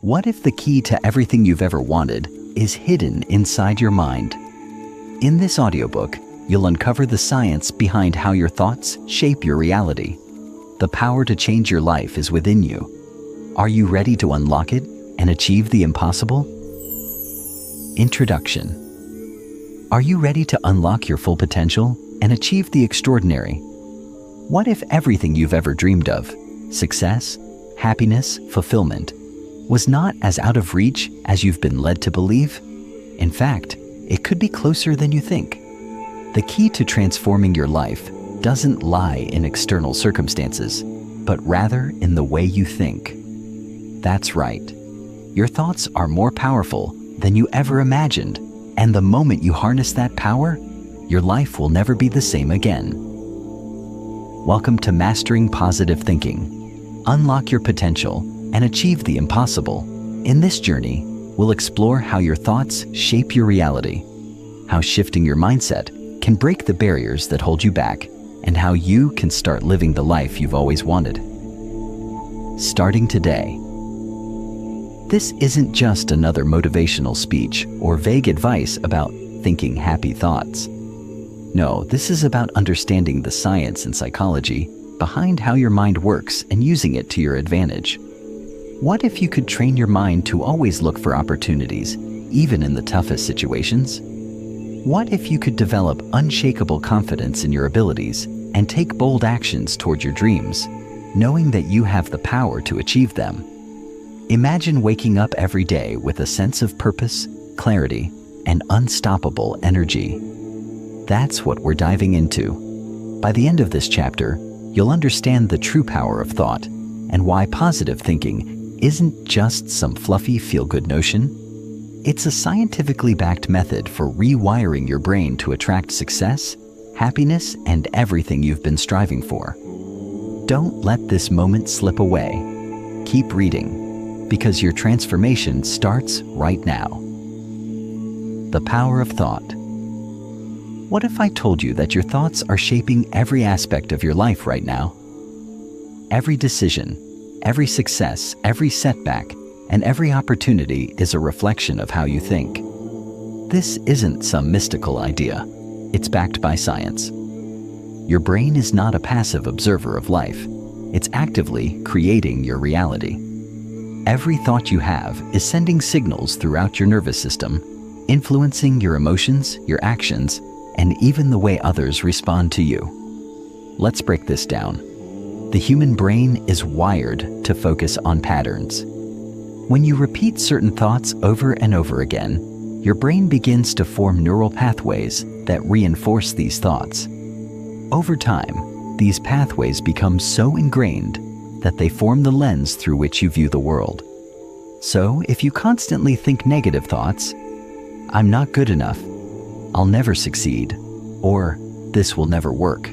What if the key to everything you've ever wanted is hidden inside your mind? In this audiobook, you'll uncover the science behind how your thoughts shape your reality. The power to change your life is within you. Are you ready to unlock it and achieve the impossible? Introduction. Are you ready to unlock your full potential and achieve the extraordinary? What if everything you've ever dreamed of, success, happiness, fulfillment, was not as out of reach as you've been led to believe? In fact, it could be closer than you think. The key to transforming your life doesn't lie in external circumstances, but rather in the way you think. That's right. Your thoughts are more powerful than you ever imagined, and the moment you harness that power, your life will never be the same again. Welcome to Mastering Positive Thinking. Unlock your potential and achieve the impossible. In this journey, we'll explore how your thoughts shape your reality, how shifting your mindset can break the barriers that hold you back, and how you can start living the life you've always wanted. Starting today. This isn't just another motivational speech or vague advice about thinking happy thoughts. No, this is about understanding the science and psychology behind how your mind works and using it to your advantage. What if you could train your mind to always look for opportunities, even in the toughest situations? What if you could develop unshakable confidence in your abilities and take bold actions toward your dreams, knowing that you have the power to achieve them? Imagine waking up every day with a sense of purpose, clarity, and unstoppable energy. That's what we're diving into. By the end of this chapter, you'll understand the true power of thought and why positive thinking isn't just some fluffy feel-good notion. It's a scientifically backed method for rewiring your brain to attract success, happiness, and everything you've been striving for. Don't let this moment slip away. Keep reading, because your transformation starts right now. The power of thought. What if I told you that your thoughts are shaping every aspect of your life right now? Every decision, every success, every setback, and every opportunity is a reflection of how you think. This isn't some mystical idea. It's backed by science. Your brain is not a passive observer of life. It's actively creating your reality. Every thought you have is sending signals throughout your nervous system, influencing your emotions, your actions, and even the way others respond to you. Let's break this down. The human brain is wired to focus on patterns. When you repeat certain thoughts over and over again, your brain begins to form neural pathways that reinforce these thoughts. Over time, these pathways become so ingrained that they form the lens through which you view the world. So, if you constantly think negative thoughts, "I'm not good enough," "I'll never succeed," or "this will never work,"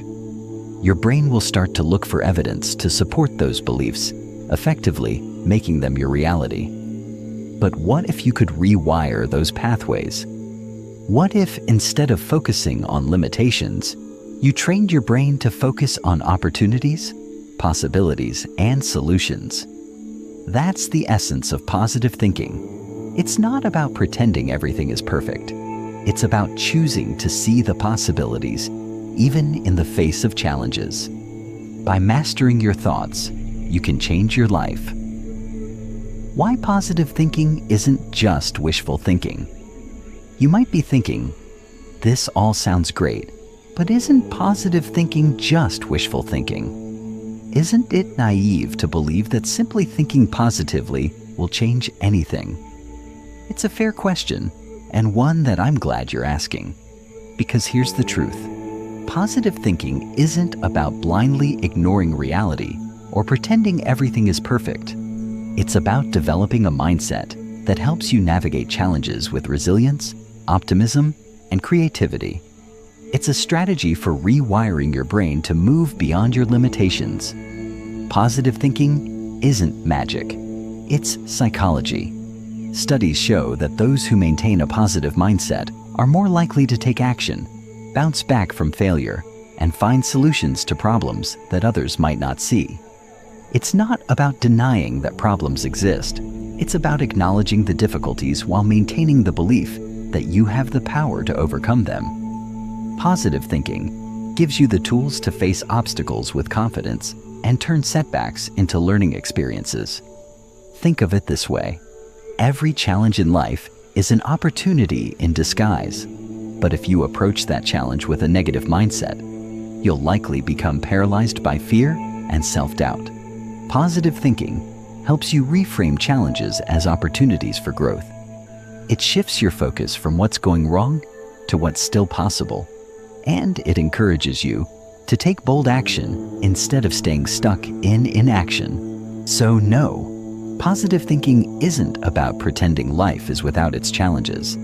your brain will start to look for evidence to support those beliefs, effectively making them your reality. But what if you could rewire those pathways? What if, instead of focusing on limitations, you trained your brain to focus on opportunities, possibilities, and solutions? That's the essence of positive thinking. It's not about pretending everything is perfect. It's about choosing to see the possibilities, even in the face of challenges. By mastering your thoughts, you can change your life. Why positive thinking isn't just wishful thinking? You might be thinking, this all sounds great, but isn't positive thinking just wishful thinking? Isn't it naive to believe that simply thinking positively will change anything? It's a fair question, and one that I'm glad you're asking. Because here's the truth. Positive thinking isn't about blindly ignoring reality or pretending everything is perfect. It's about developing a mindset that helps you navigate challenges with resilience, optimism, and creativity. It's a strategy for rewiring your brain to move beyond your limitations. Positive thinking isn't magic. It's psychology. Studies show that those who maintain a positive mindset are more likely to take action, bounce back from failure, and find solutions to problems that others might not see. It's not about denying that problems exist. It's about acknowledging the difficulties while maintaining the belief that you have the power to overcome them. Positive thinking gives you the tools to face obstacles with confidence and turn setbacks into learning experiences. Think of it this way: every challenge in life is an opportunity in disguise. But if you approach that challenge with a negative mindset, you'll likely become paralyzed by fear and self-doubt. Positive thinking helps you reframe challenges as opportunities for growth. It shifts your focus from what's going wrong to what's still possible, and it encourages you to take bold action instead of staying stuck in inaction. So no, positive thinking isn't about pretending life is without its challenges.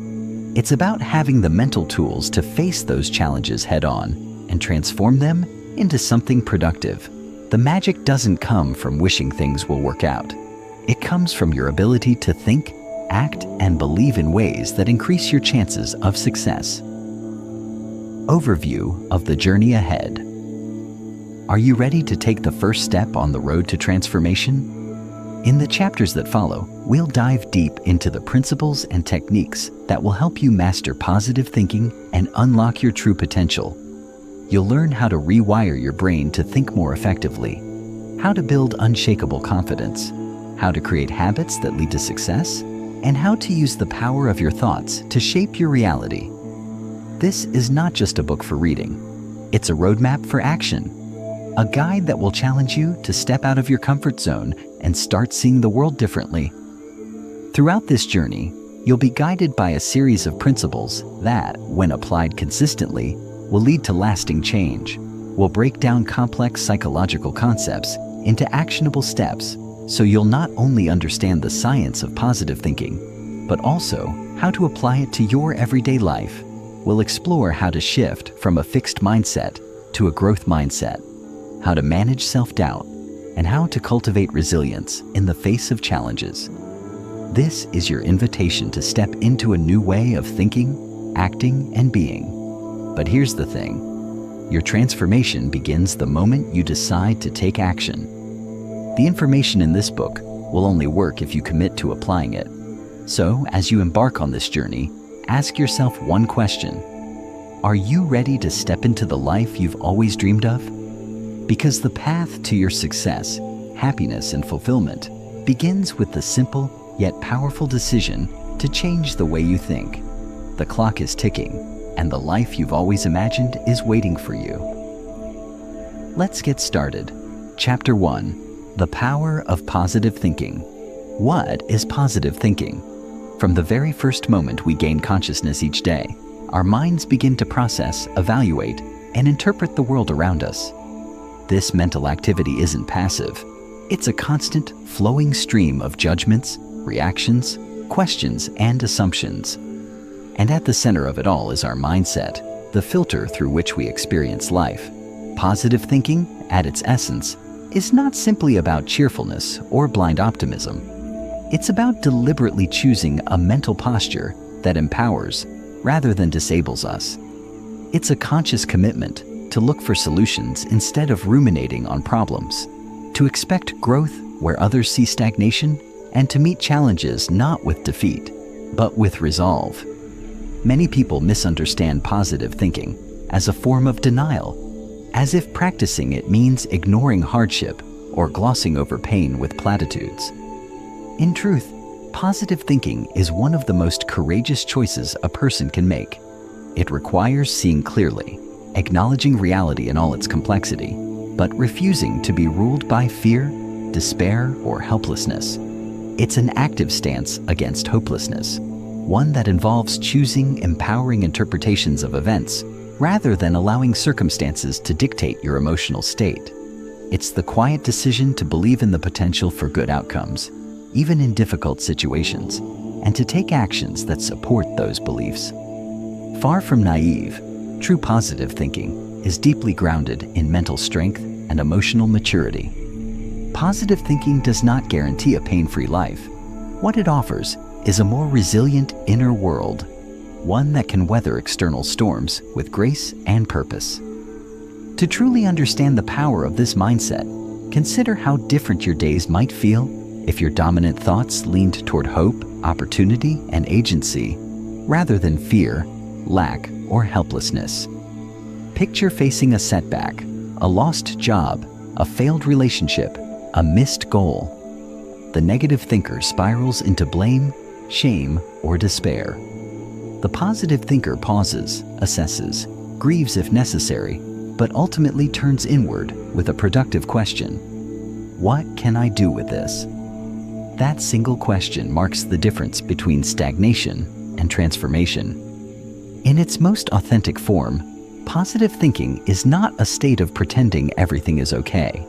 It's about having the mental tools to face those challenges head-on and transform them into something productive. The magic doesn't come from wishing things will work out. It comes from your ability to think, act, and believe in ways that increase your chances of success. Overview of the journey ahead. Are you ready to take the first step on the road to transformation? In the chapters that follow, we'll dive deep into the principles and techniques that will help you master positive thinking and unlock your true potential. You'll learn how to rewire your brain to think more effectively, how to build unshakable confidence, how to create habits that lead to success, and how to use the power of your thoughts to shape your reality. This is not just a book for reading. It's a roadmap for action, a guide that will challenge you to step out of your comfort zone and start seeing the world differently. Throughout this journey, you'll be guided by a series of principles that, when applied consistently, will lead to lasting change. We'll break down complex psychological concepts into actionable steps so you'll not only understand the science of positive thinking, but also how to apply it to your everyday life. We'll explore how to shift from a fixed mindset to a growth mindset, how to manage self-doubt, and how to cultivate resilience in the face of challenges. This is your invitation to step into a new way of thinking, acting, and being. But here's the thing: your transformation begins the moment you decide to take action. The information in this book will only work if you commit to applying it. So, as you embark on this journey, ask yourself one question: are you ready to step into the life you've always dreamed of? Because the path to your success, happiness, and fulfillment begins with the simple yet powerful decision to change the way you think. The clock is ticking, and the life you've always imagined is waiting for you. Let's get started. Chapter 1: The Power of Positive Thinking. What is positive thinking? From the very first moment we gain consciousness each day, our minds begin to process, evaluate, and interpret the world around us. This mental activity isn't passive. It's a constant, flowing stream of judgments, reactions, questions, and assumptions. And at the center of it all is our mindset, the filter through which we experience life. Positive thinking, at its essence, is not simply about cheerfulness or blind optimism. It's about deliberately choosing a mental posture that empowers rather than disables us. It's a conscious commitment to look for solutions instead of ruminating on problems, to expect growth where others see stagnation, and to meet challenges not with defeat, but with resolve. Many people misunderstand positive thinking as a form of denial, as if practicing it means ignoring hardship or glossing over pain with platitudes. In truth, positive thinking is one of the most courageous choices a person can make. It requires seeing clearly, acknowledging reality in all its complexity, but refusing to be ruled by fear, despair, or helplessness. It's an active stance against hopelessness, one that involves choosing empowering interpretations of events rather than allowing circumstances to dictate your emotional state. It's the quiet decision to believe in the potential for good outcomes, even in difficult situations, and to take actions that support those beliefs. Far from naive, true positive thinking is deeply grounded in mental strength and emotional maturity. Positive thinking does not guarantee a pain-free life. What it offers is a more resilient inner world, one that can weather external storms with grace and purpose. To truly understand the power of this mindset, Consider how different your days might feel if your dominant thoughts leaned toward hope, opportunity, and agency, rather than fear, lack, or helplessness. Picture facing a setback, a lost job, a failed relationship, a missed goal. The negative thinker spirals into blame, shame, or despair. The positive thinker pauses, assesses, grieves if necessary, but ultimately turns inward with a productive question. What can I do with this? That single question marks the difference between stagnation and transformation. In its most authentic form, positive thinking is not a state of pretending everything is okay.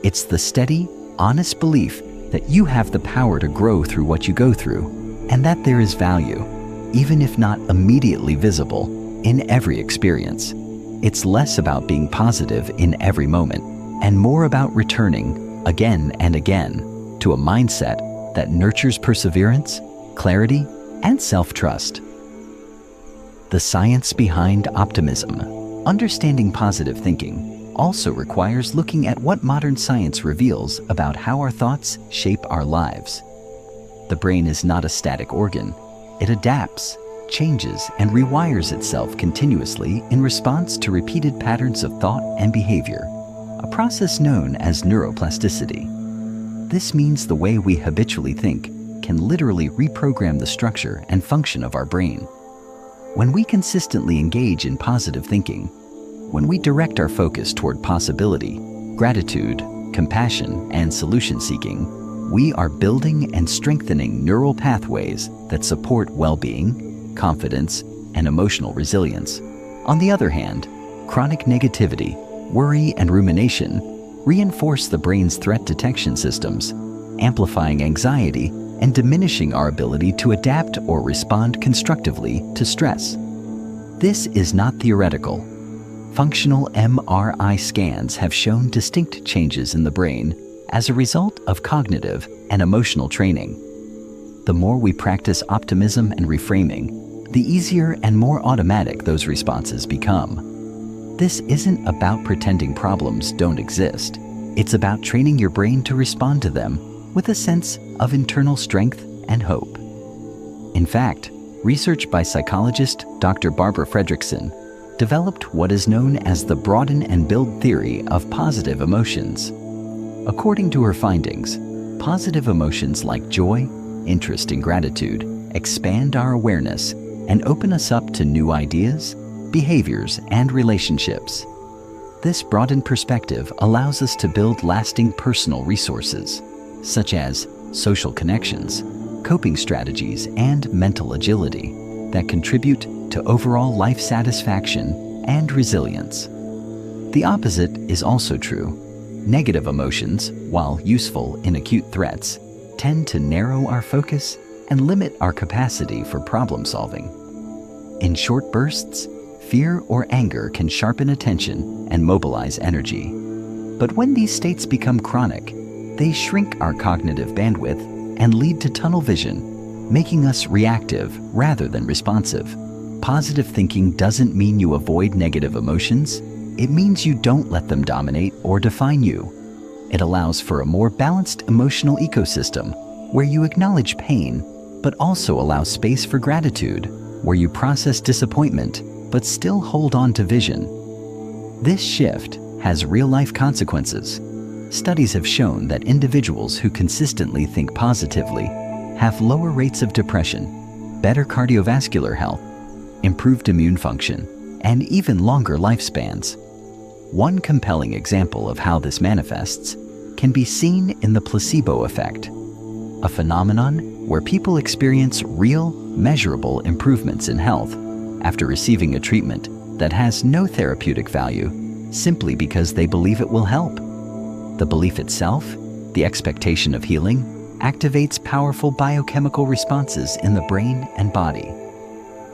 It's the steady, honest belief that you have the power to grow through what you go through, and that there is value, even if not immediately visible, in every experience. It's less about being positive in every moment, and more about returning, again and again, to a mindset that nurtures perseverance, clarity, and self-trust. The science behind optimism. Understanding positive thinking also requires looking at what modern science reveals about how our thoughts shape our lives. The brain is not a static organ. It adapts, changes, and rewires itself continuously in response to repeated patterns of thought and behavior, a process known as neuroplasticity. This means the way we habitually think can literally reprogram the structure and function of our brain. When we consistently engage in positive thinking, when we direct our focus toward possibility, gratitude, compassion, and solution-seeking, we are building and strengthening neural pathways that support well-being, confidence, and emotional resilience. On the other hand, chronic negativity, worry, and rumination reinforce the brain's threat detection systems, amplifying anxiety and diminishing our ability to adapt or respond constructively to stress. This is not theoretical. Functional MRI scans have shown distinct changes in the brain as a result of cognitive and emotional training. The more we practice optimism and reframing, the easier and more automatic those responses become. This isn't about pretending problems don't exist. It's about training your brain to respond to them with a sense of internal strength and hope. In fact, research by psychologist Dr. Barbara Fredrickson developed what is known as the broaden and build theory of positive emotions. According to her findings, positive emotions like joy, interest, and gratitude expand our awareness and open us up to new ideas, behaviors, and relationships. This broadened perspective allows us to build lasting personal resources, such as social connections, coping strategies, and mental agility that contribute to overall life satisfaction and resilience. The opposite is also true. Negative emotions, while useful in acute threats, tend to narrow our focus and limit our capacity for problem solving. In short bursts, fear or anger can sharpen attention and mobilize energy. But when these states become chronic, they shrink our cognitive bandwidth and lead to tunnel vision, making us reactive rather than responsive. Positive thinking doesn't mean you avoid negative emotions. It means you don't let them dominate or define you. It allows for a more balanced emotional ecosystem where you acknowledge pain, but also allow space for gratitude, where you process disappointment, but still hold on to vision. This shift has real-life consequences. Studies have shown that individuals who consistently think positively have lower rates of depression, better cardiovascular health, improved immune function, and even longer lifespans. One compelling example of how this manifests can be seen in the placebo effect, a phenomenon where people experience real, measurable improvements in health after receiving a treatment that has no therapeutic value simply because they believe it will help. The belief itself, the expectation of healing, activates powerful biochemical responses in the brain and body.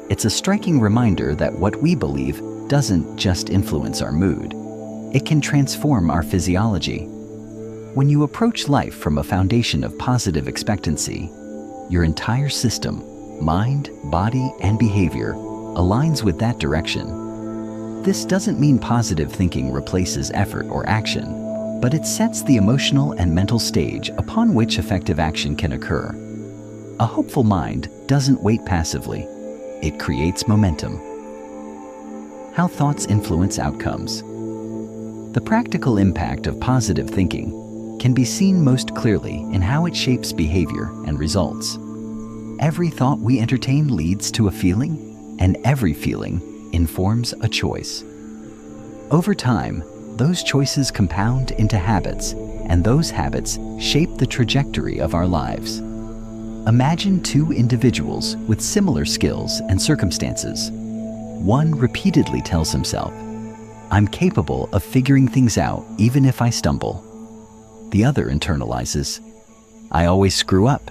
It's a striking reminder that what we believe doesn't just influence our mood. It can transform our physiology. When you approach life from a foundation of positive expectancy, your entire system, mind, body, and behavior aligns with that direction. This doesn't mean positive thinking replaces effort or action. but it sets the emotional and mental stage upon which effective action can occur. A hopeful mind doesn't wait passively. It creates momentum. How thoughts influence outcomes. The practical impact of positive thinking can be seen most clearly in how it shapes behavior and results. Every thought we entertain leads to a feeling, and every feeling informs a choice. Over time, those choices compound into habits, and those habits shape the trajectory of our lives. Imagine two individuals with similar skills and circumstances. One repeatedly tells himself, "I'm capable of figuring things out even if I stumble." The other internalizes, "I always screw up.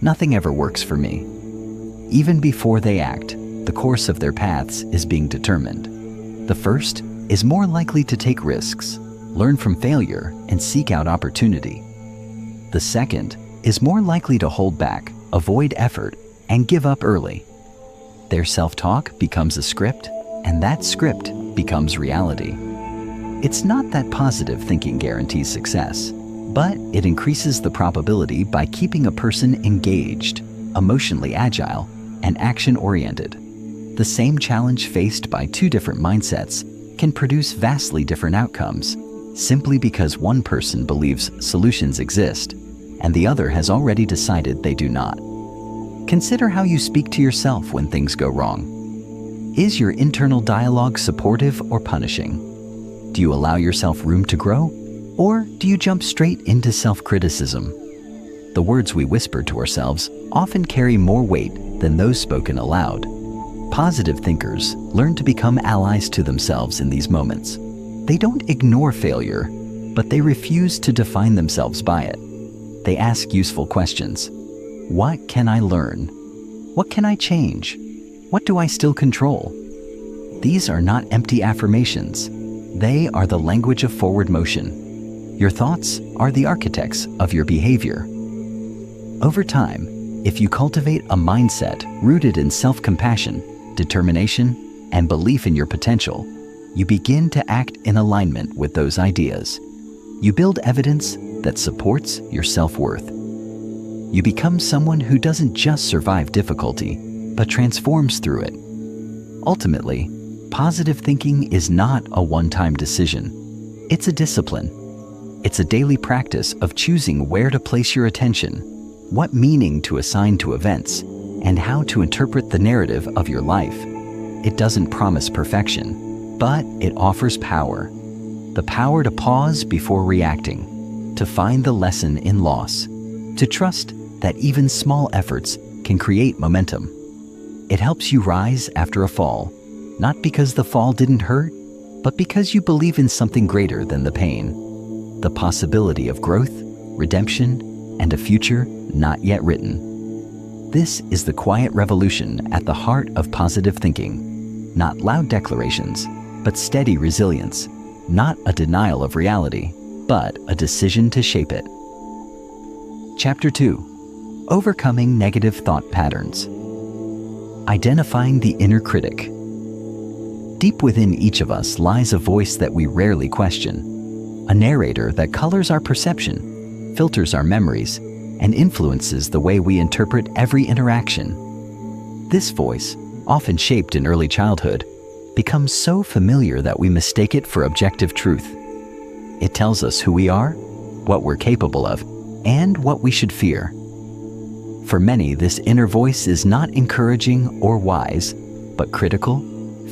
Nothing ever works for me." Even before they act, the course of their paths is being determined. The first is more likely to take risks, learn from failure, and seek out opportunity. The second is more likely to hold back, avoid effort, and give up early. Their self-talk becomes a script, and that script becomes reality. It's not that positive thinking guarantees success, but it increases the probability by keeping a person engaged, emotionally agile, and action-oriented. The same challenge faced by two different mindsets can produce vastly different outcomes, simply because one person believes solutions exist, and the other has already decided they do not. Consider how you speak to yourself when things go wrong. Is your internal dialogue supportive or punishing? Do you allow yourself room to grow, or do you jump straight into self-criticism? The words we whisper to ourselves often carry more weight than those spoken aloud. Positive thinkers learn to become allies to themselves in these moments. They don't ignore failure, but they refuse to define themselves by it. They ask useful questions. What can I learn? What can I change? What do I still control? These are not empty affirmations. They are the language of forward motion. Your thoughts are the architects of your behavior. Over time, if you cultivate a mindset rooted in self-compassion, determination, and belief in your potential, you begin to act in alignment with those ideas. You build evidence that supports your self-worth. You become someone who doesn't just survive difficulty, but transforms through it. Ultimately, positive thinking is not a one-time decision. It's a discipline. It's a daily practice of choosing where to place your attention, what meaning to assign to events, and how to interpret the narrative of your life. It doesn't promise perfection, but it offers power. The power to pause before reacting, to find the lesson in loss, to trust that even small efforts can create momentum. It helps you rise after a fall, not because the fall didn't hurt, but because you believe in something greater than the pain. The possibility of growth, redemption, and a future not yet written. This is the quiet revolution at the heart of positive thinking. Not loud declarations, but steady resilience. Not a denial of reality, but a decision to shape it. Chapter 2. Overcoming negative thought patterns. Identifying the inner critic. Deep within each of us lies a voice that we rarely question, a narrator that colors our perception, filters our memories, and influences the way we interpret every interaction. This voice, often shaped in early childhood, becomes so familiar that we mistake it for objective truth. It tells us who we are, what we're capable of, and what we should fear. For many, this inner voice is not encouraging or wise, but critical,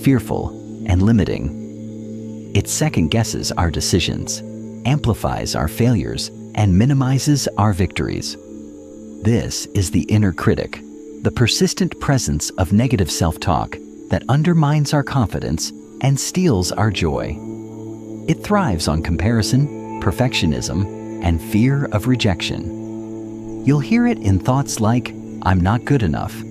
fearful, and limiting. It second-guesses our decisions, amplifies our failures, and minimizes our victories. This is the inner critic, the persistent presence of negative self-talk that undermines our confidence and steals our joy. It thrives on comparison, perfectionism, and fear of rejection. You'll hear it in thoughts like, "I'm not good enough,"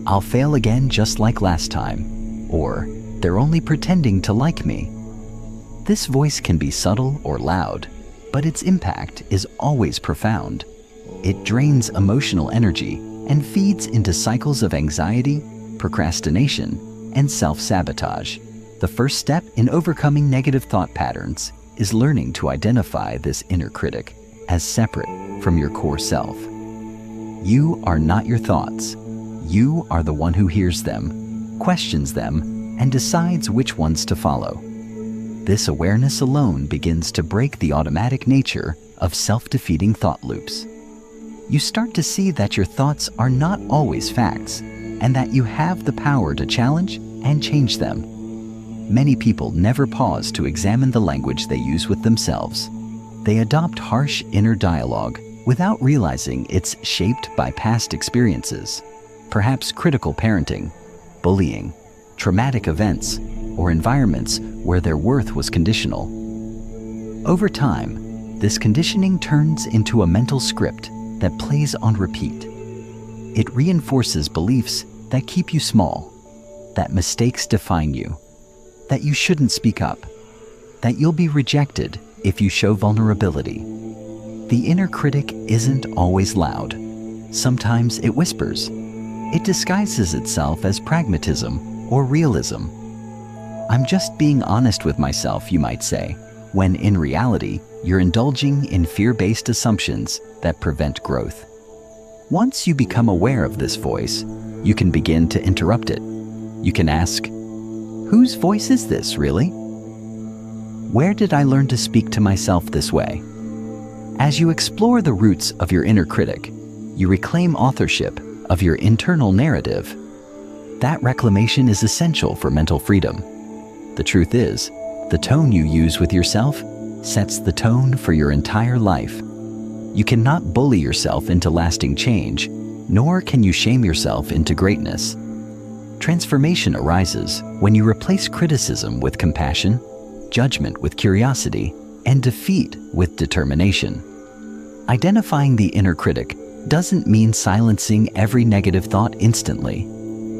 "I'll fail again just like last time," or "They're only pretending to like me." This voice can be subtle or loud, but its impact is always profound. It drains emotional energy and feeds into cycles of anxiety, procrastination, and self-sabotage. The first step in overcoming negative thought patterns is learning to identify this inner critic as separate from your core self. You are not your thoughts. You are the one who hears them, questions them, and decides which ones to follow. This awareness alone begins to break the automatic nature of self-defeating thought loops. You start to see that your thoughts are not always facts, and that you have the power to challenge and change them. Many people never pause to examine the language they use with themselves. They adopt harsh inner dialogue without realizing it's shaped by past experiences, perhaps critical parenting, bullying, traumatic events, or environments where their worth was conditional. Over time, this conditioning turns into a mental script that plays on repeat. It reinforces beliefs that keep you small, that mistakes define you, that you shouldn't speak up, that you'll be rejected if you show vulnerability. The inner critic isn't always loud. Sometimes it whispers. It disguises itself as pragmatism or realism. I'm just being honest with myself, you might say, when in reality, you're indulging in fear-based assumptions that prevent growth. Once you become aware of this voice, you can begin to interrupt it. You can ask, whose voice is this, really? Where did I learn to speak to myself this way? As you explore the roots of your inner critic, you reclaim authorship of your internal narrative. That reclamation is essential for mental freedom. The truth is, the tone you use with yourself sets the tone for your entire life. You cannot bully yourself into lasting change, nor can you shame yourself into greatness. Transformation arises when you replace criticism with compassion, judgment with curiosity, and defeat with determination. Identifying the inner critic doesn't mean silencing every negative thought instantly.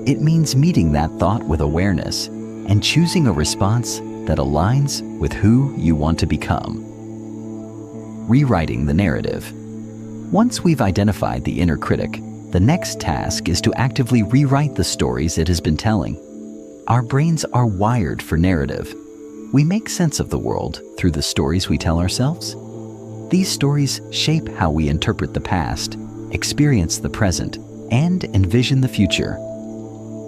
It means meeting that thought with awareness and choosing a response that aligns with who you want to become. Rewriting the narrative. Once we've identified the inner critic, the next task is to actively rewrite the stories it has been telling. Our brains are wired for narrative. We make sense of the world through the stories we tell ourselves. These stories shape how we interpret the past, experience the present, and envision the future.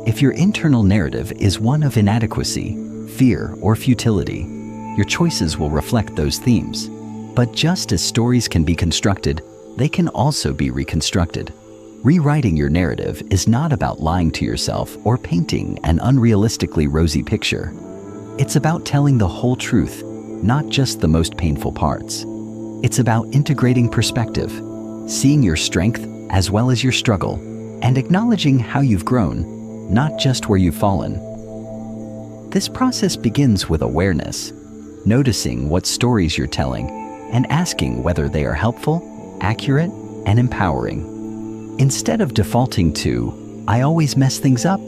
If your internal narrative is one of inadequacy, fear, or futility, your choices will reflect those themes. But just as stories can be constructed, they can also be reconstructed. Rewriting your narrative is not about lying to yourself or painting an unrealistically rosy picture. It's about telling the whole truth, not just the most painful parts. It's about integrating perspective, seeing your strength as well as your struggle, and acknowledging how you've grown, not just where you've fallen. This process begins with awareness, noticing what stories you're telling, and asking whether they are helpful, accurate, and empowering. Instead of defaulting to, I always mess things up,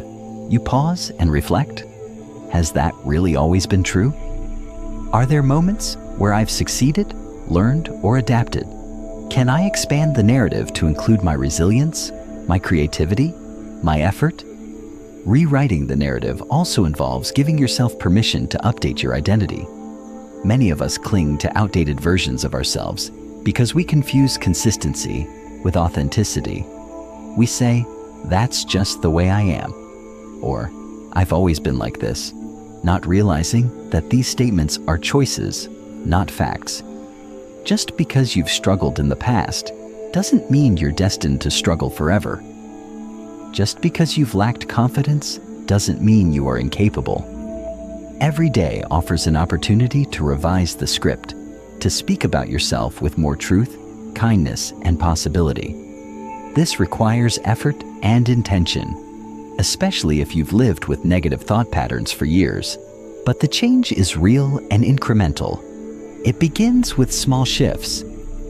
you pause and reflect. Has that really always been true? Are there moments where I've succeeded, learned, or adapted? Can I expand the narrative to include my resilience, my creativity, my effort? Rewriting the narrative also involves giving yourself permission to update your identity. Many of us cling to outdated versions of ourselves because we confuse consistency with authenticity. We say, that's just the way I am, or I've always been like this, not realizing that these statements are choices, not facts. Just because you've struggled in the past doesn't mean you're destined to struggle forever. Just because you've lacked confidence doesn't mean you are incapable. Every day offers an opportunity to revise the script, to speak about yourself with more truth, kindness, and possibility. This requires effort and intention, especially if you've lived with negative thought patterns for years. But the change is real and incremental. It begins with small shifts,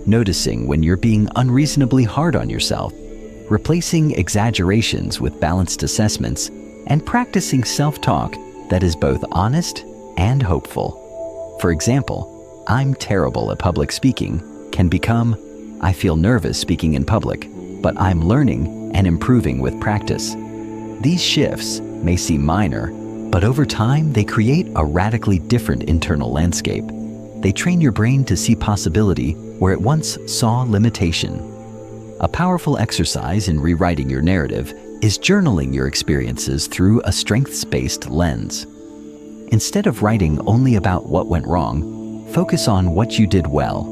noticing when you're being unreasonably hard on yourself, replacing exaggerations with balanced assessments, and practicing self-talk that is both honest and hopeful. For example, I'm terrible at public speaking can become, I feel nervous speaking in public, but I'm learning and improving with practice. These shifts may seem minor, but over time they create a radically different internal landscape. They train your brain to see possibility where it once saw limitation. A powerful exercise in rewriting your narrative is journaling your experiences through a strengths-based lens. Instead of writing only about what went wrong, focus on what you did well,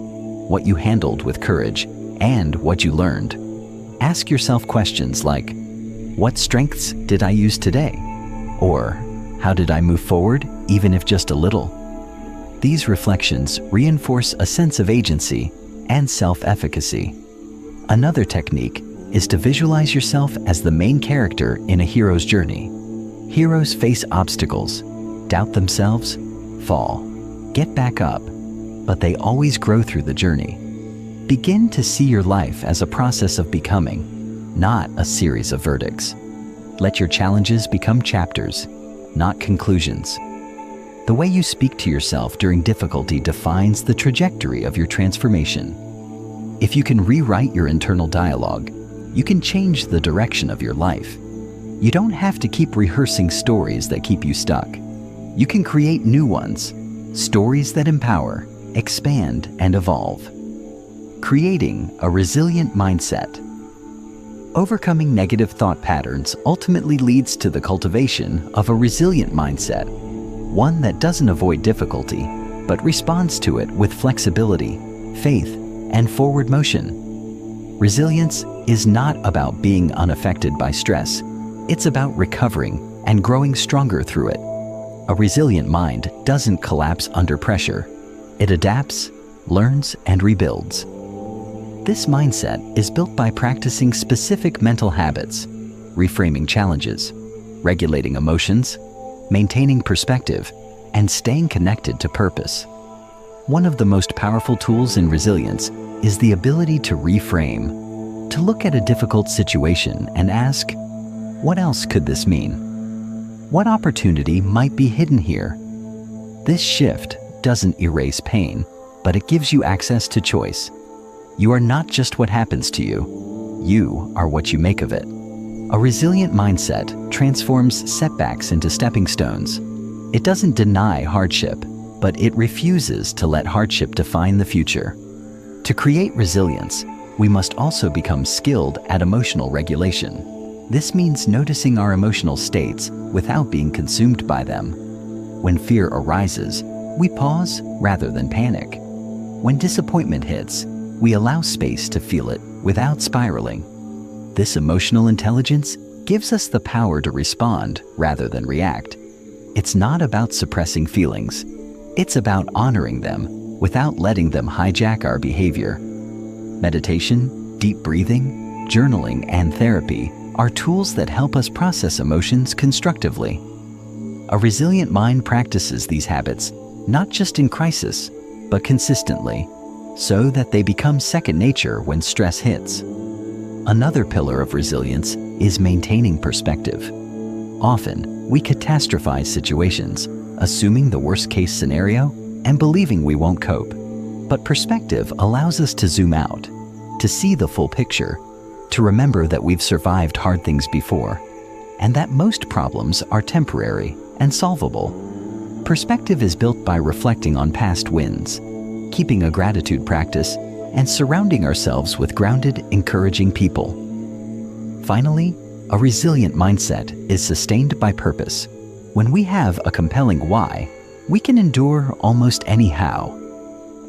what you handled with courage, and what you learned. Ask yourself questions like, what strengths did I use today? Or, how did I move forward, even if just a little? These reflections reinforce a sense of agency and self-efficacy. Another technique is to visualize yourself as the main character in a hero's journey. Heroes face obstacles, doubt themselves, fall, get back up, but they always grow through the journey. Begin to see your life as a process of becoming, not a series of verdicts. Let your challenges become chapters, not conclusions. The way you speak to yourself during difficulty defines the trajectory of your transformation. If you can rewrite your internal dialogue, you can change the direction of your life. You don't have to keep rehearsing stories that keep you stuck. You can create new ones, stories that empower, expand, and evolve. Creating a resilient mindset. Overcoming negative thought patterns ultimately leads to the cultivation of a resilient mindset, one that doesn't avoid difficulty, but responds to it with flexibility, faith, and forward motion. Resilience is not about being unaffected by stress. It's about recovering and growing stronger through it. A resilient mind doesn't collapse under pressure. It adapts, learns, and rebuilds. This mindset is built by practicing specific mental habits, reframing challenges, regulating emotions, maintaining perspective, and staying connected to purpose. One of the most powerful tools in resilience is the ability to reframe, to look at a difficult situation and ask, what else could this mean? What opportunity might be hidden here? This shift doesn't erase pain, but it gives you access to choice. You are not just what happens to you, you are what you make of it. A resilient mindset transforms setbacks into stepping stones. It doesn't deny hardship, but it refuses to let hardship define the future. To create resilience, we must also become skilled at emotional regulation. This means noticing our emotional states without being consumed by them. When fear arises, we pause rather than panic. When disappointment hits, we allow space to feel it without spiraling. This emotional intelligence gives us the power to respond rather than react. It's not about suppressing feelings. It's about honoring them without letting them hijack our behavior. Meditation, deep breathing, journaling, and therapy are tools that help us process emotions constructively. A resilient mind practices these habits not just in crisis, but consistently, so that they become second nature when stress hits. Another pillar of resilience is maintaining perspective. Often, we catastrophize situations, assuming the worst-case scenario and believing we won't cope. But perspective allows us to zoom out, to see the full picture, to remember that we've survived hard things before, and that most problems are temporary and solvable. Perspective is built by reflecting on past wins, keeping a gratitude practice, and surrounding ourselves with grounded, encouraging people. Finally, a resilient mindset is sustained by purpose. When we have a compelling why, we can endure almost any how.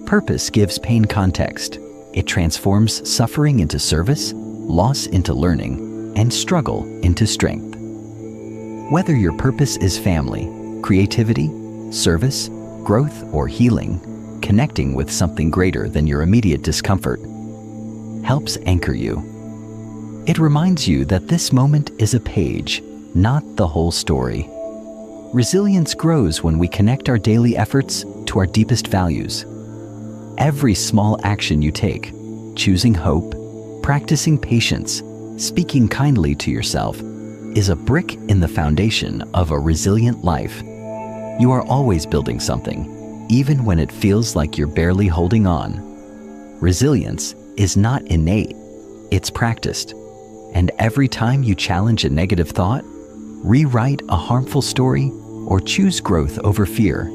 Purpose gives pain context. It transforms suffering into service, loss into learning, and struggle into strength. Whether your purpose is family, creativity, service, growth, or healing, connecting with something greater than your immediate discomfort helps anchor you. It reminds you that this moment is a page, not the whole story. Resilience grows when we connect our daily efforts to our deepest values. Every small action you take, choosing hope, practicing patience, speaking kindly to yourself, is a brick in the foundation of a resilient life. You are always building something, even when it feels like you're barely holding on. Resilience is not innate, it's practiced. And every time you challenge a negative thought, rewrite a harmful story, or choose growth over fear,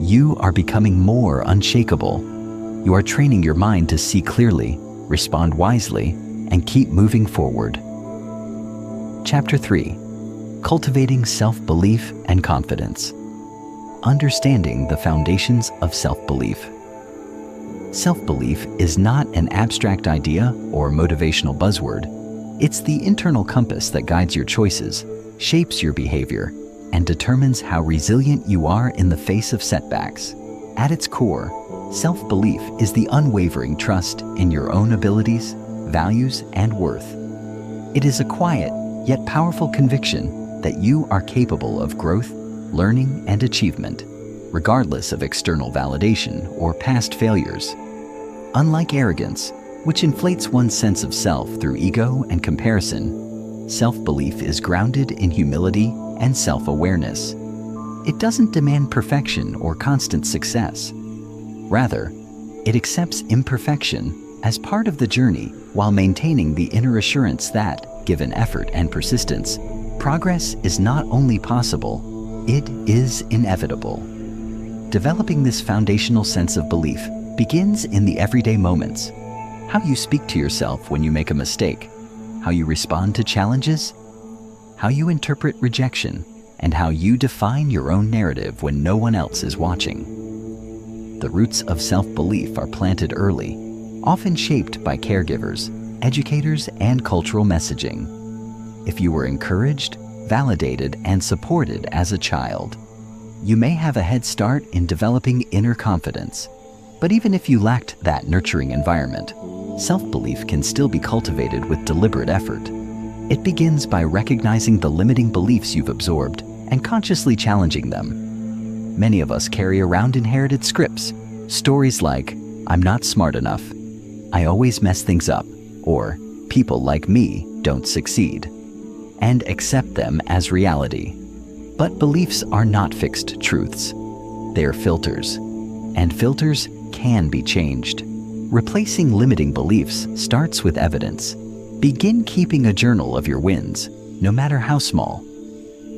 you are becoming more unshakable. You are training your mind to see clearly, respond wisely, and keep moving forward. Chapter 3. Cultivating Self-Belief and Confidence. Understanding the foundations of self-belief. Self-belief is not an abstract idea or motivational buzzword. It's the internal compass that guides your choices, shapes your behavior, and determines how resilient you are in the face of setbacks. At its core, self-belief is the unwavering trust in your own abilities, values, and worth. It is a quiet, yet powerful conviction that you are capable of growth, learning, and achievement, regardless of external validation or past failures. Unlike arrogance, which inflates one's sense of self through ego and comparison, self-belief is grounded in humility and self-awareness. It doesn't demand perfection or constant success. Rather, it accepts imperfection as part of the journey while maintaining the inner assurance that, given effort and persistence, progress is not only possible, it is inevitable. Developing this foundational sense of belief begins in the everyday moments. How you speak to yourself when you make a mistake, how you respond to challenges, how you interpret rejection, and how you define your own narrative when no one else is watching. The roots of self-belief are planted early, often shaped by caregivers, educators, and cultural messaging. If you were encouraged, validated, and supported as a child, you may have a head start in developing inner confidence. But even if you lacked that nurturing environment, self-belief can still be cultivated with deliberate effort. It begins by recognizing the limiting beliefs you've absorbed and consciously challenging them. Many of us carry around inherited scripts, stories like, "I'm not smart enough," "I always mess things up," or "people like me don't succeed," and accept them as reality. But beliefs are not fixed truths. They are filters, and filters can be changed. Replacing limiting beliefs starts with evidence. Begin keeping a journal of your wins, no matter how small.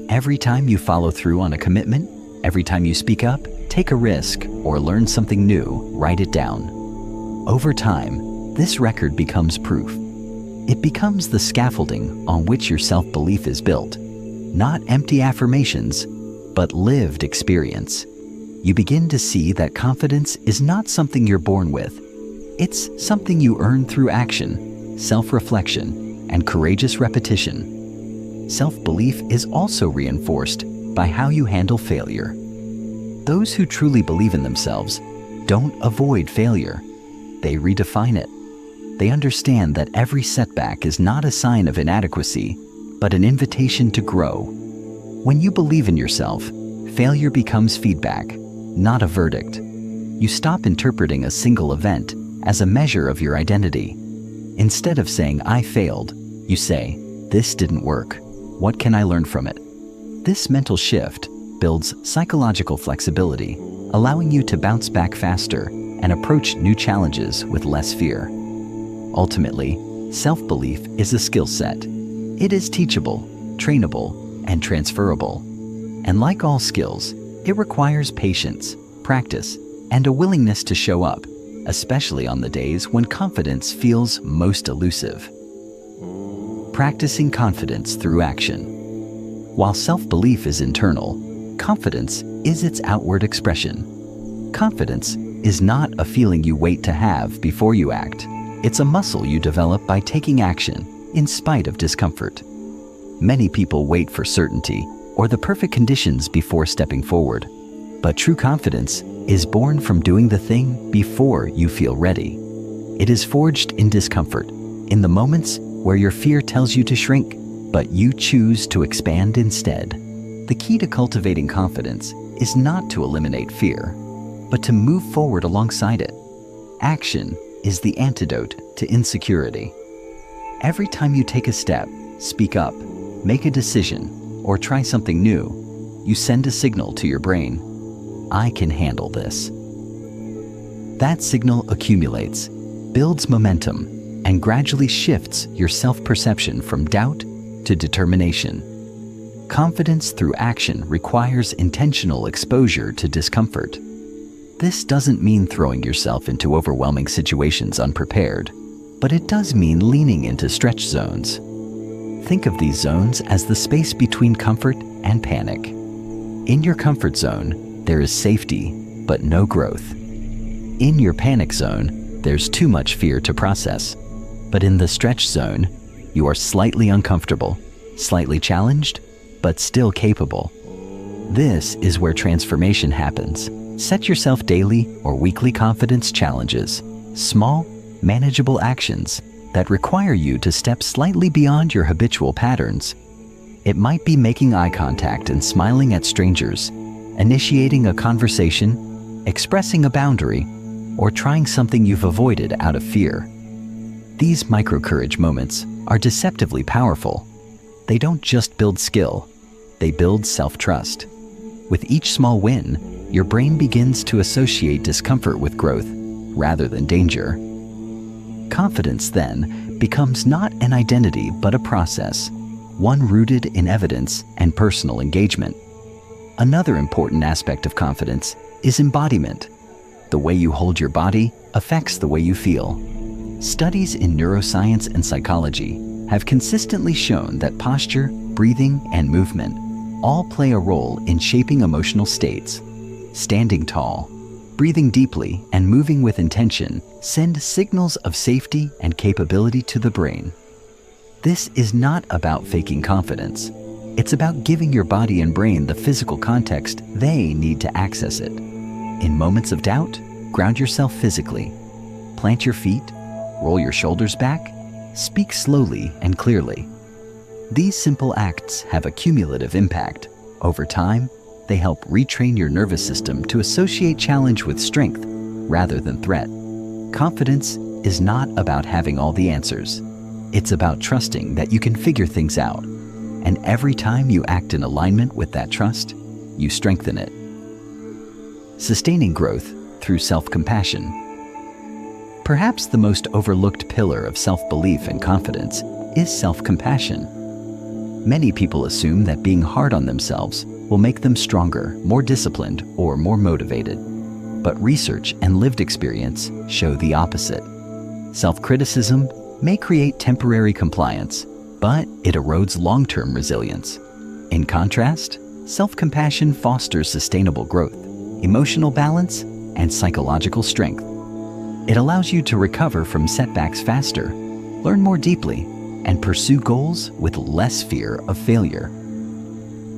Every time you follow through on a commitment, every time you speak up, take a risk, or learn something new, write it down. Over time, this record becomes proof. It becomes the scaffolding on which your self-belief is built. Not empty affirmations, but lived experience. You begin to see that confidence is not something you're born with. It's something you earn through action, self-reflection, and courageous repetition. Self-belief is also reinforced by how you handle failure. Those who truly believe in themselves don't avoid failure. They redefine it. They understand that every setback is not a sign of inadequacy, but an invitation to grow. When you believe in yourself, failure becomes feedback, not a verdict. You stop interpreting a single event as a measure of your identity. Instead of saying, "I failed," you say, "This didn't work. What can I learn from it?" This mental shift builds psychological flexibility, allowing you to bounce back faster and approach new challenges with less fear. Ultimately, self-belief is a skill set. It is teachable, trainable, and transferable. And like all skills, it requires patience, practice, and a willingness to show up, especially on the days when confidence feels most elusive. Practicing confidence through action. While self-belief is internal, confidence is its outward expression. Confidence is not a feeling you wait to have before you act. It's a muscle you develop by taking action in spite of discomfort. Many people wait for certainty or the perfect conditions before stepping forward. But true confidence is born from doing the thing before you feel ready. It is forged in discomfort, in the moments where your fear tells you to shrink, but you choose to expand instead. The key to cultivating confidence is not to eliminate fear, but to move forward alongside it. Action is the antidote to insecurity. Every time you take a step, speak up, make a decision, or try something new, you send a signal to your brain, "I can handle this." That signal accumulates, builds momentum, and gradually shifts your self-perception from doubt to determination. Confidence through action requires intentional exposure to discomfort. This doesn't mean throwing yourself into overwhelming situations unprepared, but it does mean leaning into stretch zones. Think of these zones as the space between comfort and panic. In your comfort zone, there is safety, but no growth. In your panic zone, there's too much fear to process. But in the stretch zone, you are slightly uncomfortable, slightly challenged, but still capable. This is where transformation happens. Set yourself daily or weekly confidence challenges, small, manageable actions that require you to step slightly beyond your habitual patterns. It might be making eye contact and smiling at strangers, initiating a conversation, expressing a boundary, or trying something you've avoided out of fear. These micro-courage moments are deceptively powerful. They don't just build skill, they build self-trust. With each small win, your brain begins to associate discomfort with growth rather than danger. Confidence then becomes not an identity but a process, one rooted in evidence and personal engagement. Another important aspect of confidence is embodiment. The way you hold your body affects the way you feel. Studies in neuroscience and psychology have consistently shown that posture, breathing, and movement all play a role in shaping emotional states. Standing tall, breathing deeply, and moving with intention send signals of safety and capability to the brain. This is not about faking confidence. It's about giving your body and brain the physical context they need to access it. In moments of doubt, ground yourself physically. Plant your feet, roll your shoulders back, speak slowly and clearly. These simple acts have a cumulative impact. Over time, they help retrain your nervous system to associate challenge with strength rather than threat. Confidence is not about having all the answers. It's about trusting that you can figure things out. And every time you act in alignment with that trust, you strengthen it. Sustaining growth through self-compassion. Perhaps the most overlooked pillar of self-belief and confidence is self-compassion. Many people assume that being hard on themselves will make them stronger, more disciplined, or more motivated. But research and lived experience show the opposite. Self-criticism may create temporary compliance, but it erodes long-term resilience. In contrast, self-compassion fosters sustainable growth, emotional balance, and psychological strength. It allows you to recover from setbacks faster, learn more deeply, and pursue goals with less fear of failure.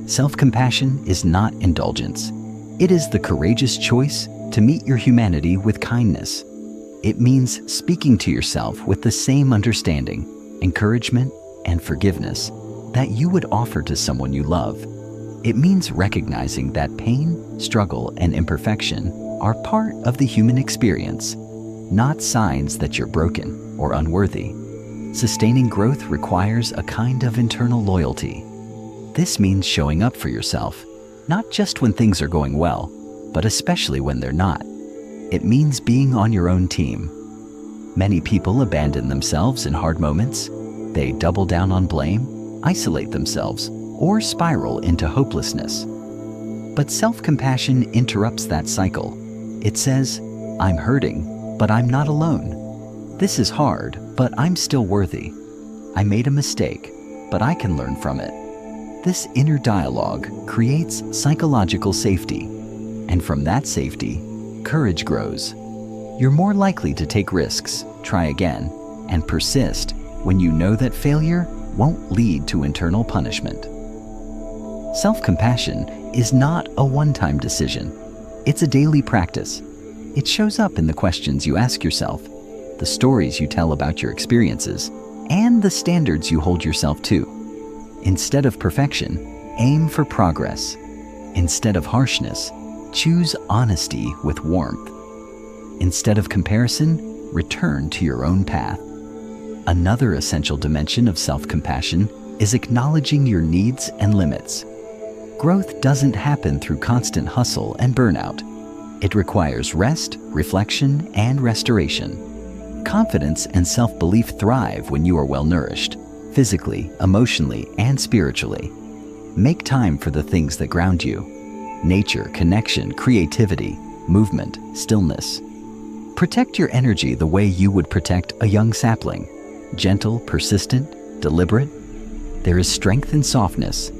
Self-compassion is not indulgence. It is the courageous choice to meet your humanity with kindness. It means speaking to yourself with the same understanding, encouragement, and forgiveness that you would offer to someone you love. It means recognizing that pain, struggle, and imperfection are part of the human experience, not signs that you're broken or unworthy. Sustaining growth requires a kind of internal loyalty. This means showing up for yourself, not just when things are going well, but especially when they're not. It means being on your own team. Many people abandon themselves in hard moments. They double down on blame, isolate themselves, or spiral into hopelessness. But self-compassion interrupts that cycle. It says, "I'm hurting, but I'm not alone. This is hard, but I'm still worthy. I made a mistake, but I can learn from it." This inner dialogue creates psychological safety, and from that safety, courage grows. You're more likely to take risks, try again, and persist when you know that failure won't lead to internal punishment. Self-compassion is not a one-time decision. It's a daily practice. It shows up in the questions you ask yourself, the stories you tell about your experiences, and the standards you hold yourself to. Instead of perfection, aim for progress. Instead of harshness, choose honesty with warmth. Instead of comparison, return to your own path. Another essential dimension of self-compassion is acknowledging your needs and limits. Growth doesn't happen through constant hustle and burnout. It requires rest, reflection, and restoration. Confidence and self-belief thrive when you are well-nourished, physically, emotionally, and spiritually. Make time for the things that ground you. Nature, connection, creativity, movement, stillness. Protect your energy the way you would protect a young sapling. Gentle, persistent, deliberate. There is strength in softness.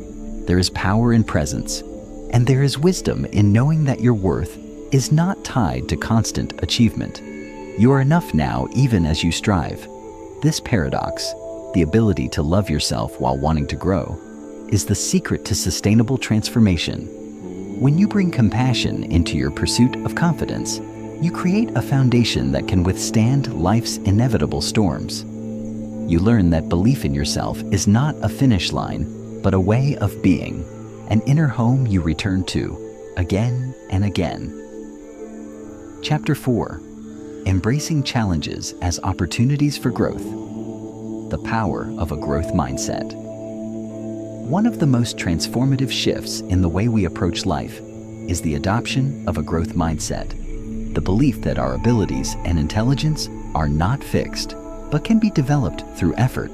There is power in presence. And there is wisdom in knowing that your worth is not tied to constant achievement. You are enough now even as you strive. This paradox, the ability to love yourself while wanting to grow, is the secret to sustainable transformation. When you bring compassion into your pursuit of confidence, you create a foundation that can withstand life's inevitable storms. You learn that belief in yourself is not a finish line, but a way of being, an inner home you return to again and again. Chapter 4. Embracing challenges as opportunities for growth. The power of a growth mindset. One of the most transformative shifts in the way we approach life is the adoption of a growth mindset. The belief that our abilities and intelligence are not fixed, but can be developed through effort,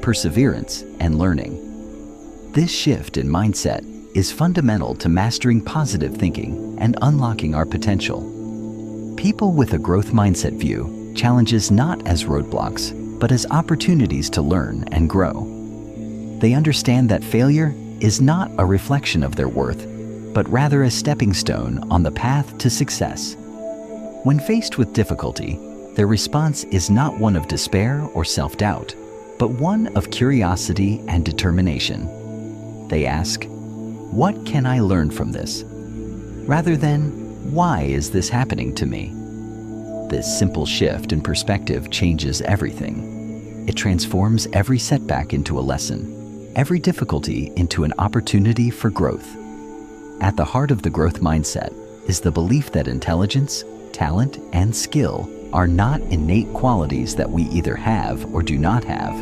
perseverance, and learning. This shift in mindset is fundamental to mastering positive thinking and unlocking our potential. People with a growth mindset view challenges not as roadblocks, but as opportunities to learn and grow. They understand that failure is not a reflection of their worth, but rather a stepping stone on the path to success. When faced with difficulty, their response is not one of despair or self-doubt, but one of curiosity and determination. They ask, "What can I learn from this?" rather than, "Why is this happening to me?" This simple shift in perspective changes everything. It transforms every setback into a lesson, every difficulty into an opportunity for growth. At the heart of the growth mindset is the belief that intelligence, talent, and skill are not innate qualities that we either have or do not have,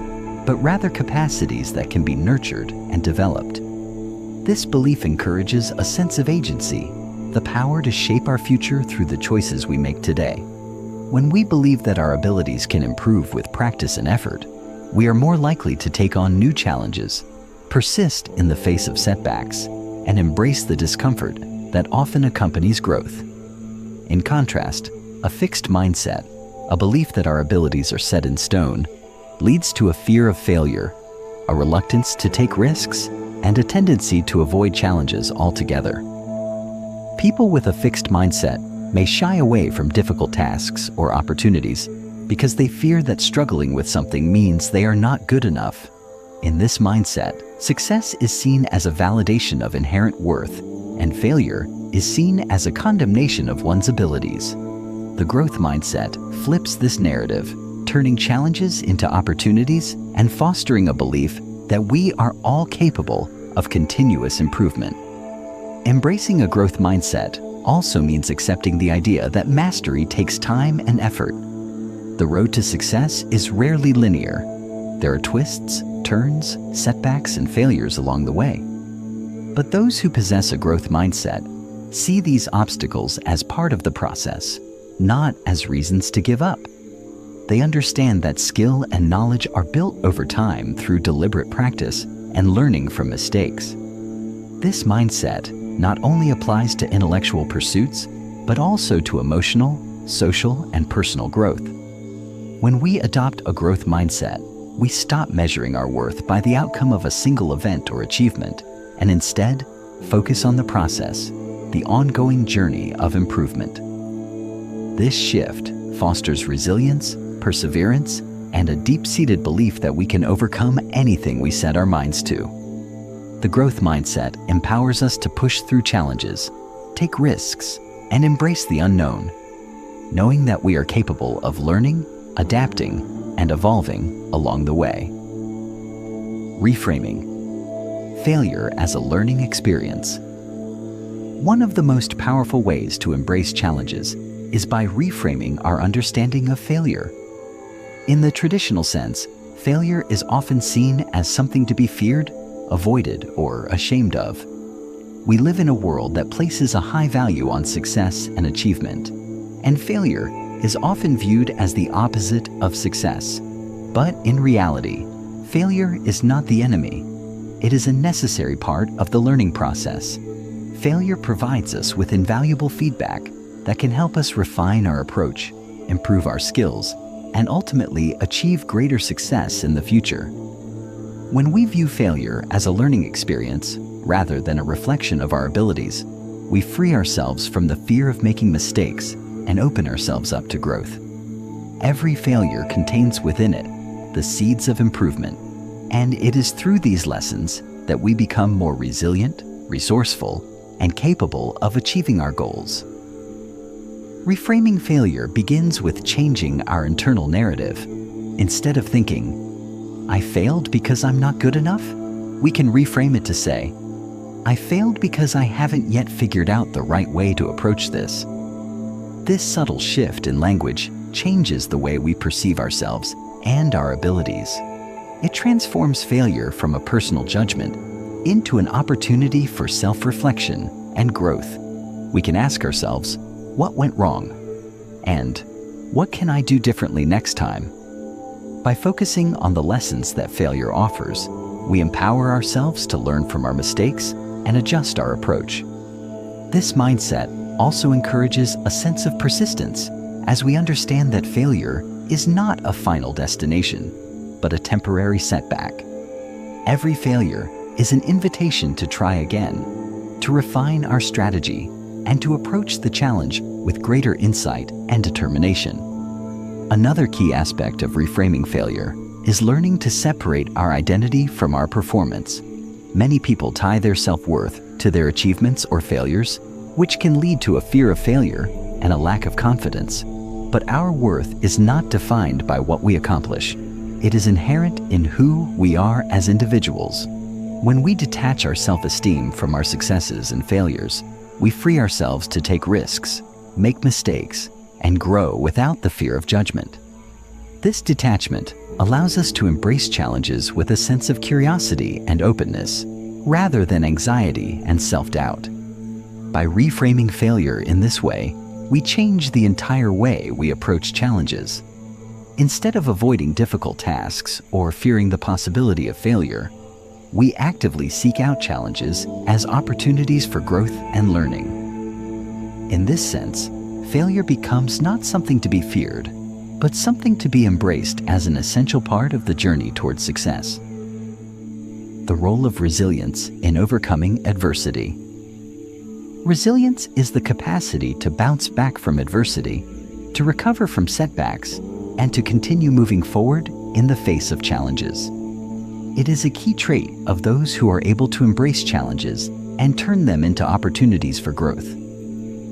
but rather capacities that can be nurtured and developed. This belief encourages a sense of agency, the power to shape our future through the choices we make today. When we believe that our abilities can improve with practice and effort, we are more likely to take on new challenges, persist in the face of setbacks, and embrace the discomfort that often accompanies growth. In contrast, a fixed mindset, a belief that our abilities are set in stone, leads to a fear of failure, a reluctance to take risks, and a tendency to avoid challenges altogether. People with a fixed mindset may shy away from difficult tasks or opportunities because they fear that struggling with something means they are not good enough. In this mindset, success is seen as a validation of inherent worth, and failure is seen as a condemnation of one's abilities. The growth mindset flips this narrative, turning challenges into opportunities and fostering a belief that we are all capable of continuous improvement. Embracing a growth mindset also means accepting the idea that mastery takes time and effort. The road to success is rarely linear. There are twists, turns, setbacks, and failures along the way. But those who possess a growth mindset see these obstacles as part of the process, not as reasons to give up. They understand that skill and knowledge are built over time through deliberate practice and learning from mistakes. This mindset not only applies to intellectual pursuits, but also to emotional, social, and personal growth. When we adopt a growth mindset, we stop measuring our worth by the outcome of a single event or achievement, and instead focus on the process, the ongoing journey of improvement. This shift fosters resilience, perseverance, and a deep-seated belief that we can overcome anything we set our minds to. The growth mindset empowers us to push through challenges, take risks, and embrace the unknown, knowing that we are capable of learning, adapting, and evolving along the way. Reframing. Failure as a learning experience. One of the most powerful ways to embrace challenges is by reframing our understanding of failure. In the traditional sense, failure is often seen as something to be feared, avoided, or ashamed of. We live in a world that places a high value on success and achievement, and failure is often viewed as the opposite of success. But in reality, failure is not the enemy. It is a necessary part of the learning process. Failure provides us with invaluable feedback, that can help us refine our approach, improve our skills, and ultimately achieve greater success in the future. When we view failure as a learning experience rather than a reflection of our abilities, we free ourselves from the fear of making mistakes and open ourselves up to growth. Every failure contains within it the seeds of improvement, and it is through these lessons that we become more resilient, resourceful, and capable of achieving our goals. Reframing failure begins with changing our internal narrative. Instead of thinking, "I failed because I'm not good enough," we can reframe it to say, "I failed because I haven't yet figured out the right way to approach this." This subtle shift in language changes the way we perceive ourselves and our abilities. It transforms failure from a personal judgment into an opportunity for self-reflection and growth. We can ask ourselves, what went wrong? And what can I do differently next time? By focusing on the lessons that failure offers, we empower ourselves to learn from our mistakes and adjust our approach. This mindset also encourages a sense of persistence, as we understand that failure is not a final destination, but a temporary setback. Every failure is an invitation to try again, to refine our strategy, and to approach the challenge with greater insight and determination. Another key aspect of reframing failure is learning to separate our identity from our performance. Many people tie their self-worth to their achievements or failures, which can lead to a fear of failure and a lack of confidence. But our worth is not defined by what we accomplish. It is inherent in who we are as individuals. When we detach our self-esteem from our successes and failures, we free ourselves to take risks, make mistakes, and grow without the fear of judgment. This detachment allows us to embrace challenges with a sense of curiosity and openness, rather than anxiety and self-doubt. By reframing failure in this way, we change the entire way we approach challenges. Instead of avoiding difficult tasks or fearing the possibility of failure, we actively seek out challenges as opportunities for growth and learning. In this sense, failure becomes not something to be feared, but something to be embraced as an essential part of the journey towards success. The role of resilience in overcoming adversity. Resilience is the capacity to bounce back from adversity, to recover from setbacks, and to continue moving forward in the face of challenges. It is a key trait of those who are able to embrace challenges and turn them into opportunities for growth.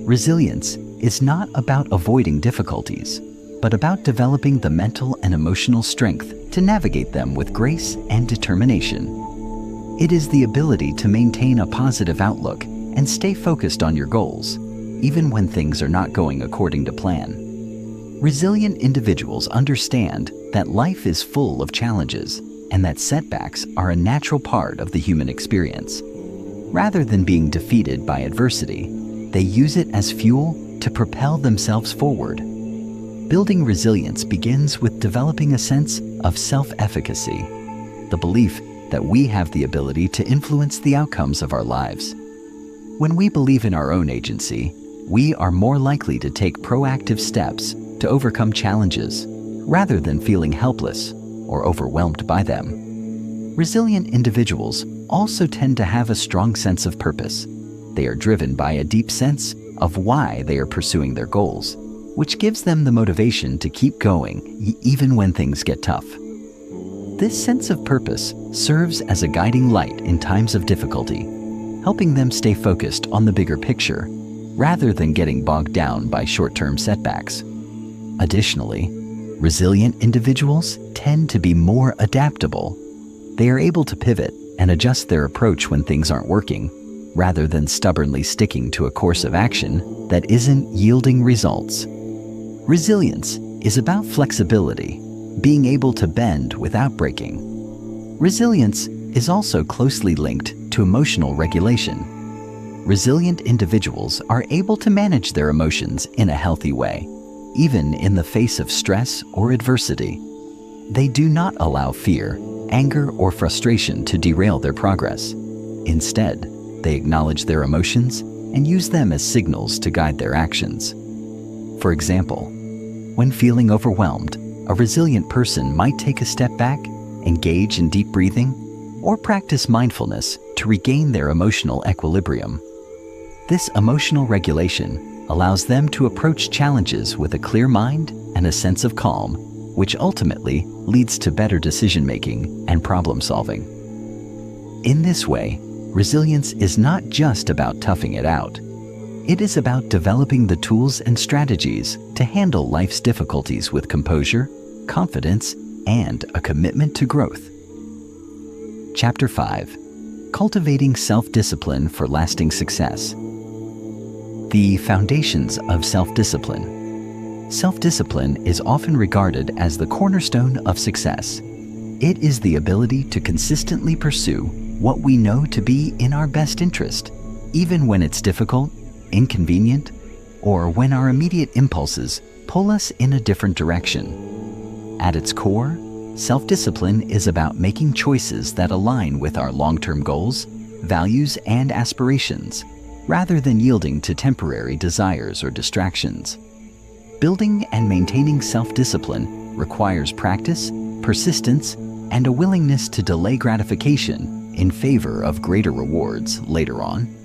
Resilience is not about avoiding difficulties, but about developing the mental and emotional strength to navigate them with grace and determination. It is the ability to maintain a positive outlook and stay focused on your goals, even when things are not going according to plan. Resilient individuals understand that life is full of challenges and that setbacks are a natural part of the human experience. Rather than being defeated by adversity, they use it as fuel to propel themselves forward. Building resilience begins with developing a sense of self-efficacy, the belief that we have the ability to influence the outcomes of our lives. When we believe in our own agency, we are more likely to take proactive steps to overcome challenges, rather than feeling helpless or overwhelmed by them. Resilient individuals also tend to have a strong sense of purpose. They are driven by a deep sense of why they are pursuing their goals, which gives them the motivation to keep going even when things get tough. This sense of purpose serves as a guiding light in times of difficulty, helping them stay focused on the bigger picture, rather than getting bogged down by short-term setbacks. Additionally, resilient individuals tend to be more adaptable. They are able to pivot and adjust their approach when things aren't working, rather than stubbornly sticking to a course of action that isn't yielding results. Resilience is about flexibility, being able to bend without breaking. Resilience is also closely linked to emotional regulation. Resilient individuals are able to manage their emotions in a healthy way, even in the face of stress or adversity. They do not allow fear, anger, or frustration to derail their progress. Instead, they acknowledge their emotions and use them as signals to guide their actions. For example, when feeling overwhelmed, a resilient person might take a step back, engage in deep breathing, or practice mindfulness to regain their emotional equilibrium. This emotional regulation allows them to approach challenges with a clear mind and a sense of calm, which ultimately leads to better decision-making and problem-solving. In this way, resilience is not just about toughing it out. It is about developing the tools and strategies to handle life's difficulties with composure, confidence, and a commitment to growth. Chapter 5. Cultivating Self-Discipline for Lasting Success. The foundations of self-discipline. Self-discipline is often regarded as the cornerstone of success. It is the ability to consistently pursue what we know to be in our best interest, even when it's difficult, inconvenient, or when our immediate impulses pull us in a different direction. At its core, self-discipline is about making choices that align with our long-term goals, values, and aspirations, rather than yielding to temporary desires or distractions. Building and maintaining self-discipline requires practice, persistence, and a willingness to delay gratification in favor of greater rewards later on.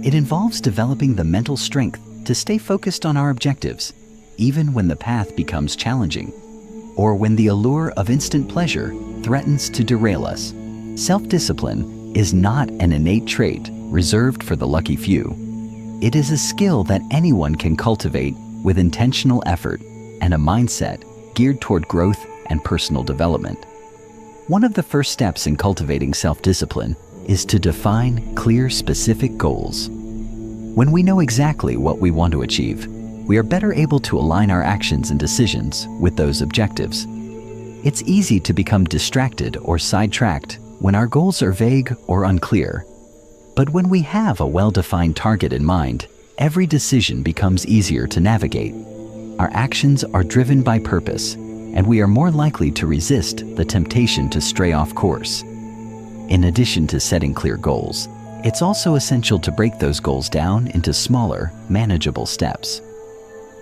It involves developing the mental strength to stay focused on our objectives, even when the path becomes challenging, or when the allure of instant pleasure threatens to derail us. Self-discipline is not an innate trait reserved for the lucky few. It is a skill that anyone can cultivate with intentional effort and a mindset geared toward growth and personal development. One of the first steps in cultivating self-discipline is to define clear, specific goals. When we know exactly what we want to achieve, we are better able to align our actions and decisions with those objectives. It's easy to become distracted or sidetracked when our goals are vague or unclear. But when we have a well-defined target in mind, every decision becomes easier to navigate. Our actions are driven by purpose, and we are more likely to resist the temptation to stray off course. In addition to setting clear goals, it's also essential to break those goals down into smaller, manageable steps.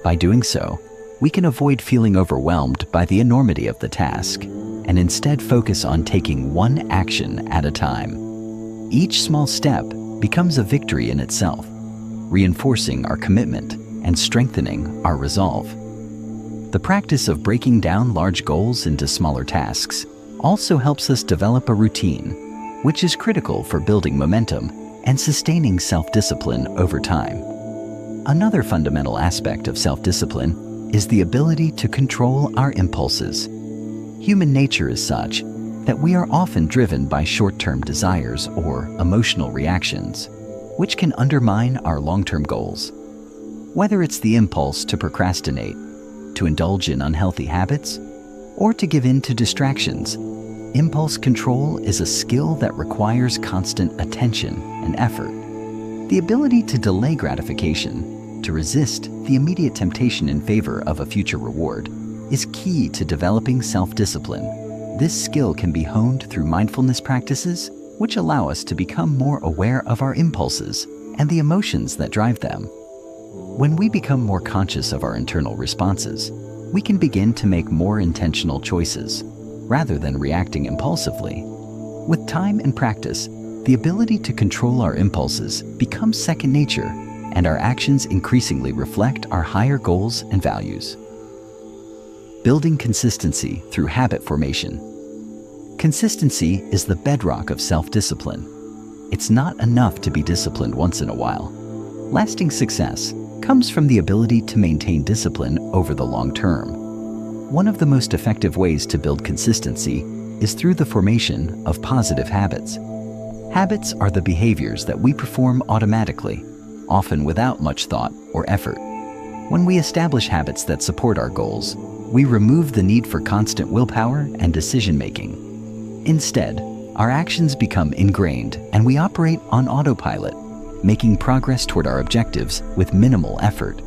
By doing so, we can avoid feeling overwhelmed by the enormity of the task and instead focus on taking one action at a time. Each small step becomes a victory in itself, reinforcing our commitment and strengthening our resolve. The practice of breaking down large goals into smaller tasks also helps us develop a routine, which is critical for building momentum and sustaining self-discipline over time. Another fundamental aspect of self-discipline is the ability to control our impulses. Human nature is such that we are often driven by short-term desires or emotional reactions, which can undermine our long-term goals. Whether it's the impulse to procrastinate, to indulge in unhealthy habits, or to give in to distractions, impulse control is a skill that requires constant attention and effort. The ability to delay gratification, to resist the immediate temptation in favor of a future reward, is key to developing self-discipline. This skill can be honed through mindfulness practices, which allow us to become more aware of our impulses and the emotions that drive them. When we become more conscious of our internal responses, we can begin to make more intentional choices, rather than reacting impulsively. With time and practice, the ability to control our impulses becomes second nature, and our actions increasingly reflect our higher goals and values. Building consistency through habit formation. Consistency is the bedrock of self-discipline. It's not enough to be disciplined once in a while. Lasting success comes from the ability to maintain discipline over the long term. One of the most effective ways to build consistency is through the formation of positive habits. Habits are the behaviors that we perform automatically, often without much thought or effort. When we establish habits that support our goals, we remove the need for constant willpower and decision-making. Instead, our actions become ingrained and we operate on autopilot, making progress toward our objectives with minimal effort.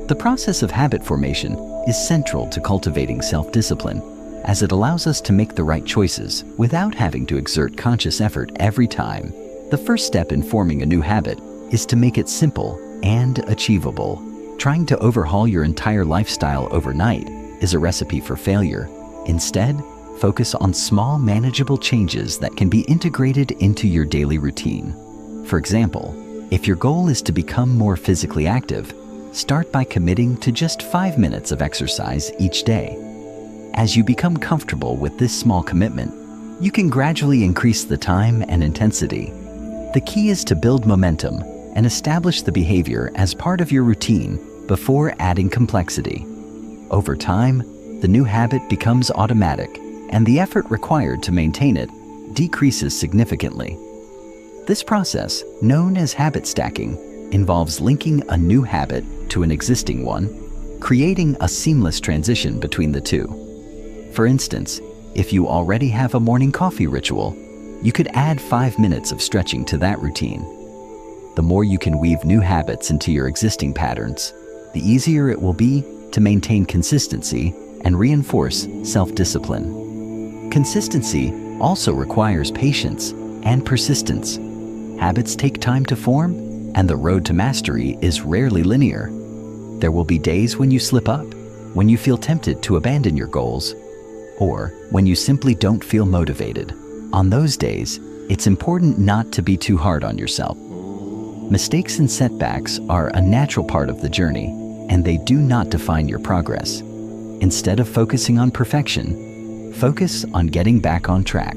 The process of habit formation is central to cultivating self-discipline, as it allows us to make the right choices without having to exert conscious effort every time. The first step in forming a new habit is to make it simple and achievable. Trying to overhaul your entire lifestyle overnight is a recipe for failure. Instead, focus on small, manageable changes that can be integrated into your daily routine. For example, if your goal is to become more physically active, start by committing to just 5 minutes of exercise each day. As you become comfortable with this small commitment, you can gradually increase the time and intensity. The key is to build momentum and establish the behavior as part of your routine before adding complexity. Over time, the new habit becomes automatic, and the effort required to maintain it decreases significantly. This process, known as habit stacking, involves linking a new habit to an existing one, creating a seamless transition between the two. For instance, if you already have a morning coffee ritual, you could add 5 minutes of stretching to that routine. The more you can weave new habits into your existing patterns, the easier it will be to maintain consistency and reinforce self-discipline. Consistency also requires patience and persistence. Habits take time to form, and the road to mastery is rarely linear. There will be days when you slip up, when you feel tempted to abandon your goals, or when you simply don't feel motivated. On those days, it's important not to be too hard on yourself. Mistakes and setbacks are a natural part of the journey, and they do not define your progress. Instead of focusing on perfection, focus on getting back on track.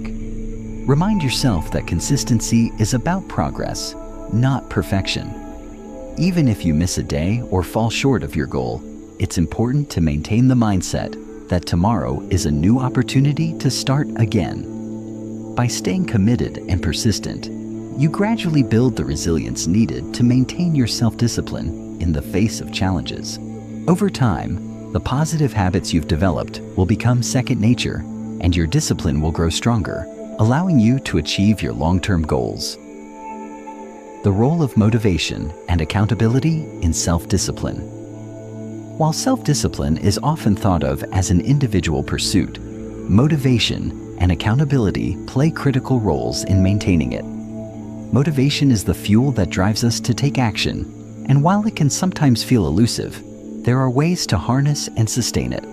Remind yourself that consistency is about progress, not perfection. Even if you miss a day or fall short of your goal, it's important to maintain the mindset that tomorrow is a new opportunity to start again. By staying committed and persistent, you gradually build the resilience needed to maintain your self-discipline in the face of challenges. Over time, the positive habits you've developed will become second nature, and your discipline will grow stronger, allowing you to achieve your long-term goals. The role of motivation and accountability in self-discipline. While self-discipline is often thought of as an individual pursuit, motivation and accountability play critical roles in maintaining it. Motivation is the fuel that drives us to take action, and while it can sometimes feel elusive, there are ways to harness and sustain it.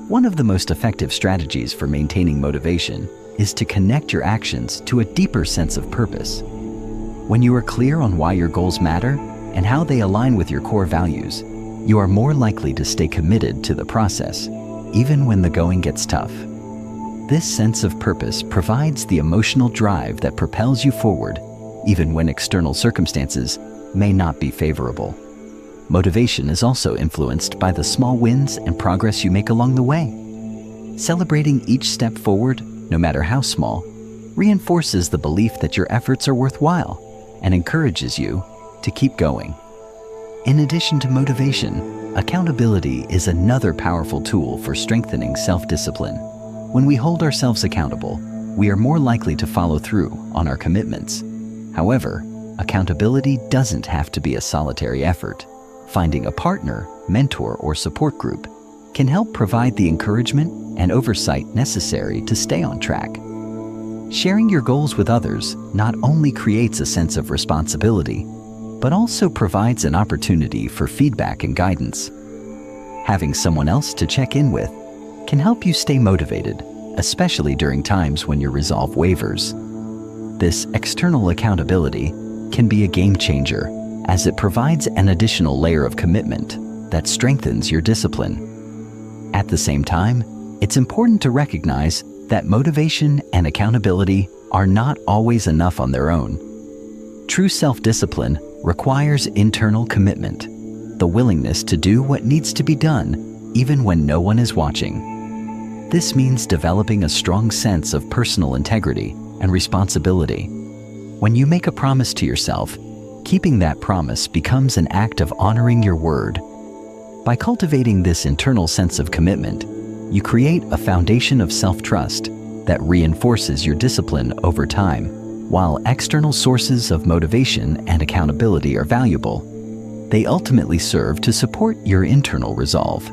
One of the most effective strategies for maintaining motivation is to connect your actions to a deeper sense of purpose. When you are clear on why your goals matter and how they align with your core values, you are more likely to stay committed to the process, even when the going gets tough. This sense of purpose provides the emotional drive that propels you forward, even when external circumstances may not be favorable. Motivation is also influenced by the small wins and progress you make along the way. Celebrating each step forward, no matter how small, reinforces the belief that your efforts are worthwhile and encourages you to keep going. In addition to motivation, accountability is another powerful tool for strengthening self-discipline. When we hold ourselves accountable, we are more likely to follow through on our commitments. However, accountability doesn't have to be a solitary effort. Finding a partner, mentor, or support group can help provide the encouragement and oversight necessary to stay on track. Sharing your goals with others not only creates a sense of responsibility, but also provides an opportunity for feedback and guidance. Having someone else to check in with can help you stay motivated, especially during times when your resolve wavers. This external accountability can be a game changer, as it provides an additional layer of commitment that strengthens your discipline. At the same time, it's important to recognize that motivation and accountability are not always enough on their own. True self-discipline requires internal commitment, the willingness to do what needs to be done even when no one is watching. This means developing a strong sense of personal integrity and responsibility. When you make a promise to yourself, keeping that promise becomes an act of honoring your word. By cultivating this internal sense of commitment, you create a foundation of self-trust that reinforces your discipline over time. While external sources of motivation and accountability are valuable, they ultimately serve to support your internal resolve.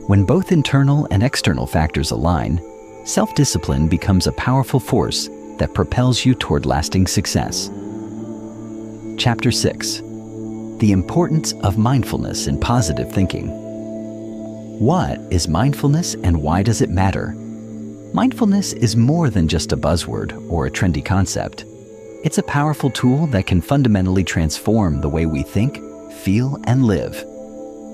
When both internal and external factors align, self-discipline becomes a powerful force that propels you toward lasting success. Chapter 6. the importance of mindfulness in positive thinking. What is mindfulness and why does it matter? Mindfulness is more than just a buzzword or a trendy concept. It's a powerful tool that can fundamentally transform the way we think, feel, and live.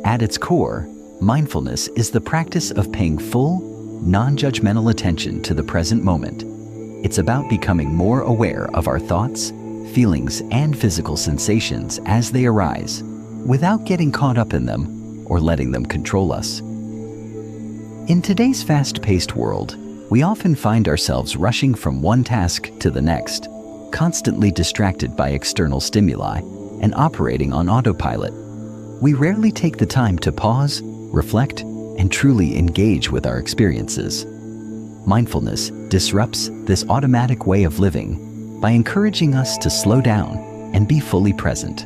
At its core, mindfulness is the practice of paying full, non-judgmental attention to the present moment. It's about becoming more aware of our thoughts, feelings, and physical sensations as they arise, without getting caught up in them or letting them control us. In today's fast-paced world, we often find ourselves rushing from one task to the next, constantly distracted by external stimuli and operating on autopilot. We rarely take the time to pause, reflect, and truly engage with our experiences. Mindfulness disrupts this automatic way of living by encouraging us to slow down and be fully present.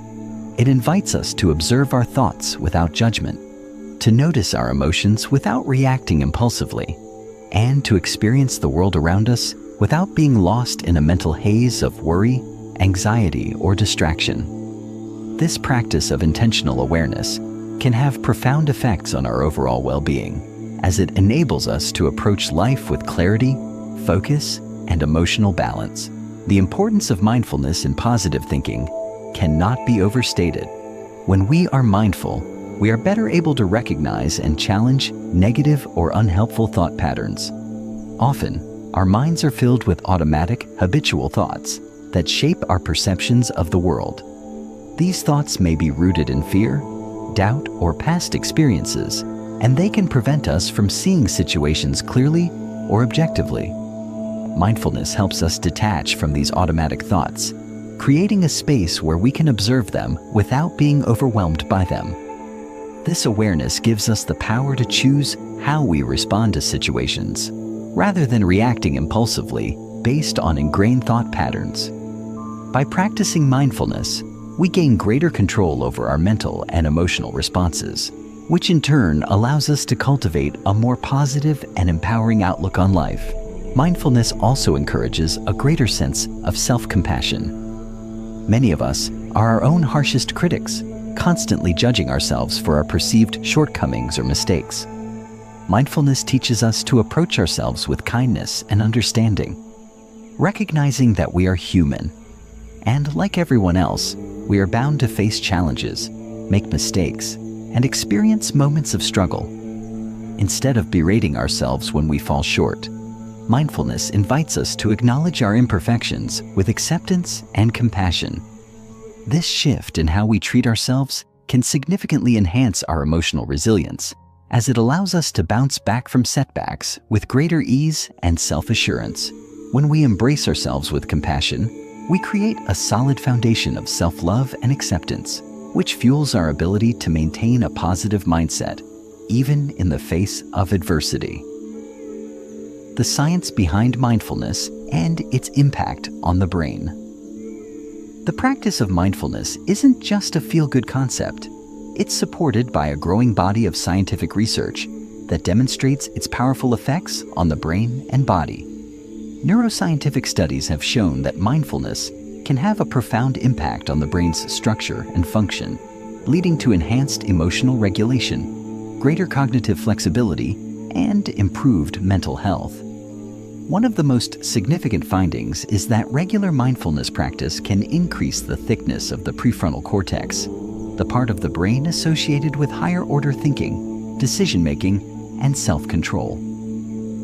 It invites us to observe our thoughts without judgment, to notice our emotions without reacting impulsively, and to experience the world around us without being lost in a mental haze of worry, anxiety, or distraction. This practice of intentional awareness can have profound effects on our overall well-being, as it enables us to approach life with clarity, focus, and emotional balance. The importance of mindfulness in positive thinking cannot be overstated. When we are mindful, we are better able to recognize and challenge negative or unhelpful thought patterns. Often, our minds are filled with automatic, habitual thoughts that shape our perceptions of the world. These thoughts may be rooted in fear, doubt, or past experiences, and they can prevent us from seeing situations clearly or objectively. Mindfulness helps us detach from these automatic thoughts, creating a space where we can observe them without being overwhelmed by them. This awareness gives us the power to choose how we respond to situations, rather than reacting impulsively based on ingrained thought patterns. By practicing mindfulness, we gain greater control over our mental and emotional responses, which in turn allows us to cultivate a more positive and empowering outlook on life. Mindfulness also encourages a greater sense of self-compassion. Many of us are our own harshest critics, constantly judging ourselves for our perceived shortcomings or mistakes. Mindfulness teaches us to approach ourselves with kindness and understanding, recognizing that we are human, and like everyone else, we are bound to face challenges, make mistakes, and experience moments of struggle. Instead of berating ourselves when we fall short, mindfulness invites us to acknowledge our imperfections with acceptance and compassion. This shift in how we treat ourselves can significantly enhance our emotional resilience, as it allows us to bounce back from setbacks with greater ease and self-assurance. When we embrace ourselves with compassion, we create a solid foundation of self-love and acceptance, which fuels our ability to maintain a positive mindset, even in the face of adversity. The science behind mindfulness and its impact on the brain. The practice of mindfulness isn't just a feel-good concept. It's supported by a growing body of scientific research that demonstrates its powerful effects on the brain and body. Neuroscientific studies have shown that mindfulness can have a profound impact on the brain's structure and function, leading to enhanced emotional regulation, greater cognitive flexibility, and improved mental health. One of the most significant findings is that regular mindfulness practice can increase the thickness of the prefrontal cortex, the part of the brain associated with higher-order thinking, decision-making, and self-control.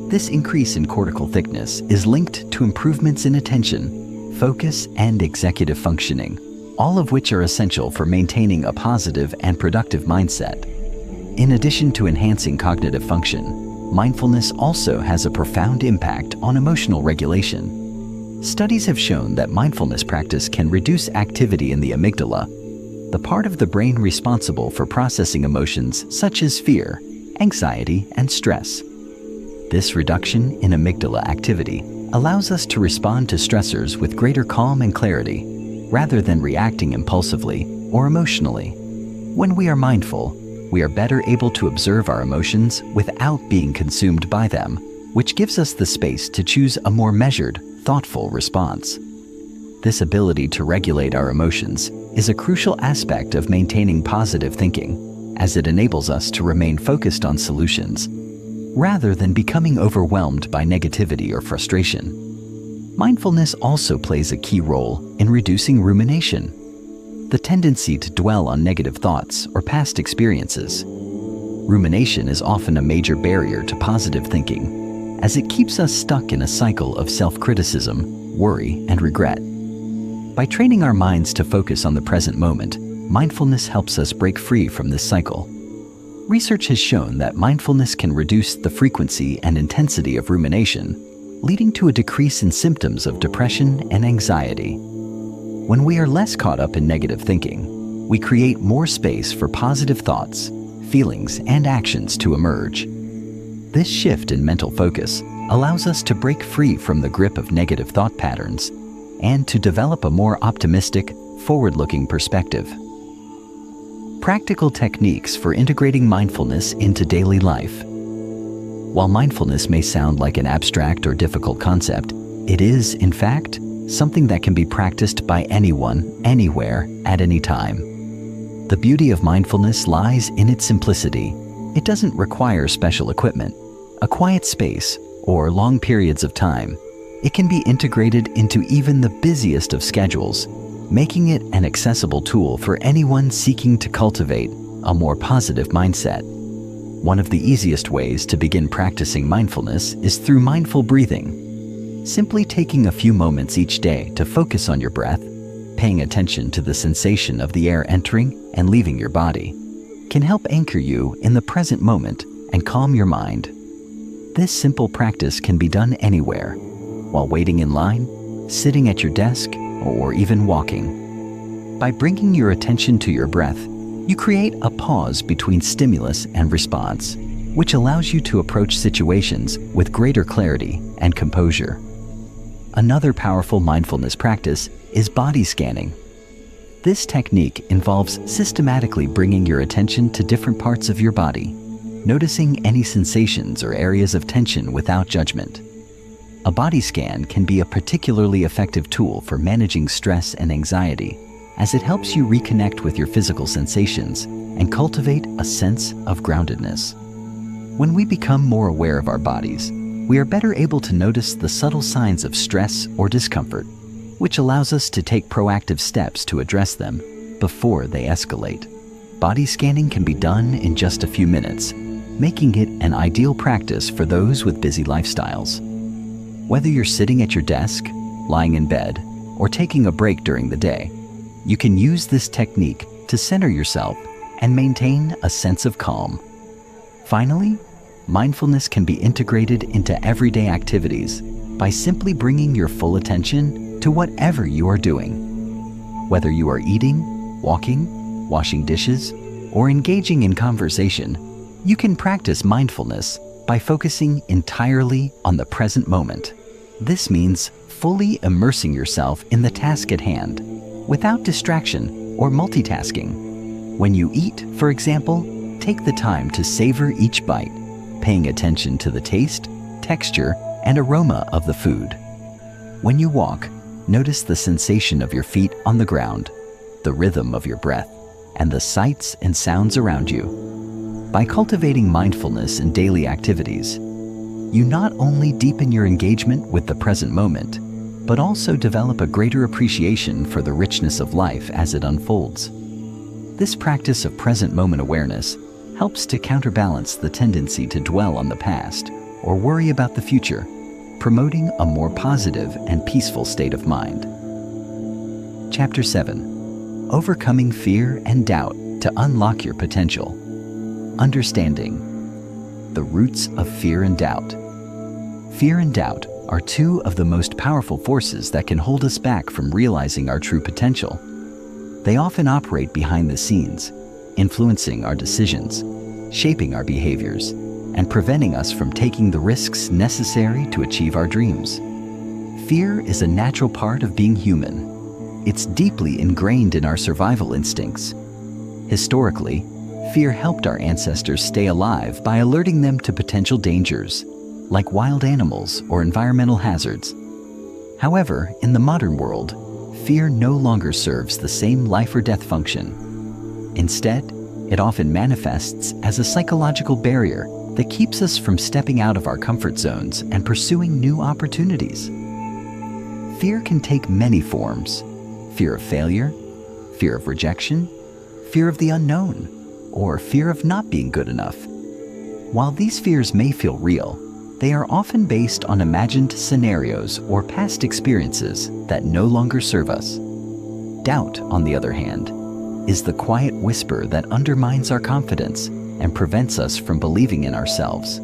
This increase in cortical thickness is linked to improvements in attention, focus, and executive functioning, all of which are essential for maintaining a positive and productive mindset. In addition to enhancing cognitive function, mindfulness also has a profound impact on emotional regulation. Studies have shown that mindfulness practice can reduce activity in the amygdala, the part of the brain responsible for processing emotions such as fear, anxiety, and stress. This reduction in amygdala activity allows us to respond to stressors with greater calm and clarity, rather than reacting impulsively or emotionally. When we are mindful, we are better able to observe our emotions without being consumed by them, which gives us the space to choose a more measured, thoughtful response. This ability to regulate our emotions is a crucial aspect of maintaining positive thinking, as it enables us to remain focused on solutions, rather than becoming overwhelmed by negativity or frustration. Mindfulness also plays a key role in reducing rumination, the tendency to dwell on negative thoughts or past experiences. Rumination is often a major barrier to positive thinking, as it keeps us stuck in a cycle of self-criticism, worry, and regret. By training our minds to focus on the present moment, mindfulness helps us break free from this cycle. Research has shown that mindfulness can reduce the frequency and intensity of rumination, leading to a decrease in symptoms of depression and anxiety. When we are less caught up in negative thinking, we create more space for positive thoughts, feelings, and actions to emerge. This shift in mental focus allows us to break free from the grip of negative thought patterns and to develop a more optimistic, forward-looking perspective. Practical techniques for integrating mindfulness into daily life. While mindfulness may sound like an abstract or difficult concept, it is, in fact, something that can be practiced by anyone, anywhere, at any time. The beauty of mindfulness lies in its simplicity. It doesn't require special equipment, a quiet space, or long periods of time. It can be integrated into even the busiest of schedules, making it an accessible tool for anyone seeking to cultivate a more positive mindset. One of the easiest ways to begin practicing mindfulness is through mindful breathing. Simply taking a few moments each day to focus on your breath, paying attention to the sensation of the air entering and leaving your body, can help anchor you in the present moment and calm your mind. This simple practice can be done anywhere, while waiting in line, sitting at your desk, or even walking. By bringing your attention to your breath, you create a pause between stimulus and response, which allows you to approach situations with greater clarity and composure. Another powerful mindfulness practice is body scanning. This technique involves systematically bringing your attention to different parts of your body, noticing any sensations or areas of tension without judgment. A body scan can be a particularly effective tool for managing stress and anxiety, as it helps you reconnect with your physical sensations and cultivate a sense of groundedness. When we become more aware of our bodies, we are better able to notice the subtle signs of stress or discomfort, which allows us to take proactive steps to address them before they escalate. Body scanning can be done in just a few minutes, making it an ideal practice for those with busy lifestyles. Whether you're sitting at your desk, lying in bed, or taking a break during the day, you can use this technique to center yourself and maintain a sense of calm. Finally, mindfulness can be integrated into everyday activities by simply bringing your full attention to whatever you are doing. Whether you are eating, walking, washing dishes, or engaging in conversation, you can practice mindfulness by focusing entirely on the present moment. This means fully immersing yourself in the task at hand, without distraction or multitasking. When you eat, for example, take the time to savor each bite, paying attention to the taste, texture, and aroma of the food. When you walk, notice the sensation of your feet on the ground, the rhythm of your breath, and the sights and sounds around you. By cultivating mindfulness in daily activities, you not only deepen your engagement with the present moment, but also develop a greater appreciation for the richness of life as it unfolds. This practice of present moment awareness helps to counterbalance the tendency to dwell on the past or worry about the future, promoting a more positive and peaceful state of mind. Chapter 7. Overcoming Fear and Doubt to Unlock Your Potential. Understanding the roots of fear and doubt. Fear and doubt are two of the most powerful forces that can hold us back from realizing our true potential. They often operate behind the scenes, influencing our decisions, shaping our behaviors, and preventing us from taking the risks necessary to achieve our dreams. Fear is a natural part of being human. It's deeply ingrained in our survival instincts. Historically, fear helped our ancestors stay alive by alerting them to potential dangers, like wild animals or environmental hazards. However, in the modern world, fear no longer serves the same life or death function. Instead, it often manifests as a psychological barrier that keeps us from stepping out of our comfort zones and pursuing new opportunities. Fear can take many forms: fear of failure, fear of rejection, fear of the unknown, or fear of not being good enough. While these fears may feel real, they are often based on imagined scenarios or past experiences that no longer serve us. Doubt, on the other hand, is the quiet whisper that undermines our confidence and prevents us from believing in ourselves.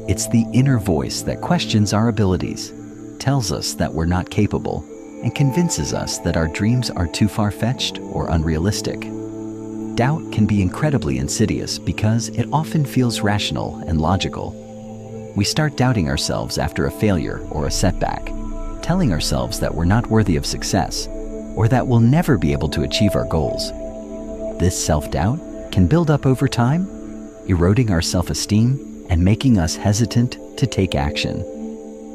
It's the inner voice that questions our abilities, tells us that we're not capable, and convinces us that our dreams are too far-fetched or unrealistic. Doubt can be incredibly insidious because it often feels rational and logical. We start doubting ourselves after a failure or a setback, telling ourselves that we're not worthy of success or that we'll never be able to achieve our goals. This self-doubt can build up over time, eroding our self-esteem and making us hesitant to take action.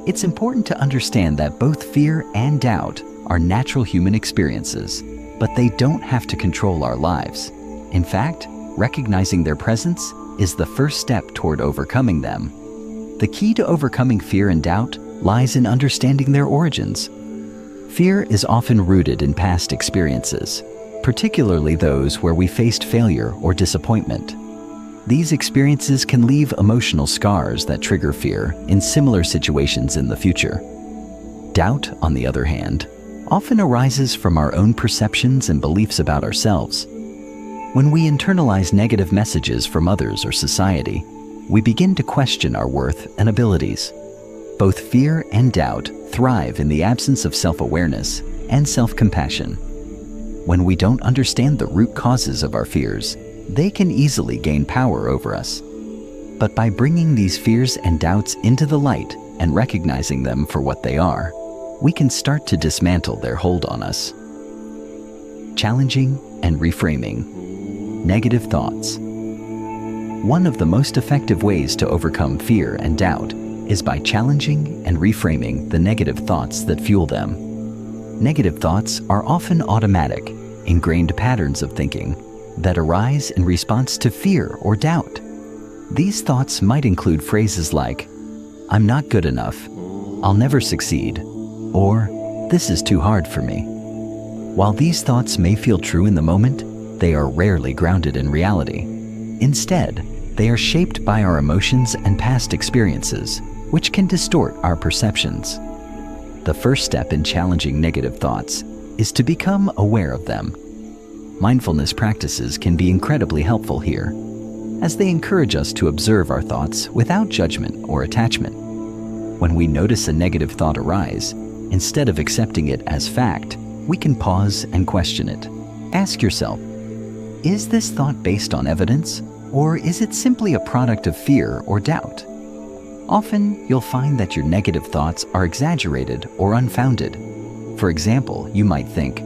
It's important to understand that both fear and doubt are natural human experiences, but they don't have to control our lives. In fact, recognizing their presence is the first step toward overcoming them. The key to overcoming fear and doubt lies in understanding their origins. Fear is often rooted in past experiences, particularly those where we faced failure or disappointment. These experiences can leave emotional scars that trigger fear in similar situations in the future. Doubt, on the other hand, often arises from our own perceptions and beliefs about ourselves. When we internalize negative messages from others or society, we begin to question our worth and abilities. Both fear and doubt thrive in the absence of self-awareness and self-compassion. When we don't understand the root causes of our fears, they can easily gain power over us. But by bringing these fears and doubts into the light and recognizing them for what they are, we can start to dismantle their hold on us. Challenging and reframing negative thoughts. One of the most effective ways to overcome fear and doubt is by challenging and reframing the negative thoughts that fuel them. Negative thoughts are often automatic, ingrained patterns of thinking that arise in response to fear or doubt. These thoughts might include phrases like, "I'm not good enough," "I'll never succeed," or "This is too hard for me." While these thoughts may feel true in the moment, they are rarely grounded in reality. Instead, they are shaped by our emotions and past experiences, which can distort our perceptions. The first step in challenging negative thoughts is to become aware of them. Mindfulness practices can be incredibly helpful here, as they encourage us to observe our thoughts without judgment or attachment. When we notice a negative thought arise, instead of accepting it as fact, we can pause and question it. Ask yourself, is this thought based on evidence, or is it simply a product of fear or doubt? Often, you'll find that your negative thoughts are exaggerated or unfounded. For example, you might think,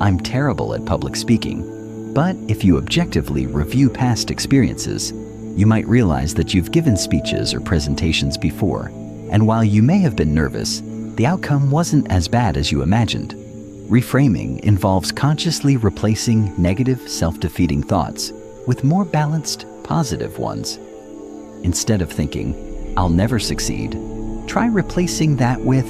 "I'm terrible at public speaking," but if you objectively review past experiences, you might realize that you've given speeches or presentations before, and while you may have been nervous, the outcome wasn't as bad as you imagined. Reframing involves consciously replacing negative, self-defeating thoughts with more balanced, positive ones. Instead of thinking, "I'll never succeed," try replacing that with,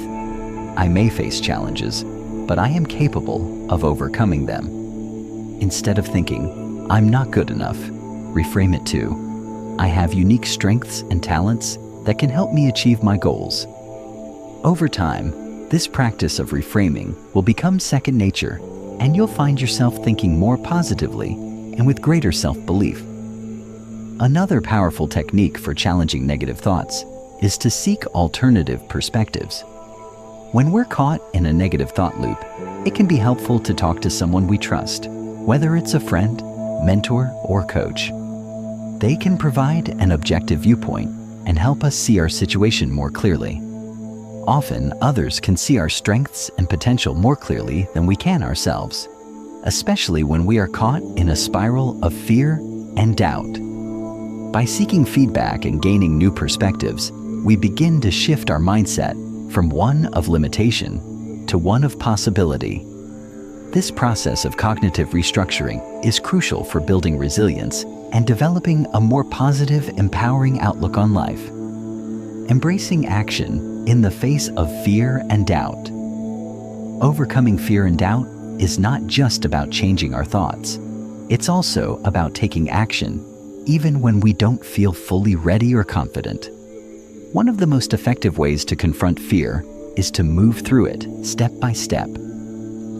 "I may face challenges, but I am capable of overcoming them." Instead of thinking, "I'm not good enough," reframe it to, "I have unique strengths and talents that can help me achieve my goals." Over time, this practice of reframing will become second nature, and you'll find yourself thinking more positively and with greater self-belief. Another powerful technique for challenging negative thoughts is to seek alternative perspectives. When we're caught in a negative thought loop, it can be helpful to talk to someone we trust, whether it's a friend, mentor, or coach. They can provide an objective viewpoint and help us see our situation more clearly. Often, others can see our strengths and potential more clearly than we can ourselves, especially when we are caught in a spiral of fear and doubt. By seeking feedback and gaining new perspectives, we begin to shift our mindset from one of limitation to one of possibility. This process of cognitive restructuring is crucial for building resilience and developing a more positive, empowering outlook on life. Embracing action in the face of fear and doubt. Overcoming fear and doubt is not just about changing our thoughts. It's also about taking action, even when we don't feel fully ready or confident. One of the most effective ways to confront fear is to move through it step by step.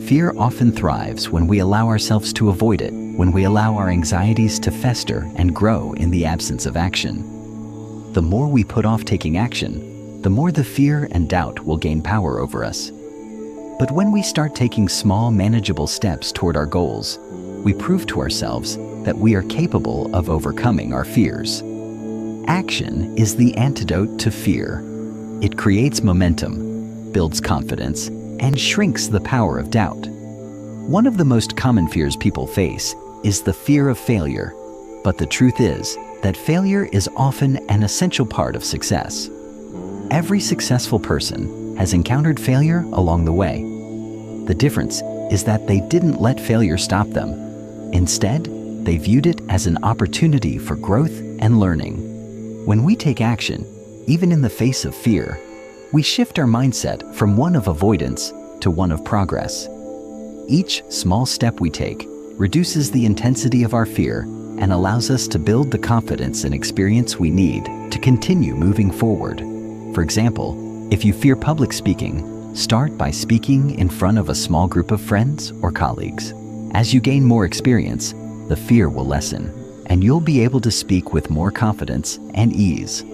Fear often thrives when we allow ourselves to avoid it, when we allow our anxieties to fester and grow in the absence of action. The more we put off taking action, the more the fear and doubt will gain power over us. But when we start taking small, manageable steps toward our goals, we prove to ourselves that we are capable of overcoming our fears. Action is the antidote to fear. It creates momentum, builds confidence, and shrinks the power of doubt. One of the most common fears people face is the fear of failure, but the truth is that failure is often an essential part of success. Every successful person has encountered failure along the way. The difference is that they didn't let failure stop them. Instead, they viewed it as an opportunity for growth and learning. When we take action, even in the face of fear, we shift our mindset from one of avoidance to one of progress. Each small step we take reduces the intensity of our fear and allows us to build the confidence and experience we need to continue moving forward. For example, if you fear public speaking, start by speaking in front of a small group of friends or colleagues. As you gain more experience, the fear will lessen, and you'll be able to speak with more confidence and ease.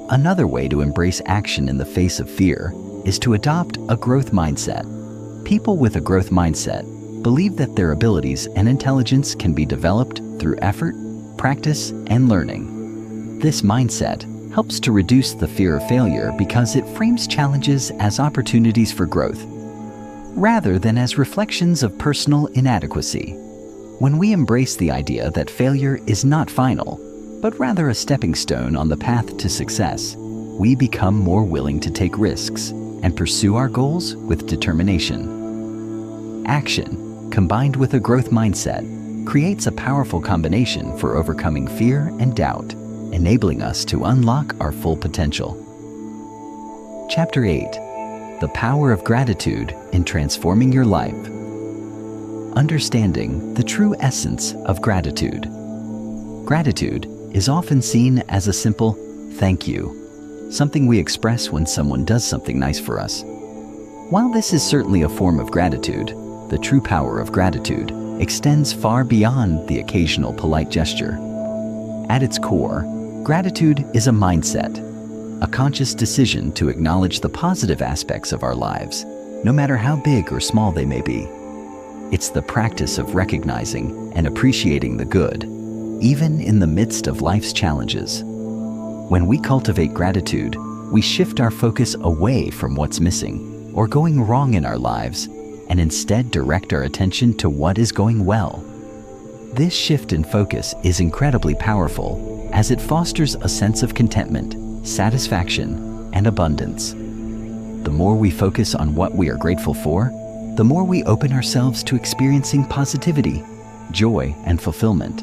Another way to embrace action in the face of fear is to adopt a growth mindset. People with a growth mindset believe that their abilities and intelligence can be developed through effort, practice, and learning. This mindset helps to reduce the fear of failure because it frames challenges as opportunities for growth, rather than as reflections of personal inadequacy. When we embrace the idea that failure is not final, but rather a stepping stone on the path to success, we become more willing to take risks and pursue our goals with determination. Action, combined with a growth mindset, creates a powerful combination for overcoming fear and doubt, enabling us to unlock our full potential. Chapter 8. The Power of Gratitude in Transforming Your Life. Understanding the true essence of gratitude. Gratitude is often seen as a simple thank you, something we express when someone does something nice for us. While this is certainly a form of gratitude, the true power of gratitude extends far beyond the occasional polite gesture. At its core, gratitude is a mindset, a conscious decision to acknowledge the positive aspects of our lives, no matter how big or small they may be. It's the practice of recognizing and appreciating the good, even in the midst of life's challenges. When we cultivate gratitude, we shift our focus away from what's missing or going wrong in our lives, and instead direct our attention to what is going well. This shift in focus is incredibly powerful, as it fosters a sense of contentment, satisfaction, and abundance. The more we focus on what we are grateful for, the more we open ourselves to experiencing positivity, joy, and fulfillment.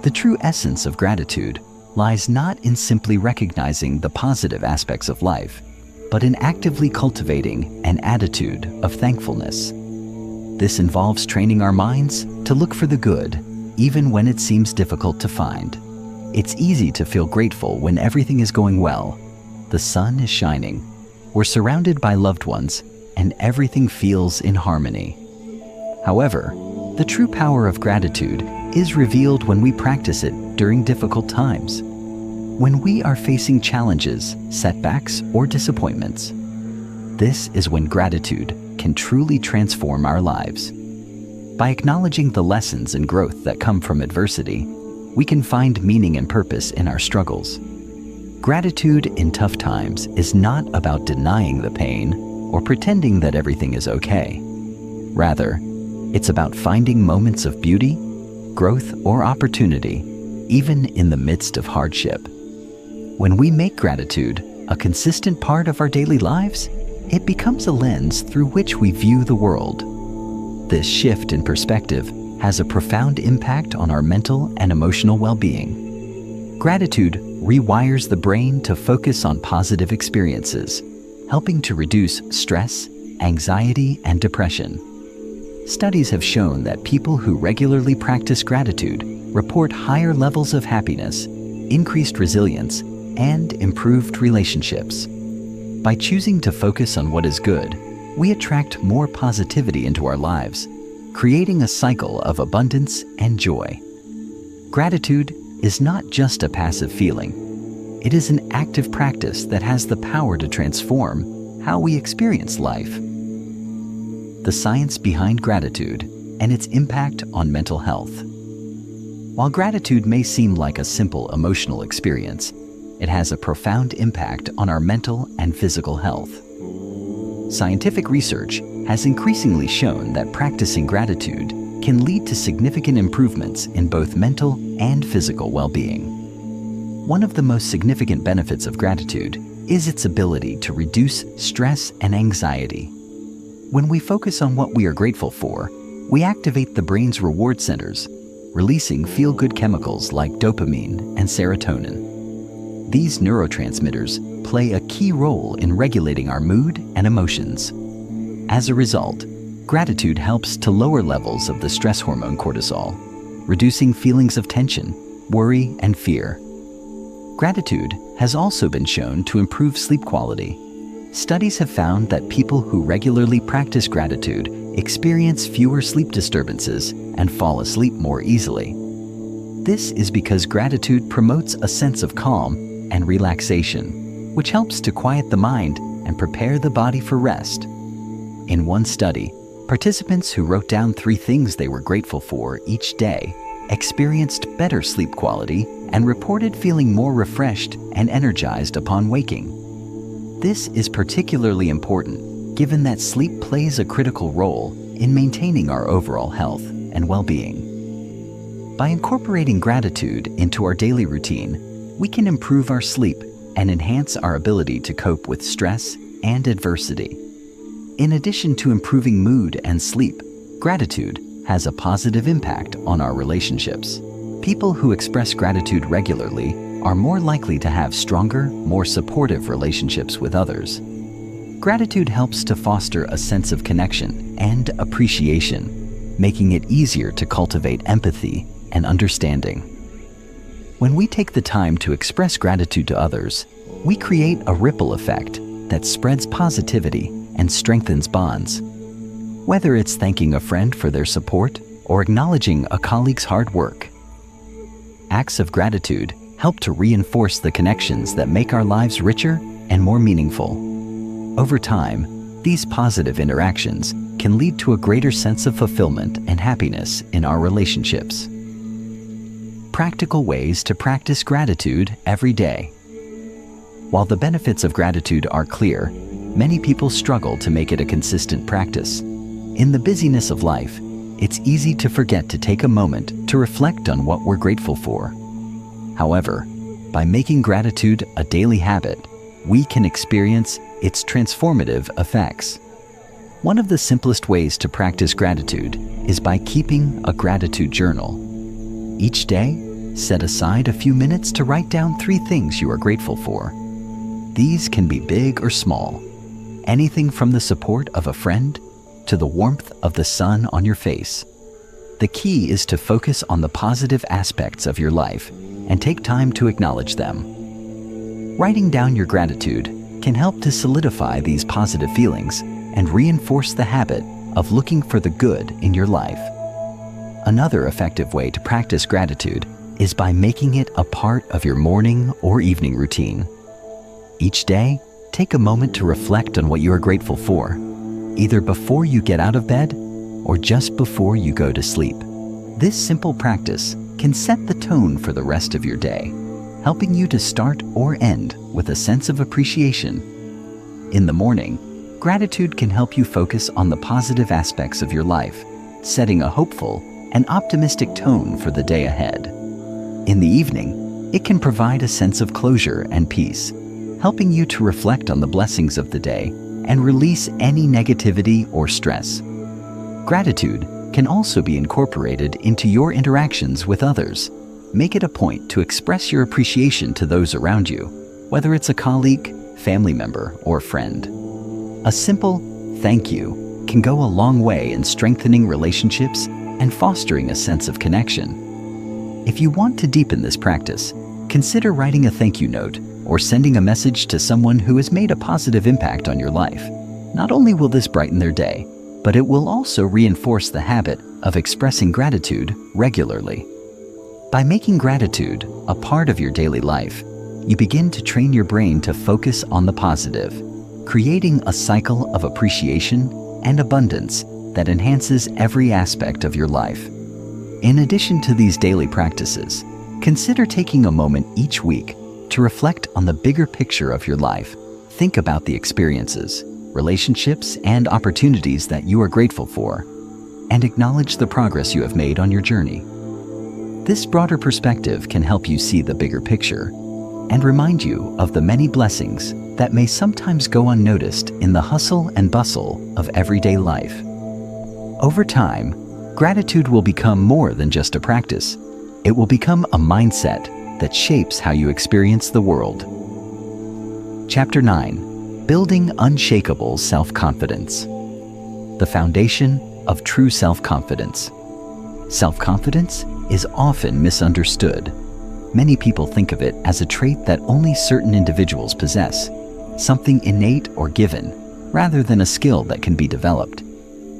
The true essence of gratitude lies not in simply recognizing the positive aspects of life, but in actively cultivating an attitude of thankfulness. This involves training our minds to look for the good, even when it seems difficult to find. It's easy to feel grateful when everything is going well. The sun is shining, we're surrounded by loved ones, and everything feels in harmony. However, the true power of gratitude is revealed when we practice it during difficult times. When we are facing challenges, setbacks, or disappointments, this is when gratitude can truly transform our lives. By acknowledging the lessons and growth that come from adversity, we can find meaning and purpose in our struggles. Gratitude in tough times is not about denying the pain or pretending that everything is okay. Rather, it's about finding moments of beauty, growth, or opportunity, even in the midst of hardship. When we make gratitude a consistent part of our daily lives, it becomes a lens through which we view the world. This shift in perspective has a profound impact on our mental and emotional well-being. Gratitude rewires the brain to focus on positive experiences, helping to reduce stress, anxiety, and depression. Studies have shown that people who regularly practice gratitude report higher levels of happiness, increased resilience, and improved relationships. By choosing to focus on what is good, we attract more positivity into our lives, creating a cycle of abundance and joy. Gratitude is not just a passive feeling. It is an active practice that has the power to transform how we experience life. The science behind gratitude and its impact on mental health. While gratitude may seem like a simple emotional experience, it has a profound impact on our mental and physical health. Scientific research has increasingly shown that practicing gratitude can lead to significant improvements in both mental and physical well-being. One of the most significant benefits of gratitude is its ability to reduce stress and anxiety. When we focus on what we are grateful for, we activate the brain's reward centers, releasing feel-good chemicals like dopamine and serotonin. These neurotransmitters play a key role in regulating our mood and emotions. As a result, gratitude helps to lower levels of the stress hormone cortisol, reducing feelings of tension, worry, and fear. Gratitude has also been shown to improve sleep quality. Studies have found that people who regularly practice gratitude experience fewer sleep disturbances and fall asleep more easily. This is because gratitude promotes a sense of calm and relaxation, which helps to quiet the mind and prepare the body for rest. In one study, participants who wrote down 3 things they were grateful for each day experienced better sleep quality and reported feeling more refreshed and energized upon waking. This is particularly important given that sleep plays a critical role in maintaining our overall health and well-being. By incorporating gratitude into our daily routine, we can improve our sleep and enhance our ability to cope with stress and adversity. In addition to improving mood and sleep, gratitude has a positive impact on our relationships. People who express gratitude regularly are more likely to have stronger, more supportive relationships with others. Gratitude helps to foster a sense of connection and appreciation, making it easier to cultivate empathy and understanding. When we take the time to express gratitude to others, we create a ripple effect that spreads positivity and strengthens bonds. Whether it's thanking a friend for their support or acknowledging a colleague's hard work, acts of gratitude help to reinforce the connections that make our lives richer and more meaningful. Over time, these positive interactions can lead to a greater sense of fulfillment and happiness in our relationships. Practical ways to practice gratitude every day. While the benefits of gratitude are clear, many people struggle to make it a consistent practice. In the busyness of life, it's easy to forget to take a moment to reflect on what we're grateful for. However, by making gratitude a daily habit, we can experience its transformative effects. One of the simplest ways to practice gratitude is by keeping a gratitude journal. Each day, set aside a few minutes to write down 3 things you are grateful for. These can be big or small, anything from the support of a friend to the warmth of the sun on your face. The key is to focus on the positive aspects of your life and take time to acknowledge them. Writing down your gratitude can help to solidify these positive feelings and reinforce the habit of looking for the good in your life. Another effective way to practice gratitude is by making it a part of your morning or evening routine. Each day, take a moment to reflect on what you are grateful for, either before you get out of bed or just before you go to sleep. This simple practice can set the tone for the rest of your day, helping you to start or end with a sense of appreciation. In the morning, gratitude can help you focus on the positive aspects of your life, setting a hopeful and optimistic tone for the day ahead. In the evening, it can provide a sense of closure and peace, helping you to reflect on the blessings of the day and release any negativity or stress. Gratitude can also be incorporated into your interactions with others. Make it a point to express your appreciation to those around you, whether it's a colleague, family member, or friend. A simple thank you can go a long way in strengthening relationships and fostering a sense of connection. If you want to deepen this practice, consider writing a thank you note or sending a message to someone who has made a positive impact on your life. Not only will this brighten their day, but it will also reinforce the habit of expressing gratitude regularly. By making gratitude a part of your daily life, you begin to train your brain to focus on the positive, creating a cycle of appreciation and abundance that enhances every aspect of your life. In addition to these daily practices, consider taking a moment each week to reflect on the bigger picture of your life. Think about the experiences, relationships, and opportunities that you are grateful for, and acknowledge the progress you have made on your journey. This broader perspective can help you see the bigger picture and remind you of the many blessings that may sometimes go unnoticed in the hustle and bustle of everyday life. Over time, gratitude will become more than just a practice. It will become a mindset that shapes how you experience the world. Chapter 9. Building Unshakable Self-Confidence. The foundation of true self-confidence. Self-confidence is often misunderstood. Many people think of it as a trait that only certain individuals possess, something innate or given, rather than a skill that can be developed.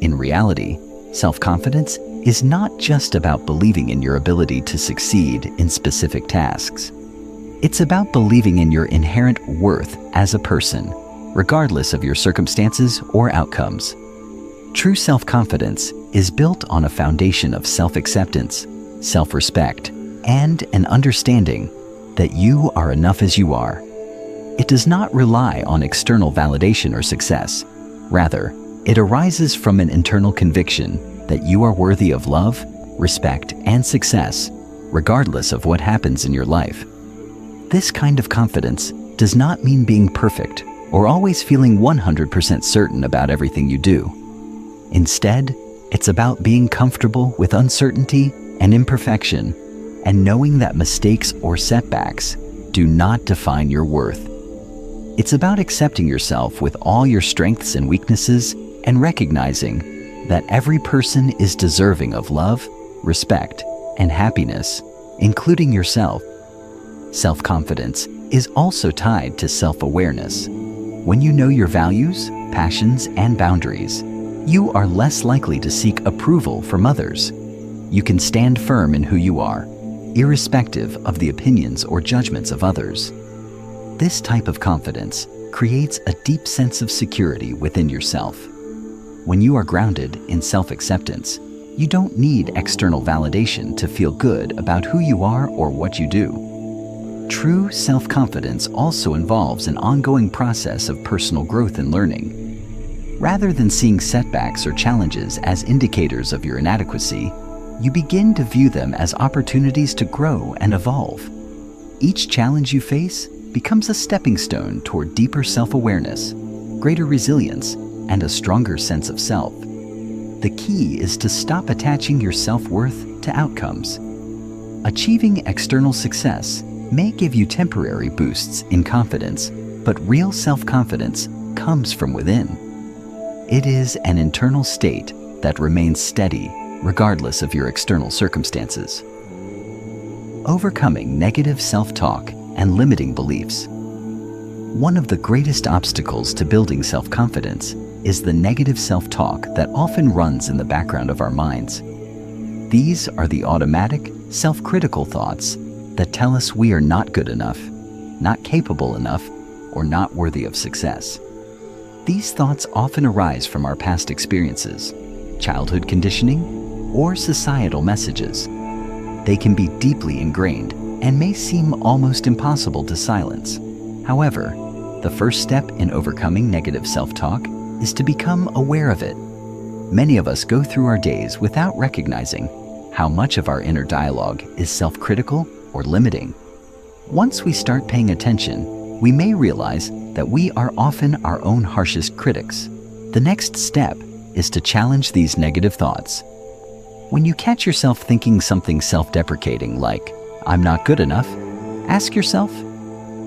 In reality, self-confidence is not just about believing in your ability to succeed in specific tasks. It's about believing in your inherent worth as a person, regardless of your circumstances or outcomes. True self-confidence is built on a foundation of self-acceptance, self-respect, and an understanding that you are enough as you are. It does not rely on external validation or success. Rather, it arises from an internal conviction that you are worthy of love, respect, and success, regardless of what happens in your life. This kind of confidence does not mean being perfect or always feeling 100% certain about everything you do. Instead, it's about being comfortable with uncertainty and imperfection, and knowing that mistakes or setbacks do not define your worth. It's about accepting yourself with all your strengths and weaknesses and recognizing that every person is deserving of love, respect, and happiness, including yourself. Self-confidence is also tied to self-awareness. When you know your values, passions, and boundaries, you are less likely to seek approval from others. You can stand firm in who you are, irrespective of the opinions or judgments of others. This type of confidence creates a deep sense of security within yourself. When you are grounded in self-acceptance, you don't need external validation to feel good about who you are or what you do. True self-confidence also involves an ongoing process of personal growth and learning. Rather than seeing setbacks or challenges as indicators of your inadequacy, you begin to view them as opportunities to grow and evolve. Each challenge you face becomes a stepping stone toward deeper self-awareness, greater resilience, and a stronger sense of self. The key is to stop attaching your self-worth to outcomes. Achieving external success may give you temporary boosts in confidence, but real self-confidence comes from within. It is an internal state that remains steady regardless of your external circumstances. Overcoming negative self-talk and limiting beliefs. One of the greatest obstacles to building self-confidence is the negative self-talk that often runs in the background of our minds. These are the automatic, self-critical thoughts that tell us we are not good enough, not capable enough, or not worthy of success. These thoughts often arise from our past experiences, childhood conditioning, or societal messages. They can be deeply ingrained and may seem almost impossible to silence. However, the first step in overcoming negative self-talk is to become aware of it. Many of us go through our days without recognizing how much of our inner dialogue is self-critical or limiting. Once we start paying attention, we may realize that we are often our own harshest critics. The next step is to challenge these negative thoughts. When you catch yourself thinking something self-deprecating like, "I'm not good enough," ask yourself,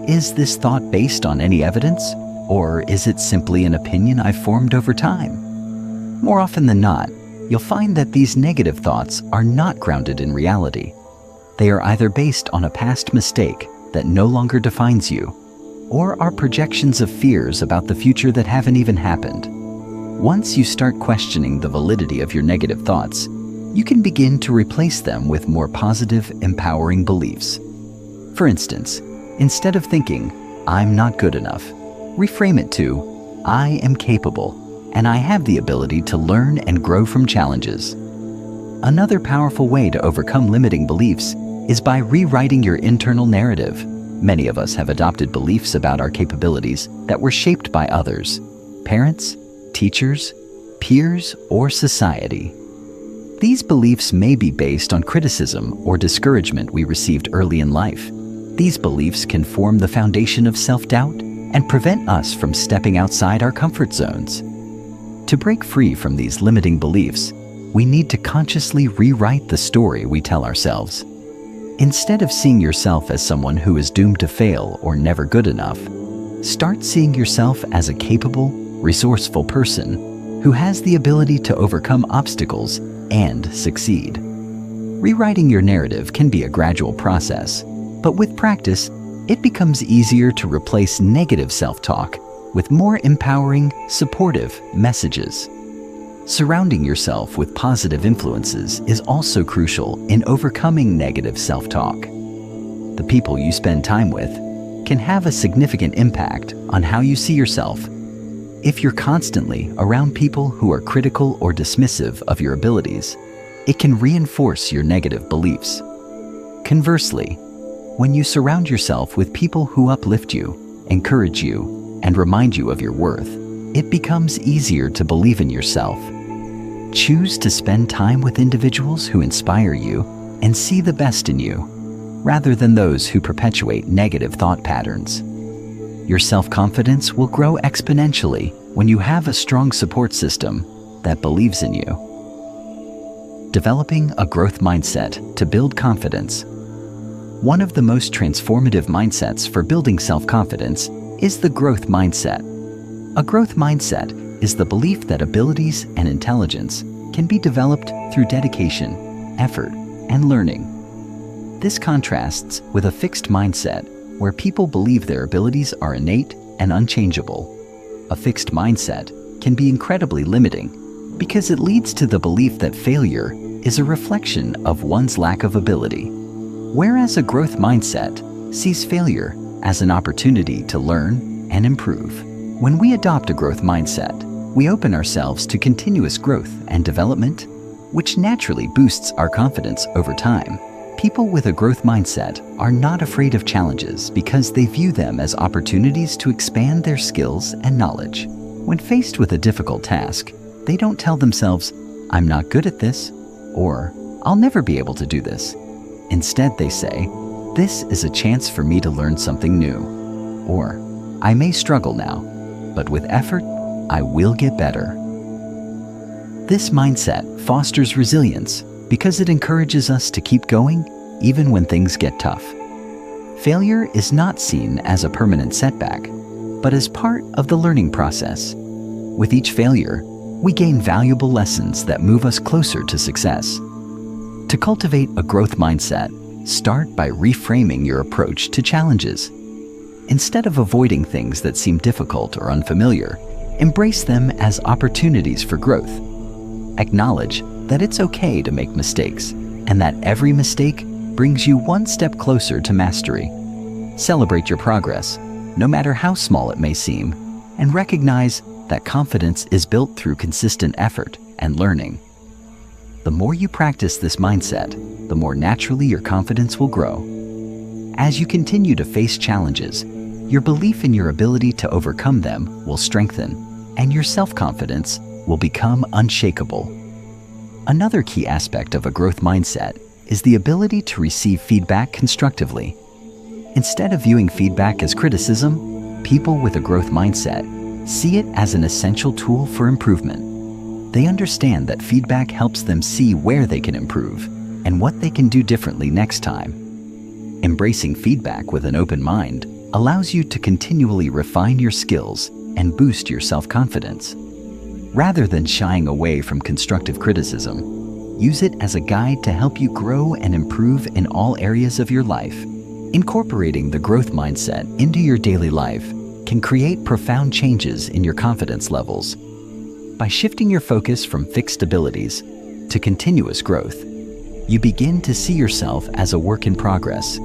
is this thought based on any evidence, or is it simply an opinion I've formed over time? More often than not, you'll find that these negative thoughts are not grounded in reality. They are either based on a past mistake that no longer defines you, or are projections of fears about the future that haven't even happened. Once you start questioning the validity of your negative thoughts, you can begin to replace them with more positive, empowering beliefs. For instance, instead of thinking, "I'm not good enough," reframe it to, "I am capable, and I have the ability to learn and grow from challenges." Another powerful way to overcome limiting beliefs is by rewriting your internal narrative. Many of us have adopted beliefs about our capabilities that were shaped by others, parents, teachers, peers, or society. These beliefs may be based on criticism or discouragement we received early in life. These beliefs can form the foundation of self-doubt and prevent us from stepping outside our comfort zones. To break free from these limiting beliefs, we need to consciously rewrite the story we tell ourselves. Instead of seeing yourself as someone who is doomed to fail or never good enough, start seeing yourself as a capable, resourceful person who has the ability to overcome obstacles and succeed. Rewriting your narrative can be a gradual process, but with practice, it becomes easier to replace negative self-talk with more empowering, supportive messages. Surrounding yourself with positive influences is also crucial in overcoming negative self-talk. The people you spend time with can have a significant impact on how you see yourself. If you're constantly around people who are critical or dismissive of your abilities, it can reinforce your negative beliefs. Conversely, when you surround yourself with people who uplift you, encourage you, and remind you of your worth, it becomes easier to believe in yourself. Choose to spend time with individuals who inspire you and see the best in you, rather than those who perpetuate negative thought patterns. Your self-confidence will grow exponentially when you have a strong support system that believes in you. Developing a growth mindset to build confidence. One of the most transformative mindsets for building self-confidence is the growth mindset. A growth mindset is the belief that abilities and intelligence can be developed through dedication, effort, and learning. This contrasts with a fixed mindset where people believe their abilities are innate and unchangeable. A fixed mindset can be incredibly limiting because it leads to the belief that failure is a reflection of one's lack of ability, whereas a growth mindset sees failure as an opportunity to learn and improve. When we adopt a growth mindset, we open ourselves to continuous growth and development, which naturally boosts our confidence over time. People with a growth mindset are not afraid of challenges because they view them as opportunities to expand their skills and knowledge. When faced with a difficult task, they don't tell themselves, "I'm not good at this," or "I'll never be able to do this." Instead, they say, "This is a chance for me to learn something new," or "I may struggle now, but with effort, I will get better." This mindset fosters resilience because it encourages us to keep going even when things get tough. Failure is not seen as a permanent setback, but as part of the learning process. With each failure, we gain valuable lessons that move us closer to success. To cultivate a growth mindset, start by reframing your approach to challenges. Instead of avoiding things that seem difficult or unfamiliar, embrace them as opportunities for growth. Acknowledge that it's okay to make mistakes, and that every mistake brings you one step closer to mastery. Celebrate your progress, no matter how small it may seem, and recognize that confidence is built through consistent effort and learning. The more you practice this mindset, the more naturally your confidence will grow. As you continue to face challenges, your belief in your ability to overcome them will strengthen, and your self-confidence will become unshakable. Another key aspect of a growth mindset is the ability to receive feedback constructively. Instead of viewing feedback as criticism, people with a growth mindset see it as an essential tool for improvement. They understand that feedback helps them see where they can improve and what they can do differently next time. Embracing feedback with an open mind allows you to continually refine your skills and boost your self-confidence. Rather than shying away from constructive criticism, use it as a guide to help you grow and improve in all areas of your life. Incorporating the growth mindset into your daily life can create profound changes in your confidence levels. By shifting your focus from fixed abilities to continuous growth, you begin to see yourself as a work in progress,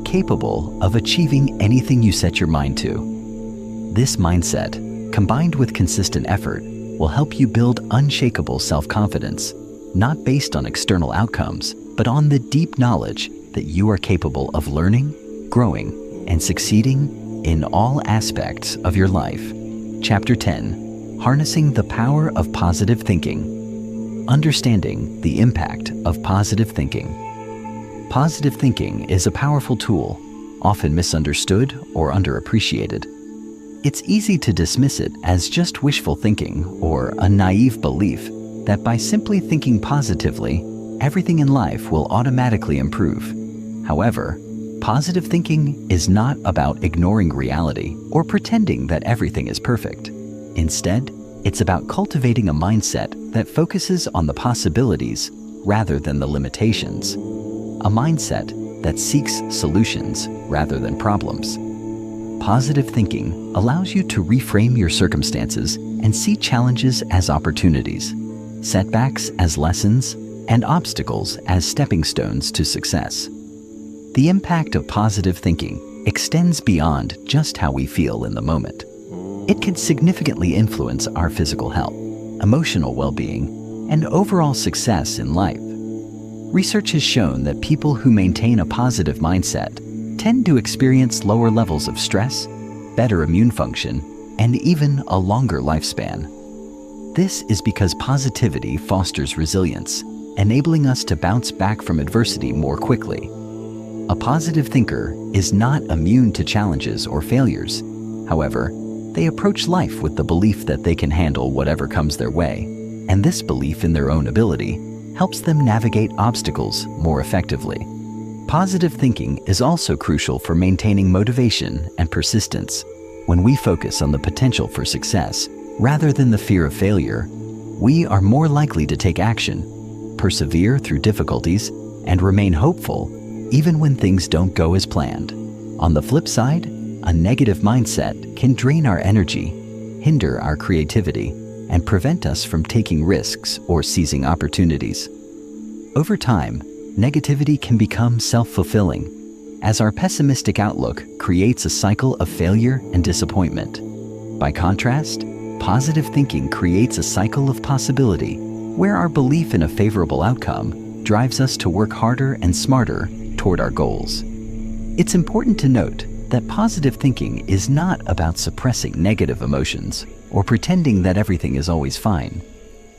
capable of achieving anything you set your mind to. This mindset, combined with consistent effort, will help you build unshakable self-confidence, not based on external outcomes, but on the deep knowledge that you are capable of learning, growing, and succeeding in all aspects of your life. Chapter 10: Harnessing the Power of Positive Thinking. Understanding the impact of positive thinking. Positive thinking is a powerful tool, often misunderstood or underappreciated. It's easy to dismiss it as just wishful thinking or a naive belief that by simply thinking positively, everything in life will automatically improve. However, positive thinking is not about ignoring reality or pretending that everything is perfect. Instead, it's about cultivating a mindset that focuses on the possibilities rather than the limitations. A mindset that seeks solutions rather than problems. Positive thinking allows you to reframe your circumstances and see challenges as opportunities, setbacks as lessons, and obstacles as stepping stones to success. The impact of positive thinking extends beyond just how we feel in the moment. It can significantly influence our physical health, emotional well-being, and overall success in life. Research has shown that people who maintain a positive mindset tend to experience lower levels of stress, better immune function, and even a longer lifespan. This is because positivity fosters resilience, enabling us to bounce back from adversity more quickly. A positive thinker is not immune to challenges or failures. However, they approach life with the belief that they can handle whatever comes their way, and this belief in their own ability helps them navigate obstacles more effectively. Positive thinking is also crucial for maintaining motivation and persistence. When we focus on the potential for success rather than the fear of failure, we are more likely to take action, persevere through difficulties, and remain hopeful even when things don't go as planned. On the flip side, a negative mindset can drain our energy, hinder our creativity, and prevent us from taking risks or seizing opportunities. Over time, negativity can become self-fulfilling, as our pessimistic outlook creates a cycle of failure and disappointment. By contrast, positive thinking creates a cycle of possibility, where our belief in a favorable outcome drives us to work harder and smarter toward our goals. It's important to note that positive thinking is not about suppressing negative emotions or pretending that everything is always fine.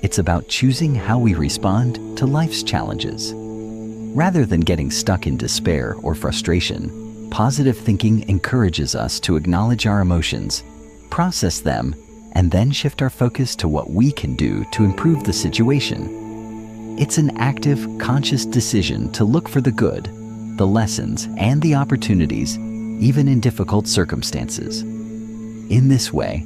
It's about choosing how we respond to life's challenges. Rather than getting stuck in despair or frustration, positive thinking encourages us to acknowledge our emotions, process them, and then shift our focus to what we can do to improve the situation. It's an active, conscious decision to look for the good, the lessons, and the opportunities, even in difficult circumstances. In this way,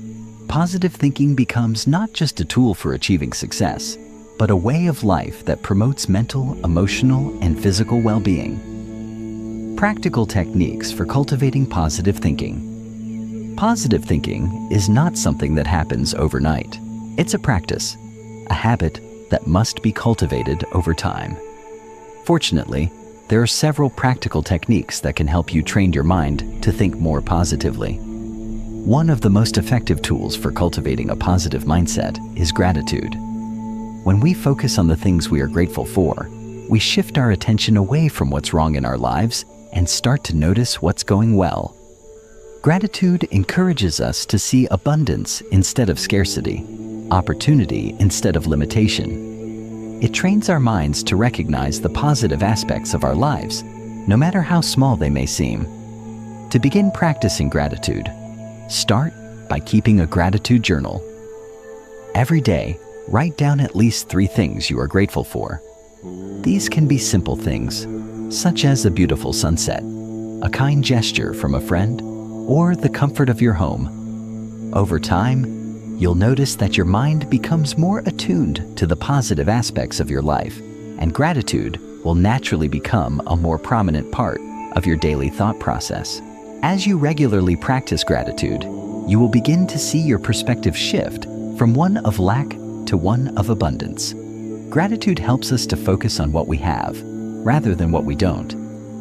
positive thinking becomes not just a tool for achieving success, but a way of life that promotes mental, emotional, and physical well-being. Practical techniques for cultivating positive thinking. Positive thinking is not something that happens overnight. It's a practice, a habit that must be cultivated over time. Fortunately, there are several practical techniques that can help you train your mind to think more positively. One of the most effective tools for cultivating a positive mindset is gratitude. When we focus on the things we are grateful for, we shift our attention away from what's wrong in our lives and start to notice what's going well. Gratitude encourages us to see abundance instead of scarcity, opportunity instead of limitation. It trains our minds to recognize the positive aspects of our lives, no matter how small they may seem. To begin practicing gratitude, start by keeping a gratitude journal. Every day, Write down at least 3 things you are grateful for. These can be simple things, such as a beautiful sunset, a kind gesture from a friend, or the comfort of your home. Over time, you'll notice that your mind becomes more attuned to the positive aspects of your life, and gratitude will naturally become a more prominent part of your daily thought process. As you regularly practice gratitude, you will begin to see your perspective shift from one of lack to one of abundance. Gratitude helps us to focus on what we have, rather than what we don't,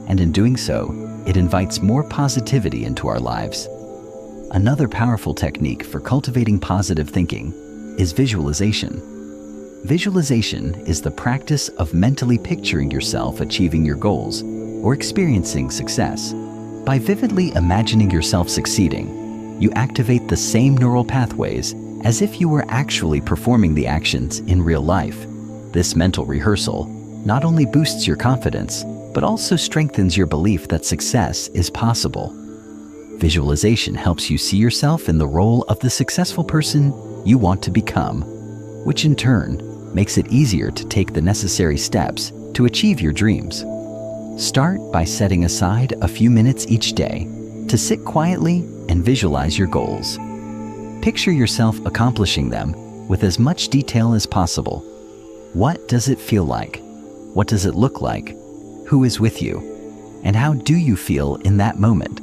and in doing so, it invites more positivity into our lives. Another powerful technique for cultivating positive thinking is visualization. Visualization is the practice of mentally picturing yourself achieving your goals or experiencing success. By vividly imagining yourself succeeding, you activate the same neural pathways as if you were actually performing the actions in real life. This mental rehearsal not only boosts your confidence, but also strengthens your belief that success is possible. Visualization helps you see yourself in the role of the successful person you want to become, which in turn makes it easier to take the necessary steps to achieve your dreams. Start by setting aside a few minutes each day to sit quietly and visualize your goals. Picture yourself accomplishing them with as much detail as possible. What does it feel like? What does it look like? Who is with you? And how do you feel in that moment?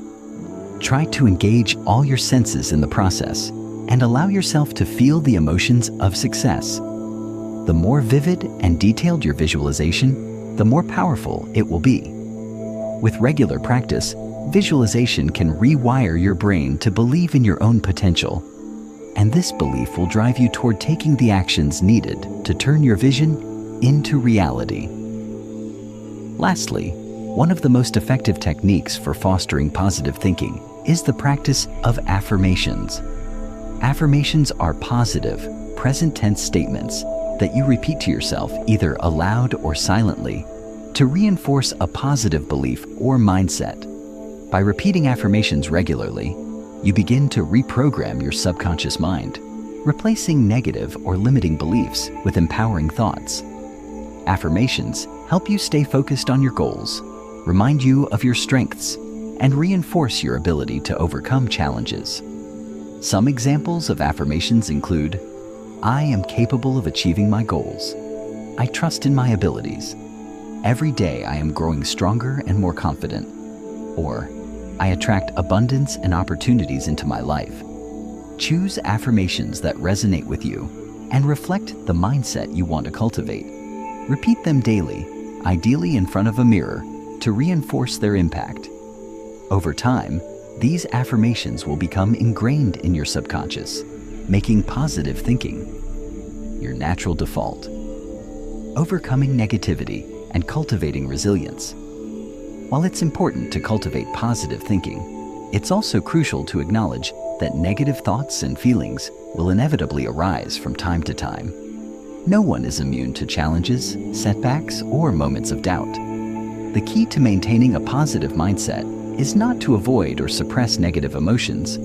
Try to engage all your senses in the process and allow yourself to feel the emotions of success. The more vivid and detailed your visualization, the more powerful it will be. With regular practice, visualization can rewire your brain to believe in your own potential. And this belief will drive you toward taking the actions needed to turn your vision into reality. Lastly, one of the most effective techniques for fostering positive thinking is the practice of affirmations. Affirmations are positive, present tense statements that you repeat to yourself either aloud or silently to reinforce a positive belief or mindset. By repeating affirmations regularly, you begin to reprogram your subconscious mind, replacing negative or limiting beliefs with empowering thoughts. Affirmations help you stay focused on your goals, remind you of your strengths, and reinforce your ability to overcome challenges. Some examples of affirmations include, I am capable of achieving my goals. I trust in my abilities. Every day I am growing stronger and more confident. Or, I attract abundance and opportunities into my life. Choose affirmations that resonate with you and reflect the mindset you want to cultivate. Repeat them daily, ideally in front of a mirror, to reinforce their impact. Over time, these affirmations will become ingrained in your subconscious, making positive thinking your natural default. Overcoming negativity and cultivating resilience. While it's important to cultivate positive thinking, it's also crucial to acknowledge that negative thoughts and feelings will inevitably arise from time to time. No one is immune to challenges, setbacks, or moments of doubt. The key to maintaining a positive mindset is not to avoid or suppress negative emotions,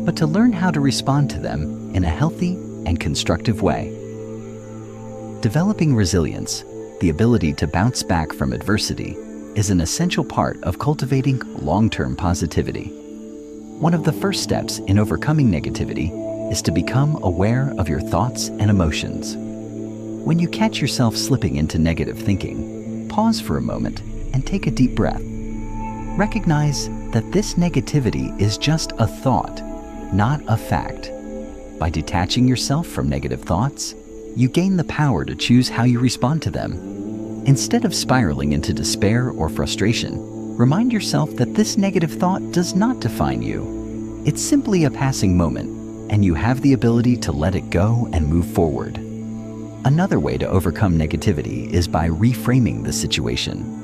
but to learn how to respond to them in a healthy and constructive way. Developing resilience, the ability to bounce back from adversity, is an essential part of cultivating long-term positivity. One of the first steps in overcoming negativity is to become aware of your thoughts and emotions. When you catch yourself slipping into negative thinking, pause for a moment and take a deep breath. Recognize that this negativity is just a thought, not a fact. By detaching yourself from negative thoughts, you gain the power to choose how you respond to them. Instead of spiraling into despair or frustration, remind yourself that this negative thought does not define you. It's simply a passing moment, and you have the ability to let it go and move forward. Another way to overcome negativity is by reframing the situation.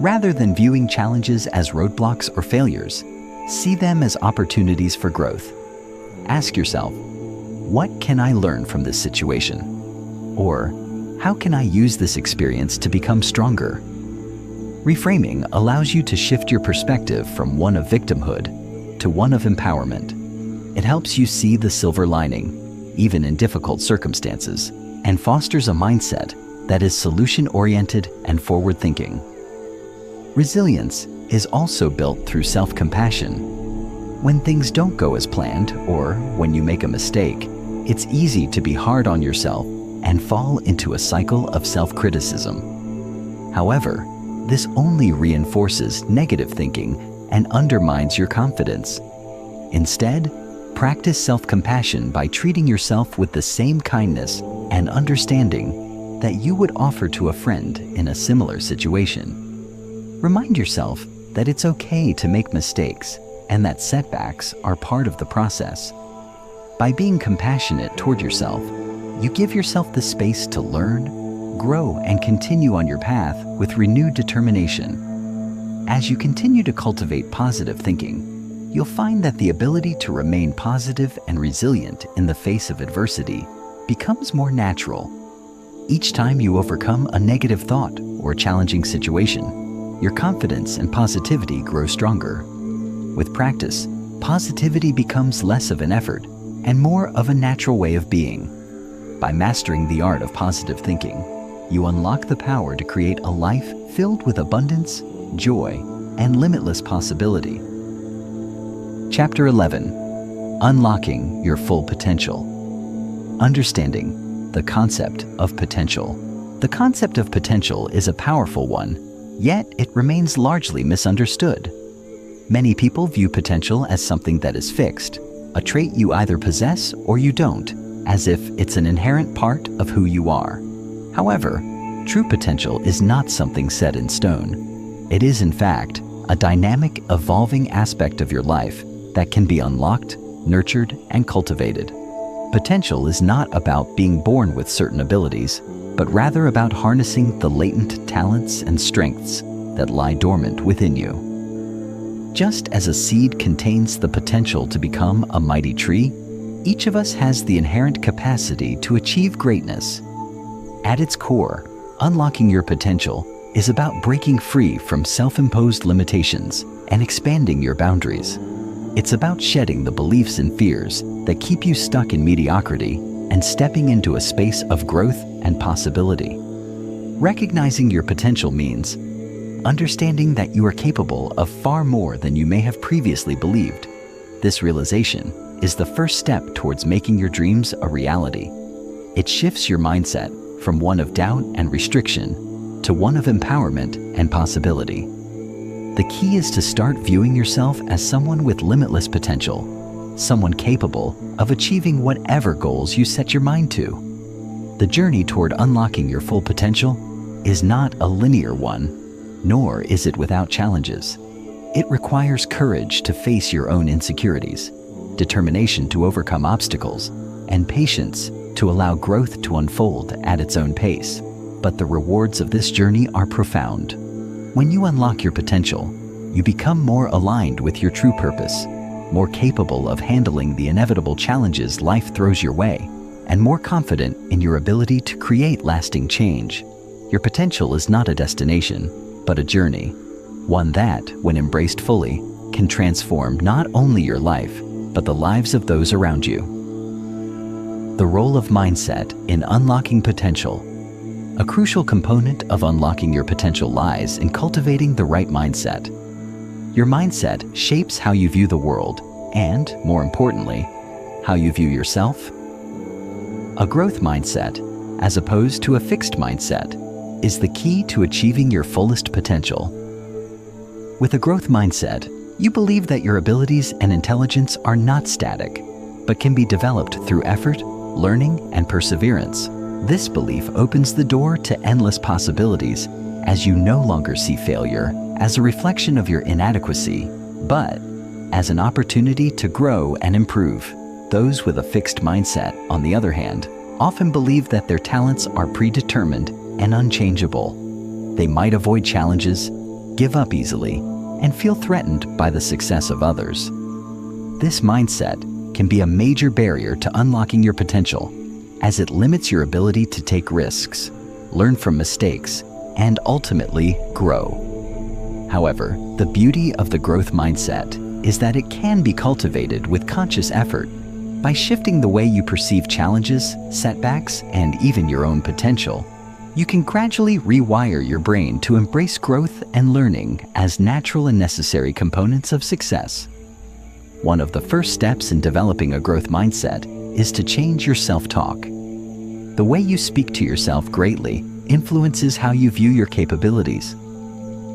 Rather than viewing challenges as roadblocks or failures, see them as opportunities for growth. Ask yourself, what can I learn from this situation? Or, how can I use this experience to become stronger? Reframing allows you to shift your perspective from one of victimhood to one of empowerment. It helps you see the silver lining, even in difficult circumstances, and fosters a mindset that is solution-oriented and forward-thinking. Resilience is also built through self-compassion. When things don't go as planned, or when you make a mistake, it's easy to be hard on yourself and fall into a cycle of self-criticism. However, this only reinforces negative thinking and undermines your confidence. Instead, practice self-compassion by treating yourself with the same kindness and understanding that you would offer to a friend in a similar situation. Remind yourself that it's okay to make mistakes and that setbacks are part of the process. By being compassionate toward yourself, you give yourself the space to learn, grow, and continue on your path with renewed determination. As you continue to cultivate positive thinking, you'll find that the ability to remain positive and resilient in the face of adversity becomes more natural. Each time you overcome a negative thought or challenging situation, your confidence and positivity grow stronger. With practice, positivity becomes less of an effort and more of a natural way of being. By mastering the art of positive thinking, you unlock the power to create a life filled with abundance, joy, and limitless possibility. Chapter 11. Unlocking Your Full Potential. Understanding the concept of potential. The concept of potential is a powerful one, yet it remains largely misunderstood. Many people view potential as something that is fixed, a trait you either possess or you don't, as if it's an inherent part of who you are. However, true potential is not something set in stone. It is, in fact, a dynamic, evolving aspect of your life that can be unlocked, nurtured, and cultivated. Potential is not about being born with certain abilities, but rather about harnessing the latent talents and strengths that lie dormant within you. Just as a seed contains the potential to become a mighty tree, each of us has the inherent capacity to achieve greatness. At its core, unlocking your potential is about breaking free from self-imposed limitations and expanding your boundaries. It's about shedding the beliefs and fears that keep you stuck in mediocrity and stepping into a space of growth and possibility. Recognizing your potential means understanding that you are capable of far more than you may have previously believed. This realization is the first step towards making your dreams a reality. It shifts your mindset from one of doubt and restriction to one of empowerment and possibility. The key is to start viewing yourself as someone with limitless potential, someone capable of achieving whatever goals you set your mind to. The journey toward unlocking your full potential is not a linear one, nor is it without challenges. It requires courage to face your own insecurities, determination to overcome obstacles, and patience to allow growth to unfold at its own pace. But the rewards of this journey are profound. When you unlock your potential, you become more aligned with your true purpose, more capable of handling the inevitable challenges life throws your way, and more confident in your ability to create lasting change. Your potential is not a destination, but a journey, one that, when embraced fully, can transform not only your life, but the lives of those around you. The role of mindset in unlocking potential. A crucial component of unlocking your potential lies in cultivating the right mindset. Your mindset shapes how you view the world and, more importantly, how you view yourself. A growth mindset, as opposed to a fixed mindset, is the key to achieving your fullest potential. With a growth mindset, you believe that your abilities and intelligence are not static, but can be developed through effort, learning, and perseverance. This belief opens the door to endless possibilities as you no longer see failure as a reflection of your inadequacy, but as an opportunity to grow and improve. Those with a fixed mindset, on the other hand, often believe that their talents are predetermined and unchangeable. They might avoid challenges, give up easily, and feel threatened by the success of others. This mindset can be a major barrier to unlocking your potential, as it limits your ability to take risks, learn from mistakes, and ultimately grow. However, the beauty of the growth mindset is that it can be cultivated with conscious effort. By shifting the way you perceive challenges, setbacks, and even your own potential, you can gradually rewire your brain to embrace growth and learning as natural and necessary components of success. One of the first steps in developing a growth mindset is to change your self-talk. The way you speak to yourself greatly influences how you view your capabilities.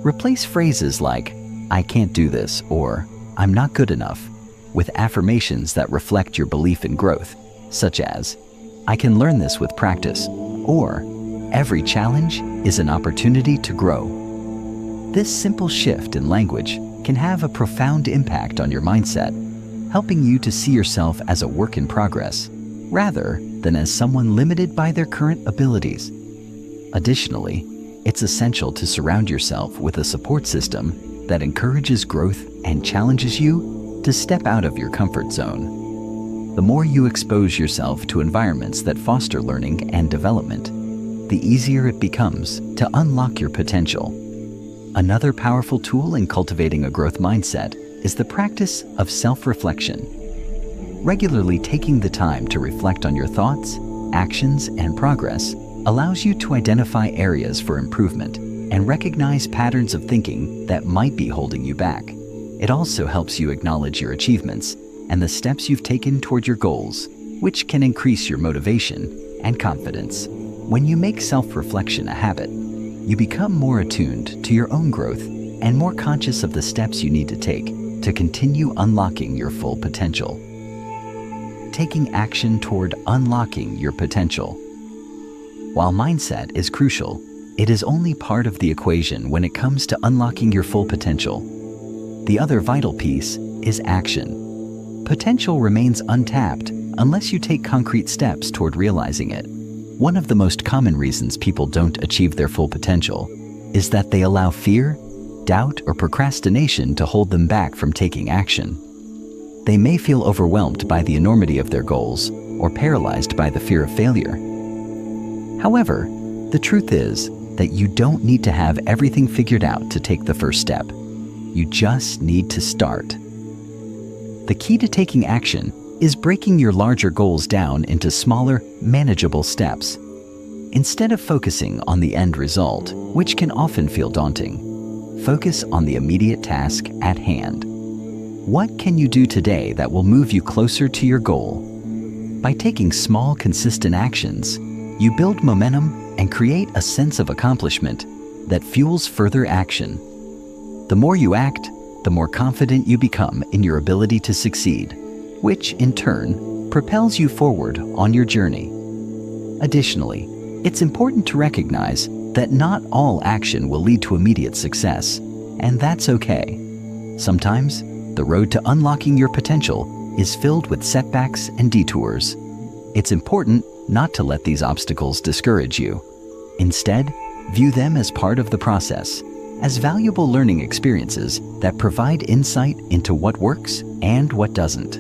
Replace phrases like, "I can't do this," or "I'm not good enough," with affirmations that reflect your belief in growth, such as, "I can learn this with practice," or "Every challenge is an opportunity to grow." This simple shift in language can have a profound impact on your mindset, helping you to see yourself as a work in progress, rather than as someone limited by their current abilities. Additionally, it's essential to surround yourself with a support system that encourages growth and challenges you to step out of your comfort zone. The more you expose yourself to environments that foster learning and development, the easier it becomes to unlock your potential. Another powerful tool in cultivating a growth mindset is the practice of self-reflection. Regularly taking the time to reflect on your thoughts, actions, and progress allows you to identify areas for improvement and recognize patterns of thinking that might be holding you back. It also helps you acknowledge your achievements and the steps you've taken toward your goals, which can increase your motivation and confidence. When you make self-reflection a habit, you become more attuned to your own growth and more conscious of the steps you need to take to continue unlocking your full potential. Taking action toward unlocking your potential. While mindset is crucial, it is only part of the equation when it comes to unlocking your full potential. The other vital piece is action. Potential remains untapped unless you take concrete steps toward realizing it. One of the most common reasons people don't achieve their full potential is that they allow fear, doubt, or procrastination to hold them back from taking action. They may feel overwhelmed by the enormity of their goals or paralyzed by the fear of failure. However, the truth is that you don't need to have everything figured out to take the first step. You just need to start. The key to taking action is breaking your larger goals down into smaller, manageable steps. Instead of focusing on the end result, which can often feel daunting, focus on the immediate task at hand. What can you do today that will move you closer to your goal? By taking small, consistent actions, you build momentum and create a sense of accomplishment that fuels further action. The more you act, the more confident you become in your ability to succeed, which in turn propels you forward on your journey. Additionally, it's important to recognize that not all action will lead to immediate success, and that's okay. Sometimes, the road to unlocking your potential is filled with setbacks and detours. It's important not to let these obstacles discourage you. Instead, view them as part of the process, as valuable learning experiences that provide insight into what works and what doesn't.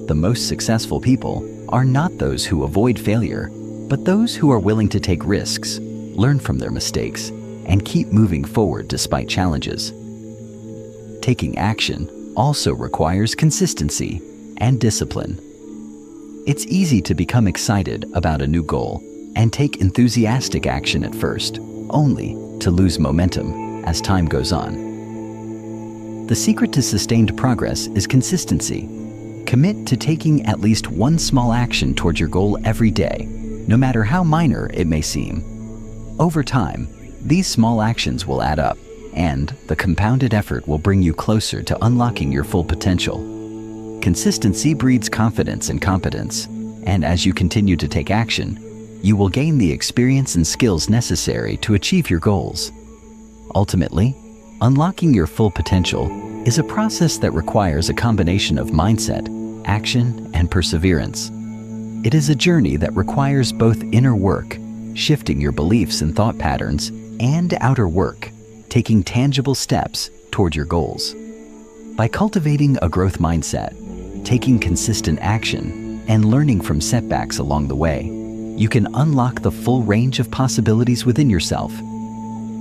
The most successful people are not those who avoid failure, but those who are willing to take risks, learn from their mistakes, and keep moving forward despite challenges. Taking action also requires consistency and discipline. It's easy to become excited about a new goal and take enthusiastic action at first, only to lose momentum as time goes on. The secret to sustained progress is consistency. Commit to taking at least one small action toward your goal every day, no matter how minor it may seem. Over time, these small actions will add up, and the compounded effort will bring you closer to unlocking your full potential. Consistency breeds confidence and competence, and as you continue to take action, you will gain the experience and skills necessary to achieve your goals. Ultimately, unlocking your full potential is a process that requires a combination of mindset, action, and perseverance. It is a journey that requires both inner work, shifting your beliefs and thought patterns, and outer work, taking tangible steps toward your goals. By cultivating a growth mindset, taking consistent action, and learning from setbacks along the way, you can unlock the full range of possibilities within yourself.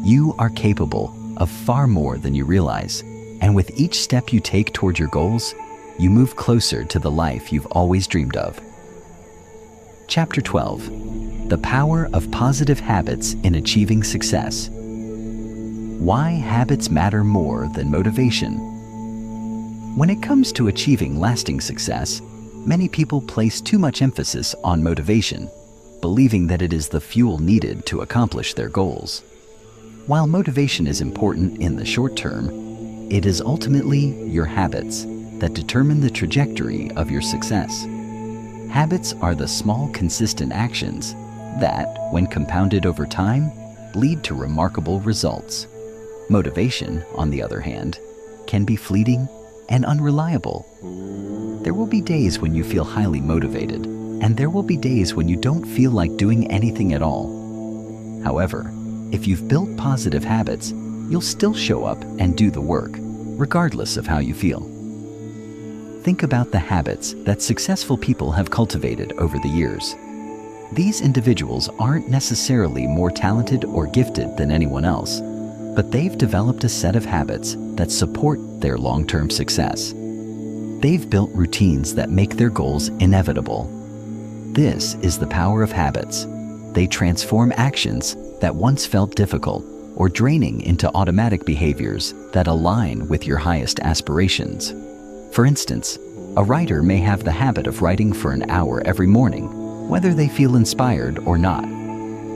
You are capable of far more than you realize, and with each step you take toward your goals, you move closer to the life you've always dreamed of. Chapter 12. The Power of Positive Habits in Achieving Success. Why habits matter more than motivation. When it comes to achieving lasting success, many people place too much emphasis on motivation, believing that it is the fuel needed to accomplish their goals. While motivation is important in the short term, it is ultimately your habits that determine the trajectory of your success. Habits are the small, consistent actions that, when compounded over time, lead to remarkable results. Motivation, on the other hand, can be fleeting and unreliable. There will be days when you feel highly motivated, and there will be days when you don't feel like doing anything at all. However, if you've built positive habits, you'll still show up and do the work, regardless of how you feel. Think about the habits that successful people have cultivated over the years. These individuals aren't necessarily more talented or gifted than anyone else, but they've developed a set of habits that support their long-term success. They've built routines that make their goals inevitable. This is the power of habits. They transform actions that once felt difficult or draining into automatic behaviors that align with your highest aspirations. For instance, a writer may have the habit of writing for an hour every morning, whether they feel inspired or not.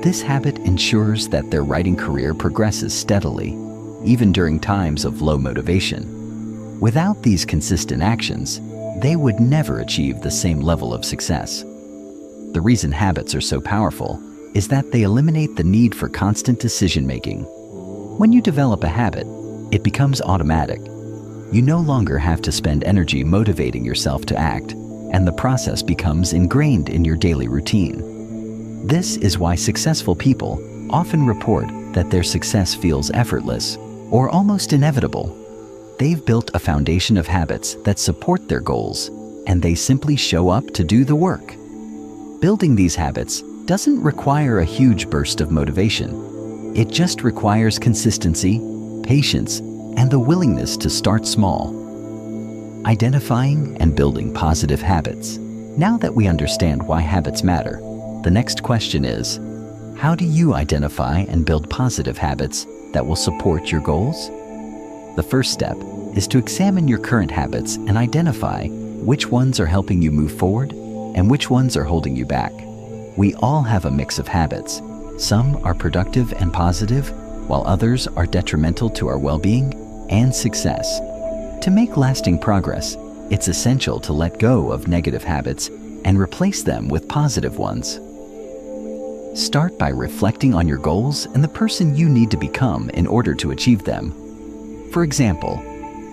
This habit ensures that their writing career progresses steadily, even during times of low motivation. Without these consistent actions, they would never achieve the same level of success. The reason habits are so powerful is that they eliminate the need for constant decision-making. When you develop a habit, it becomes automatic. You no longer have to spend energy motivating yourself to act, and the process becomes ingrained in your daily routine. This is why successful people often report that their success feels effortless or almost inevitable. They've built a foundation of habits that support their goals, and they simply show up to do the work. Building these habits doesn't require a huge burst of motivation. It just requires consistency, patience, and the willingness to start small. Identifying and building positive habits. Now that we understand why habits matter, the next question is, how do you identify and build positive habits that will support your goals? The first step is to examine your current habits and identify which ones are helping you move forward and which ones are holding you back. We all have a mix of habits. Some are productive and positive, while others are detrimental to our well-being and success. To make lasting progress, it's essential to let go of negative habits and replace them with positive ones. Start by reflecting on your goals and the person you need to become in order to achieve them. For example,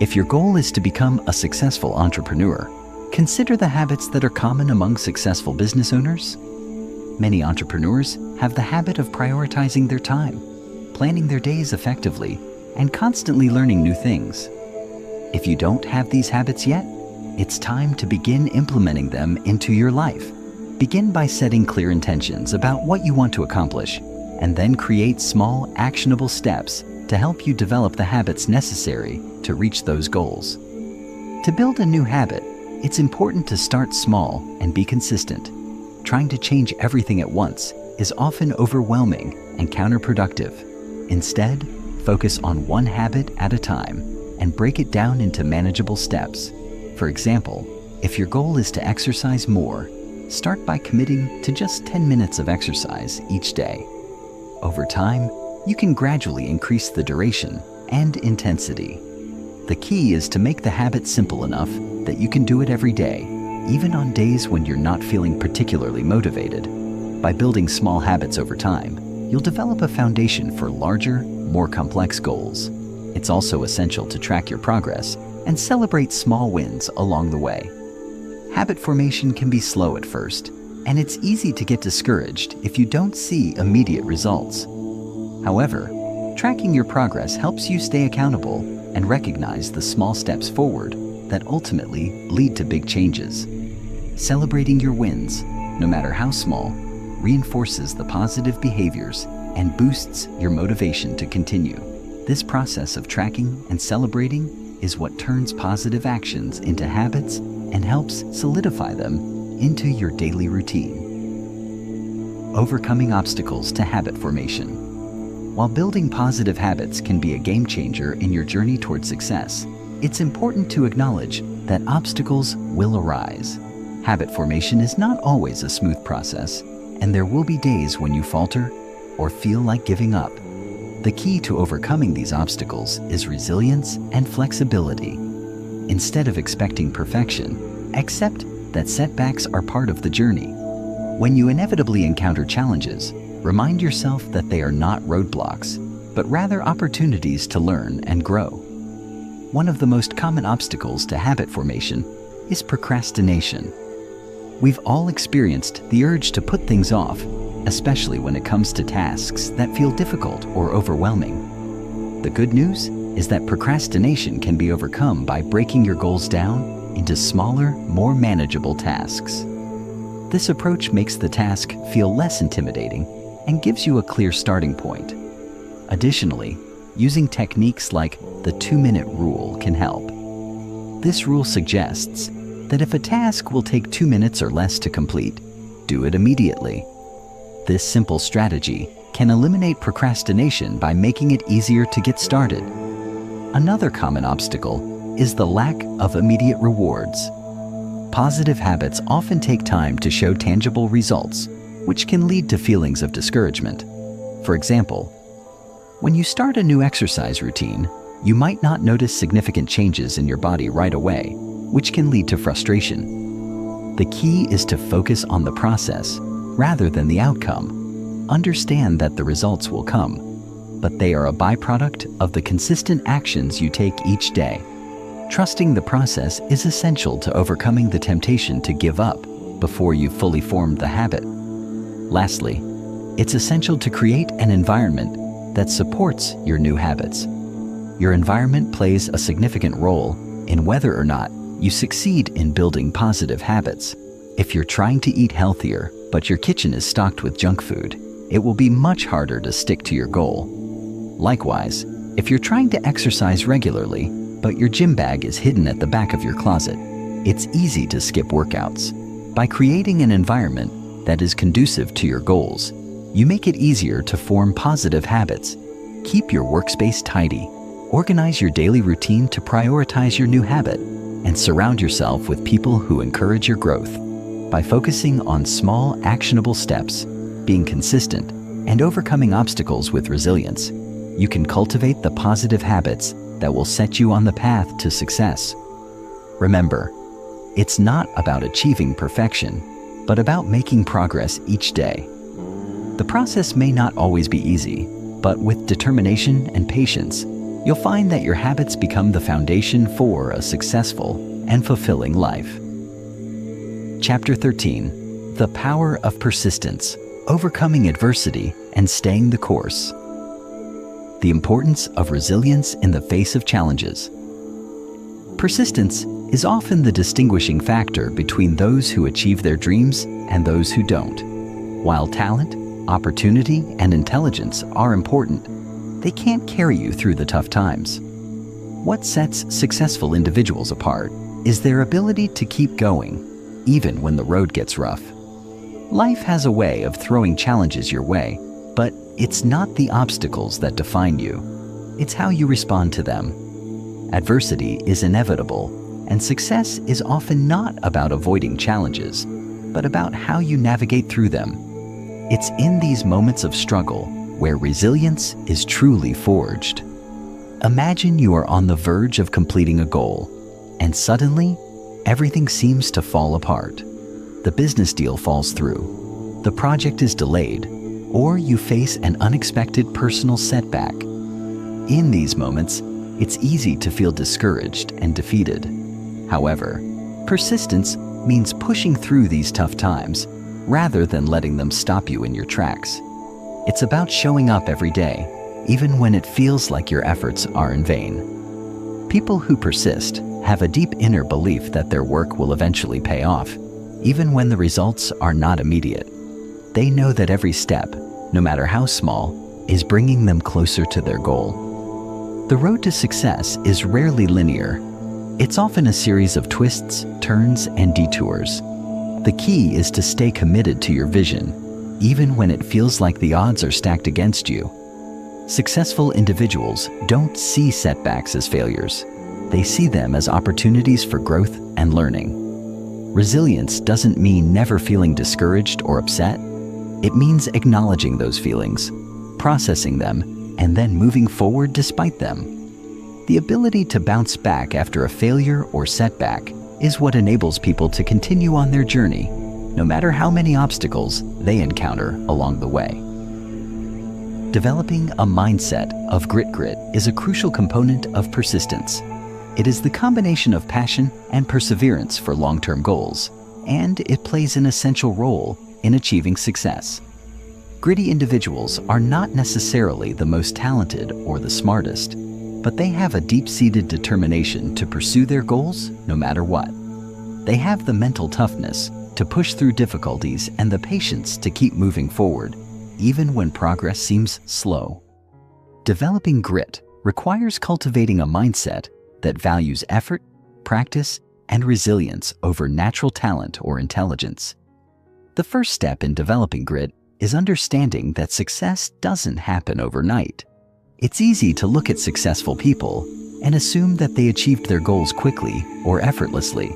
if your goal is to become a successful entrepreneur, consider the habits that are common among successful business owners. Many entrepreneurs have the habit of prioritizing their time, planning their days effectively, and constantly learning new things. If you don't have these habits yet, it's time to begin implementing them into your life. Begin by setting clear intentions about what you want to accomplish, and then create small, actionable steps to help you develop the habits necessary to reach those goals. To build a new habit, it's important to start small and be consistent. Trying to change everything at once is often overwhelming and counterproductive. Instead, focus on one habit at a time and break it down into manageable steps. For example, if your goal is to exercise more, start by committing to just 10 minutes of exercise each day. Over time, you can gradually increase the duration and intensity. The key is to make the habit simple enough that you can do it every day, even on days when you're not feeling particularly motivated. By building small habits over time, you'll develop a foundation for larger, more complex goals. It's also essential to track your progress and celebrate small wins along the way. Habit formation can be slow at first, and it's easy to get discouraged if you don't see immediate results. However, tracking your progress helps you stay accountable and recognize the small steps forward that ultimately lead to big changes. Celebrating your wins, no matter how small, reinforces the positive behaviors and boosts your motivation to continue. This process of tracking and celebrating is what turns positive actions into habits and helps solidify them into your daily routine. Overcoming obstacles to habit formation. While building positive habits can be a game changer in your journey toward success, it's important to acknowledge that obstacles will arise. Habit formation is not always a smooth process, and there will be days when you falter or feel like giving up. The key to overcoming these obstacles is resilience and flexibility. Instead of expecting perfection, accept that setbacks are part of the journey. When you inevitably encounter challenges, remind yourself that they are not roadblocks, but rather opportunities to learn and grow. One of the most common obstacles to habit formation is procrastination. We've all experienced the urge to put things off, especially when it comes to tasks that feel difficult or overwhelming. The good news is that procrastination can be overcome by breaking your goals down into smaller, more manageable tasks. This approach makes the task feel less intimidating and gives you a clear starting point. Additionally, using techniques like the 2-minute rule can help. This rule suggests that if a task will take 2 minutes or less to complete, do it immediately. This simple strategy can eliminate procrastination by making it easier to get started. Another common obstacle is the lack of immediate rewards. Positive habits often take time to show tangible results, which can lead to feelings of discouragement. For example, when you start a new exercise routine, you might not notice significant changes in your body right away, which can lead to frustration. The key is to focus on the process rather than the outcome. Understand that the results will come, but they are a byproduct of the consistent actions you take each day. Trusting the process is essential to overcoming the temptation to give up before you've fully formed the habit. Lastly, it's essential to create an environment that supports your new habits. Your environment plays a significant role in whether or not you succeed in building positive habits. If you're trying to eat healthier, but your kitchen is stocked with junk food, it will be much harder to stick to your goal. Likewise, if you're trying to exercise regularly, but your gym bag is hidden at the back of your closet, it's easy to skip workouts. By creating an environment that is conducive to your goals, you make it easier to form positive habits. Keep your workspace tidy, organize your daily routine to prioritize your new habit, and surround yourself with people who encourage your growth. By focusing on small, actionable steps, being consistent, and overcoming obstacles with resilience, you can cultivate the positive habits that will set you on the path to success. Remember, it's not about achieving perfection, but about making progress each day. The process may not always be easy, but with determination and patience, you'll find that your habits become the foundation for a successful and fulfilling life. Chapter 13. The Power of Persistence, Overcoming Adversity and Staying the Course. The importance of resilience in the face of challenges. Persistence is often the distinguishing factor between those who achieve their dreams and those who don't. While talent, opportunity, and intelligence are important, they can't carry you through the tough times. What sets successful individuals apart is their ability to keep going, even when the road gets rough. Life has a way of throwing challenges your way, but it's not the obstacles that define you. It's how you respond to them. Adversity is inevitable, and success is often not about avoiding challenges, but about how you navigate through them. It's in these moments of struggle where resilience is truly forged. Imagine you are on the verge of completing a goal, and suddenly, everything seems to fall apart. The business deal falls through, the project is delayed, or you face an unexpected personal setback. In these moments, it's easy to feel discouraged and defeated. However, persistence means pushing through these tough times rather than letting them stop you in your tracks. It's about showing up every day, even when it feels like your efforts are in vain. People who persist have a deep inner belief that their work will eventually pay off, even when the results are not immediate. They know that every step, no matter how small, is bringing them closer to their goal. The road to success is rarely linear. It's often a series of twists, turns, and detours. The key is to stay committed to your vision, even when it feels like the odds are stacked against you. Successful individuals don't see setbacks as failures. They see them as opportunities for growth and learning. Resilience doesn't mean never feeling discouraged or upset. It means acknowledging those feelings, processing them, and then moving forward despite them. The ability to bounce back after a failure or setback is what enables people to continue on their journey, no matter how many obstacles they encounter along the way. Developing a mindset of grit is a crucial component of persistence. It is the combination of passion and perseverance for long-term goals, and it plays an essential role in achieving success. Gritty individuals are not necessarily the most talented or the smartest, but they have a deep-seated determination to pursue their goals no matter what. They have the mental toughness to push through difficulties and the patience to keep moving forward, even when progress seems slow. Developing grit requires cultivating a mindset that values effort, practice, and resilience over natural talent or intelligence. The first step in developing grit is understanding that success doesn't happen overnight. It's easy to look at successful people and assume that they achieved their goals quickly or effortlessly.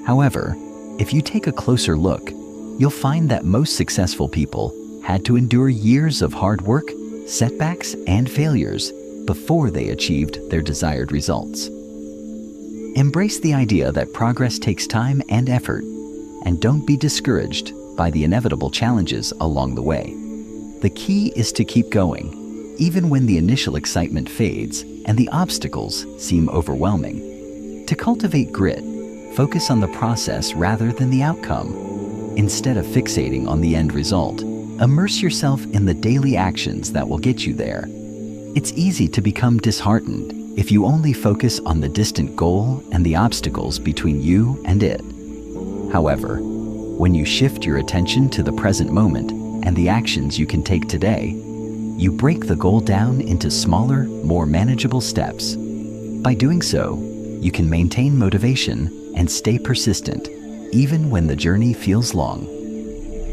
However, if you take a closer look, you'll find that most successful people had to endure years of hard work, setbacks, and failures before they achieved their desired results. Embrace the idea that progress takes time and effort, and don't be discouraged by the inevitable challenges along the way. The key is to keep going, even when the initial excitement fades and the obstacles seem overwhelming. To cultivate grit, focus on the process rather than the outcome. Instead of fixating on the end result, immerse yourself in the daily actions that will get you there. It's easy to become disheartened if you only focus on the distant goal and the obstacles between you and it. However, when you shift your attention to the present moment and the actions you can take today, you break the goal down into smaller, more manageable steps. By doing so, you can maintain motivation and stay persistent, even when the journey feels long.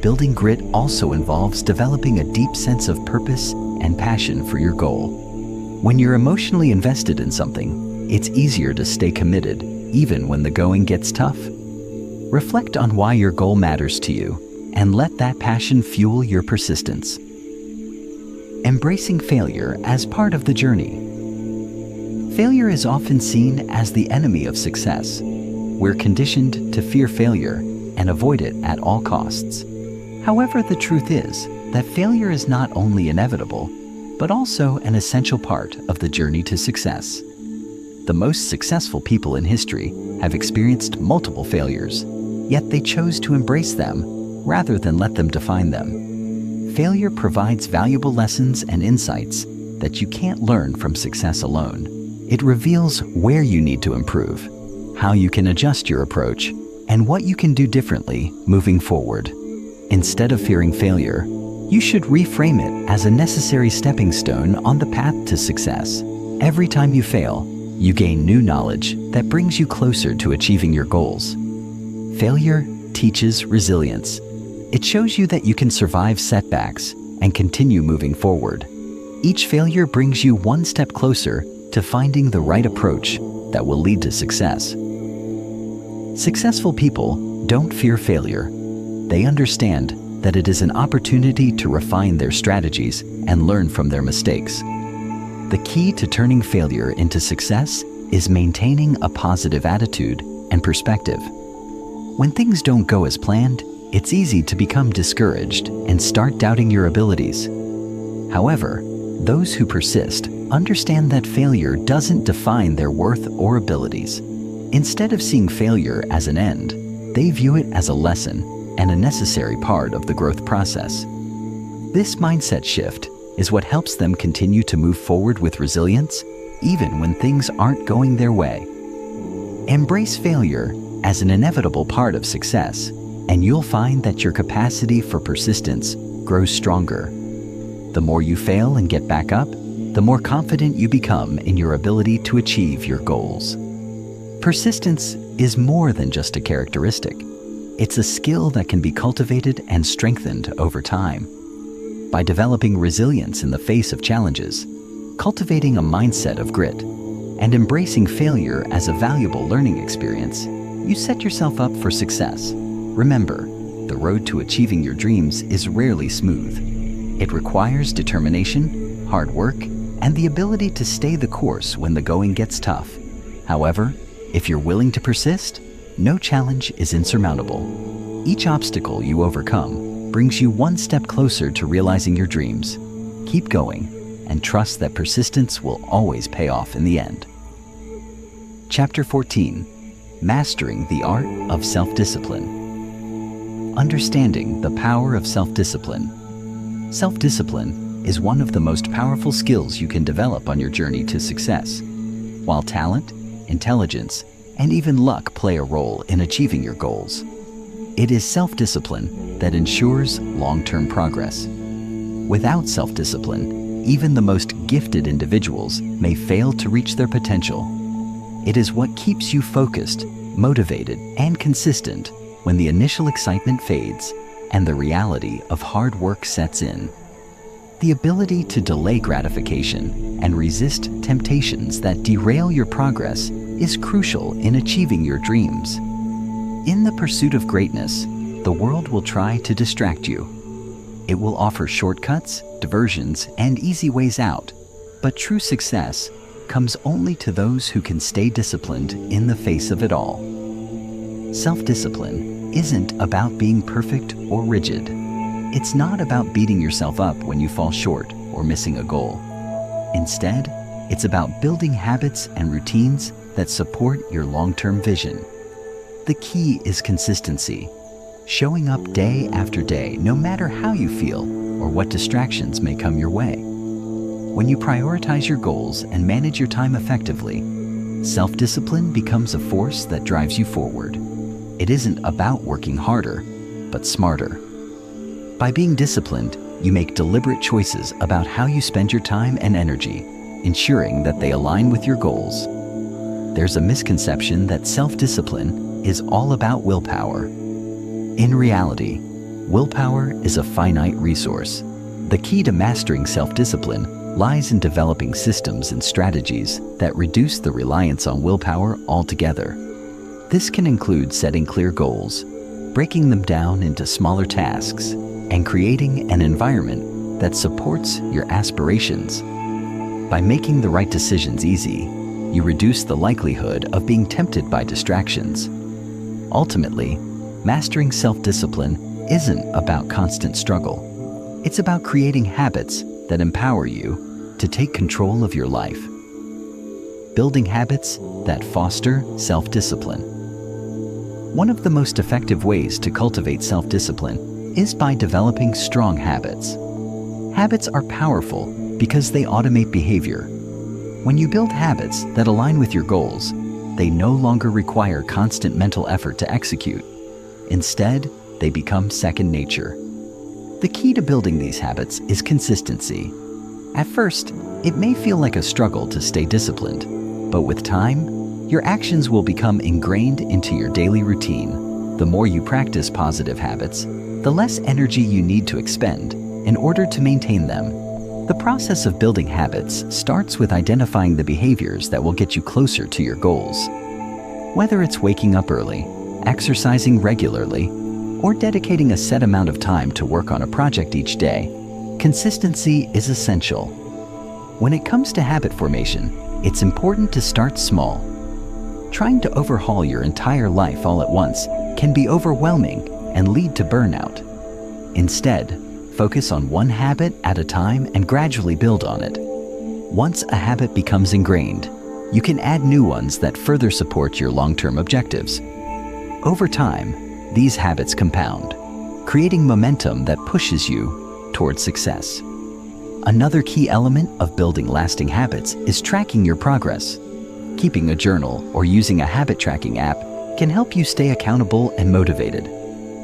Building grit also involves developing a deep sense of purpose and passion for your goal. When you're emotionally invested in something, it's easier to stay committed, even when the going gets tough. Reflect on why your goal matters to you, and let that passion fuel your persistence. Embracing failure as part of the journey. Failure is often seen as the enemy of success. We're conditioned to fear failure and avoid it at all costs. However, the truth is that failure is not only inevitable, but also an essential part of the journey to success. The most successful people in history have experienced multiple failures, yet they chose to embrace them rather than let them define them. Failure provides valuable lessons and insights that you can't learn from success alone. It reveals where you need to improve, how you can adjust your approach, and what you can do differently moving forward. Instead of fearing failure, you should reframe it as a necessary stepping stone on the path to success. Every time you fail, you gain new knowledge that brings you closer to achieving your goals. Failure teaches resilience. It shows you that you can survive setbacks and continue moving forward. Each failure brings you one step closer to finding the right approach that will lead to success. Successful people don't fear failure. They understand that it is an opportunity to refine their strategies and learn from their mistakes. The key to turning failure into success is maintaining a positive attitude and perspective. When things don't go as planned, it's easy to become discouraged and start doubting your abilities. However, those who persist understand that failure doesn't define their worth or abilities. Instead of seeing failure as an end, they view it as a lesson and a necessary part of the growth process. This mindset shift is what helps them continue to move forward with resilience, even when things aren't going their way. Embrace failure as an inevitable part of success, and you'll find that your capacity for persistence grows stronger. The more you fail and get back up, the more confident you become in your ability to achieve your goals. Persistence is more than just a characteristic. It's a skill that can be cultivated and strengthened over time. By developing resilience in the face of challenges, cultivating a mindset of grit, and embracing failure as a valuable learning experience, you set yourself up for success. Remember, the road to achieving your dreams is rarely smooth. It requires determination, hard work, and the ability to stay the course when the going gets tough. However, if you're willing to persist, no challenge is insurmountable. Each obstacle you overcome brings you one step closer to realizing your dreams. Keep going and trust that persistence will always pay off in the end. Chapter 14: Mastering the Art of Self-Discipline. Understanding the power of self-discipline. Self-discipline is one of the most powerful skills you can develop on your journey to success. While talent, intelligence, and even luck play a role in achieving your goals, it is self-discipline that ensures long-term progress. Without self-discipline, even the most gifted individuals may fail to reach their potential. It is what keeps you focused, motivated, and consistent when the initial excitement fades and the reality of hard work sets in. The ability to delay gratification and resist temptations that derail your progress is crucial in achieving your dreams. In the pursuit of greatness, the world will try to distract you. It will offer shortcuts, diversions, and easy ways out, but true success comes only to those who can stay disciplined in the face of it all. Self-discipline isn't about being perfect or rigid. It's not about beating yourself up when you fall short or missing a goal. Instead, it's about building habits and routines that support your long-term vision. The key is consistency, showing up day after day, no matter how you feel or what distractions may come your way. When you prioritize your goals and manage your time effectively, self-discipline becomes a force that drives you forward. It isn't about working harder, but smarter. By being disciplined, you make deliberate choices about how you spend your time and energy, ensuring that they align with your goals. There's a misconception that self-discipline is all about willpower. In reality, willpower is a finite resource. The key to mastering self-discipline lies in developing systems and strategies that reduce the reliance on willpower altogether. This can include setting clear goals, breaking them down into smaller tasks, and creating an environment that supports your aspirations. By making the right decisions easy, you reduce the likelihood of being tempted by distractions. Ultimately, mastering self-discipline isn't about constant struggle. It's about creating habits that empower you to take control of your life. Building habits that foster self-discipline. One of the most effective ways to cultivate self-discipline is by developing strong habits. Habits are powerful because they automate behavior. When you build habits that align with your goals, they no longer require constant mental effort to execute. Instead, they become second nature. The key to building these habits is consistency. At first, it may feel like a struggle to stay disciplined, but with time, your actions will become ingrained into your daily routine. The more you practice positive habits, the less energy you need to expend in order to maintain them. The process of building habits starts with identifying the behaviors that will get you closer to your goals. Whether it's waking up early, exercising regularly, or dedicating a set amount of time to work on a project each day, consistency is essential. When it comes to habit formation, it's important to start small. Trying to overhaul your entire life all at once can be overwhelming and lead to burnout. Instead, focus on one habit at a time and gradually build on it. Once a habit becomes ingrained, you can add new ones that further support your long-term objectives. Over time, these habits compound, creating momentum that pushes you towards success. Another key element of building lasting habits is tracking your progress. Keeping a journal or using a habit tracking app can help you stay accountable and motivated.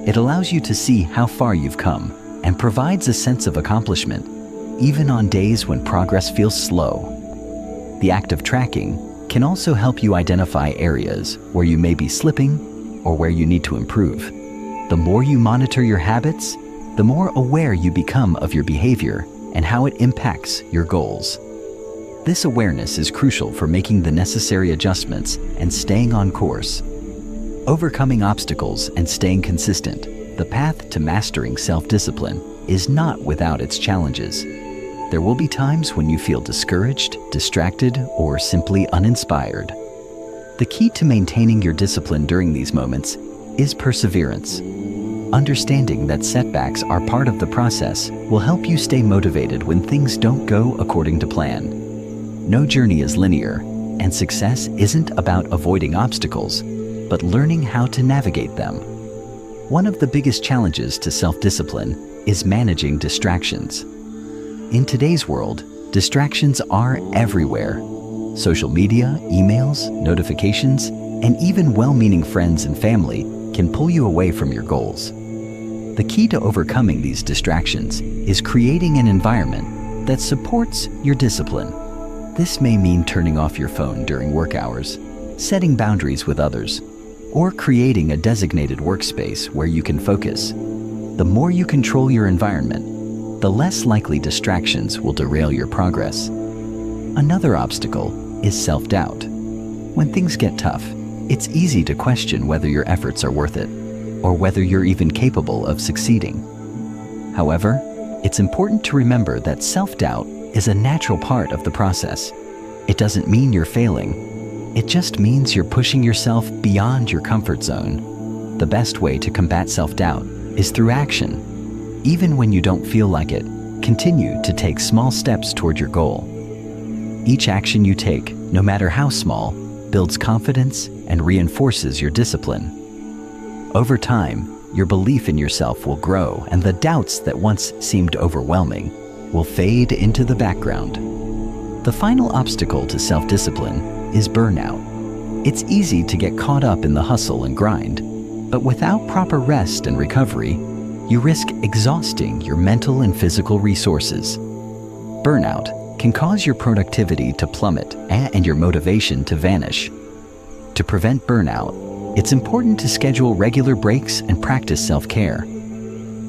It allows you to see how far you've come and provides a sense of accomplishment. even on days when progress feels slow. The act of tracking can also help you identify areas where you may be slipping or where you need to improve. The more you monitor your habits, the more aware you become of your behavior and how it impacts your goals. This awareness is crucial for making the necessary adjustments and staying on course. Overcoming obstacles and staying consistent, the path to mastering self-discipline is not without its challenges. There will be times when you feel discouraged, distracted, or simply uninspired. The key to maintaining your discipline during these moments is perseverance. Understanding that setbacks are part of the process will help you stay motivated when things don't go according to plan. No journey is linear, and success isn't about avoiding obstacles, but learning how to navigate them. One of the biggest challenges to self-discipline is managing distractions. In today's world, distractions are everywhere. Social media, emails, notifications, and even well-meaning friends and family can pull you away from your goals. The key to overcoming these distractions is creating an environment that supports your discipline. This may mean turning off your phone during work hours, setting boundaries with others, or creating a designated workspace where you can focus. The more you control your environment, the less likely distractions will derail your progress. Another obstacle is self-doubt. When things get tough, it's easy to question whether your efforts are worth it, or whether you're even capable of succeeding. However, it's important to remember that self-doubt is a natural part of the process. It doesn't mean you're failing. It just means you're pushing yourself beyond your comfort zone. The best way to combat self-doubt is through action. Even when you don't feel like it, continue to take small steps toward your goal. Each action you take, no matter how small, builds confidence and reinforces your discipline. Over time, your belief in yourself will grow, and the doubts that once seemed overwhelming will fade into the background. The final obstacle to self-discipline is burnout. It's easy to get caught up in the hustle and grind, but without proper rest and recovery, you risk exhausting your mental and physical resources. Burnout can cause your productivity to plummet and your motivation to vanish. To prevent burnout, it's important to schedule regular breaks and practice self-care.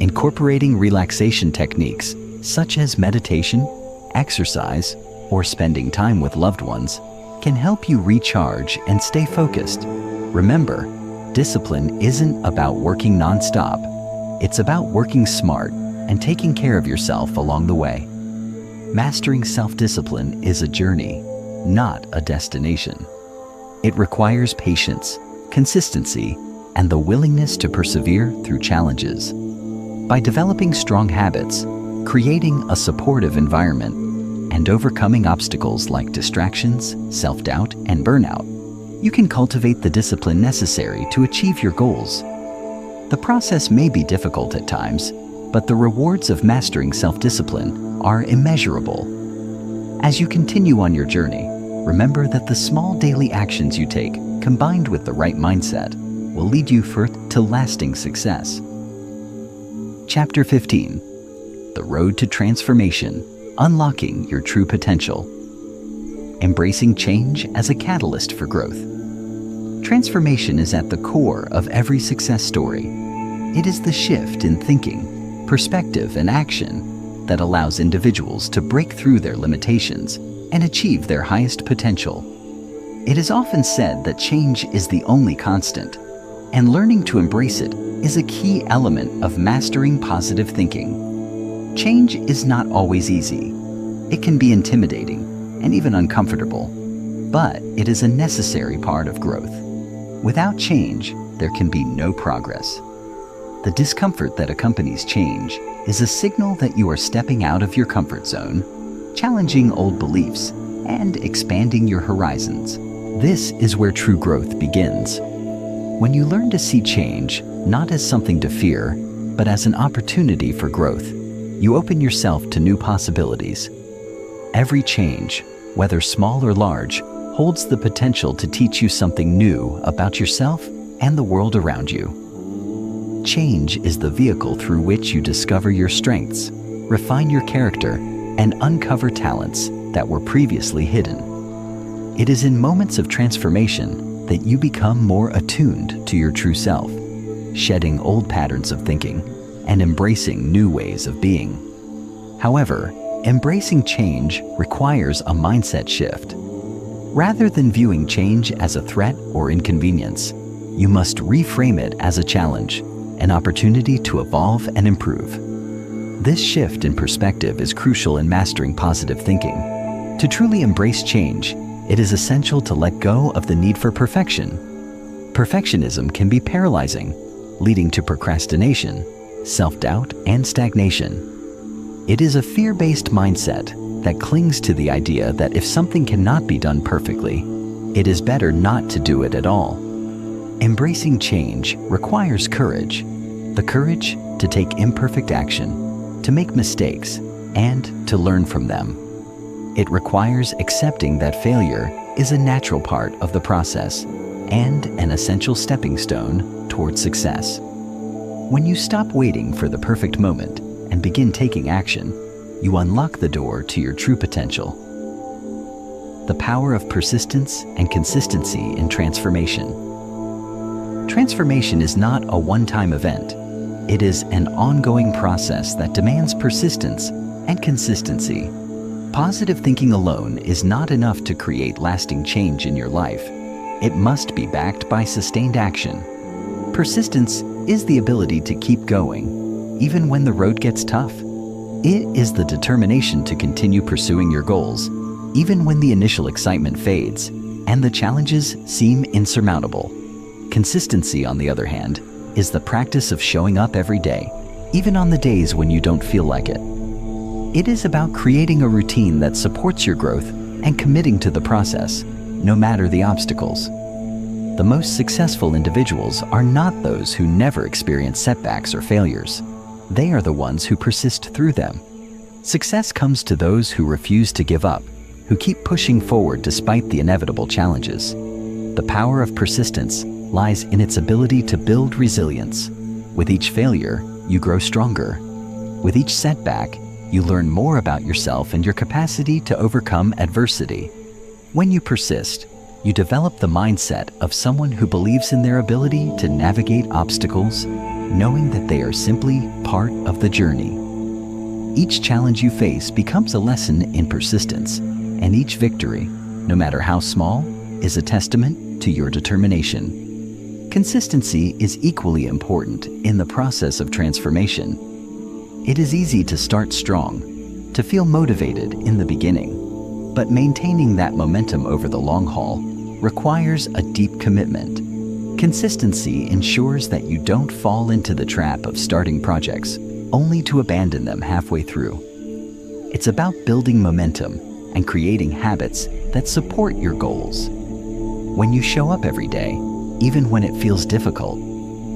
Incorporating relaxation techniques such as meditation, exercise, or spending time with loved ones can help you recharge and stay focused. Remember, discipline isn't about working non-stop. It's about working smart and taking care of yourself along the way. Mastering self-discipline is a journey, not a destination. It requires patience, consistency, and the willingness to persevere through challenges. By developing strong habits, creating a supportive environment, and overcoming obstacles like distractions, self-doubt, and burnout, you can cultivate the discipline necessary to achieve your goals. The process may be difficult at times, but the rewards of mastering self-discipline are immeasurable. As you continue on your journey, remember that the small daily actions you take, combined with the right mindset, will lead you to lasting success. Chapter 15. The Road to Transformation: Unlocking Your True Potential. Embracing change as a catalyst for growth. Transformation is at the core of every success story. It is the shift in thinking, perspective, and action that allows individuals to break through their limitations and achieve their highest potential. It is often said that change is the only constant, and learning to embrace it is a key element of mastering positive thinking. Change is not always easy. It can be intimidating and even uncomfortable, but it is a necessary part of growth. Without change, there can be no progress. The discomfort that accompanies change is a signal that you are stepping out of your comfort zone, challenging old beliefs, and expanding your horizons. This is where true growth begins. When you learn to see change not as something to fear, but as an opportunity for growth, you open yourself to new possibilities. Every change, whether small or large, holds the potential to teach you something new about yourself and the world around you. Change is the vehicle through which you discover your strengths, refine your character, and uncover talents that were previously hidden. It is in moments of transformation that you become more attuned to your true self, shedding old patterns of thinking and embracing new ways of being. However, embracing change requires a mindset shift. Rather than viewing change as a threat or inconvenience, you must reframe it as a challenge, an opportunity to evolve and improve. This shift in perspective is crucial in mastering positive thinking. To truly embrace change, it is essential to let go of the need for perfection. Perfectionism can be paralyzing, leading to procrastination, self-doubt, and stagnation. It is a fear-based mindset that clings to the idea that if something cannot be done perfectly, it is better not to do it at all. Embracing change requires courage, the courage to take imperfect action, to make mistakes, and to learn from them. It requires accepting that failure is a natural part of the process and an essential stepping stone toward success. When you stop waiting for the perfect moment and begin taking action, you unlock the door to your true potential. The power of persistence and consistency in transformation. Transformation is not a one-time event. It is an ongoing process that demands persistence and consistency. Positive thinking alone is not enough to create lasting change in your life. It must be backed by sustained action. Persistence is the ability to keep going, even when the road gets tough. It is the determination to continue pursuing your goals, even when the initial excitement fades and the challenges seem insurmountable. Consistency, on the other hand, is the practice of showing up every day, even on the days when you don't feel like it. It is about creating a routine that supports your growth and committing to the process, no matter the obstacles. The most successful individuals are not those who never experience setbacks or failures. They are the ones who persist through them. Success comes to those who refuse to give up, who keep pushing forward despite the inevitable challenges. The power of persistence lies in its ability to build resilience. With each failure, you grow stronger. With each setback, you learn more about yourself and your capacity to overcome adversity. When you persist, you develop the mindset of someone who believes in their ability to navigate obstacles, knowing that they are simply part of the journey. Each challenge you face becomes a lesson in persistence, and each victory, no matter how small, is a testament to your determination. Consistency is equally important in the process of transformation. It is easy to start strong, to feel motivated in the beginning, but maintaining that momentum over the long haul requires a deep commitment. Consistency ensures that you don't fall into the trap of starting projects only to abandon them halfway through. It's about building momentum and creating habits that support your goals. When you show up every day, even when it feels difficult,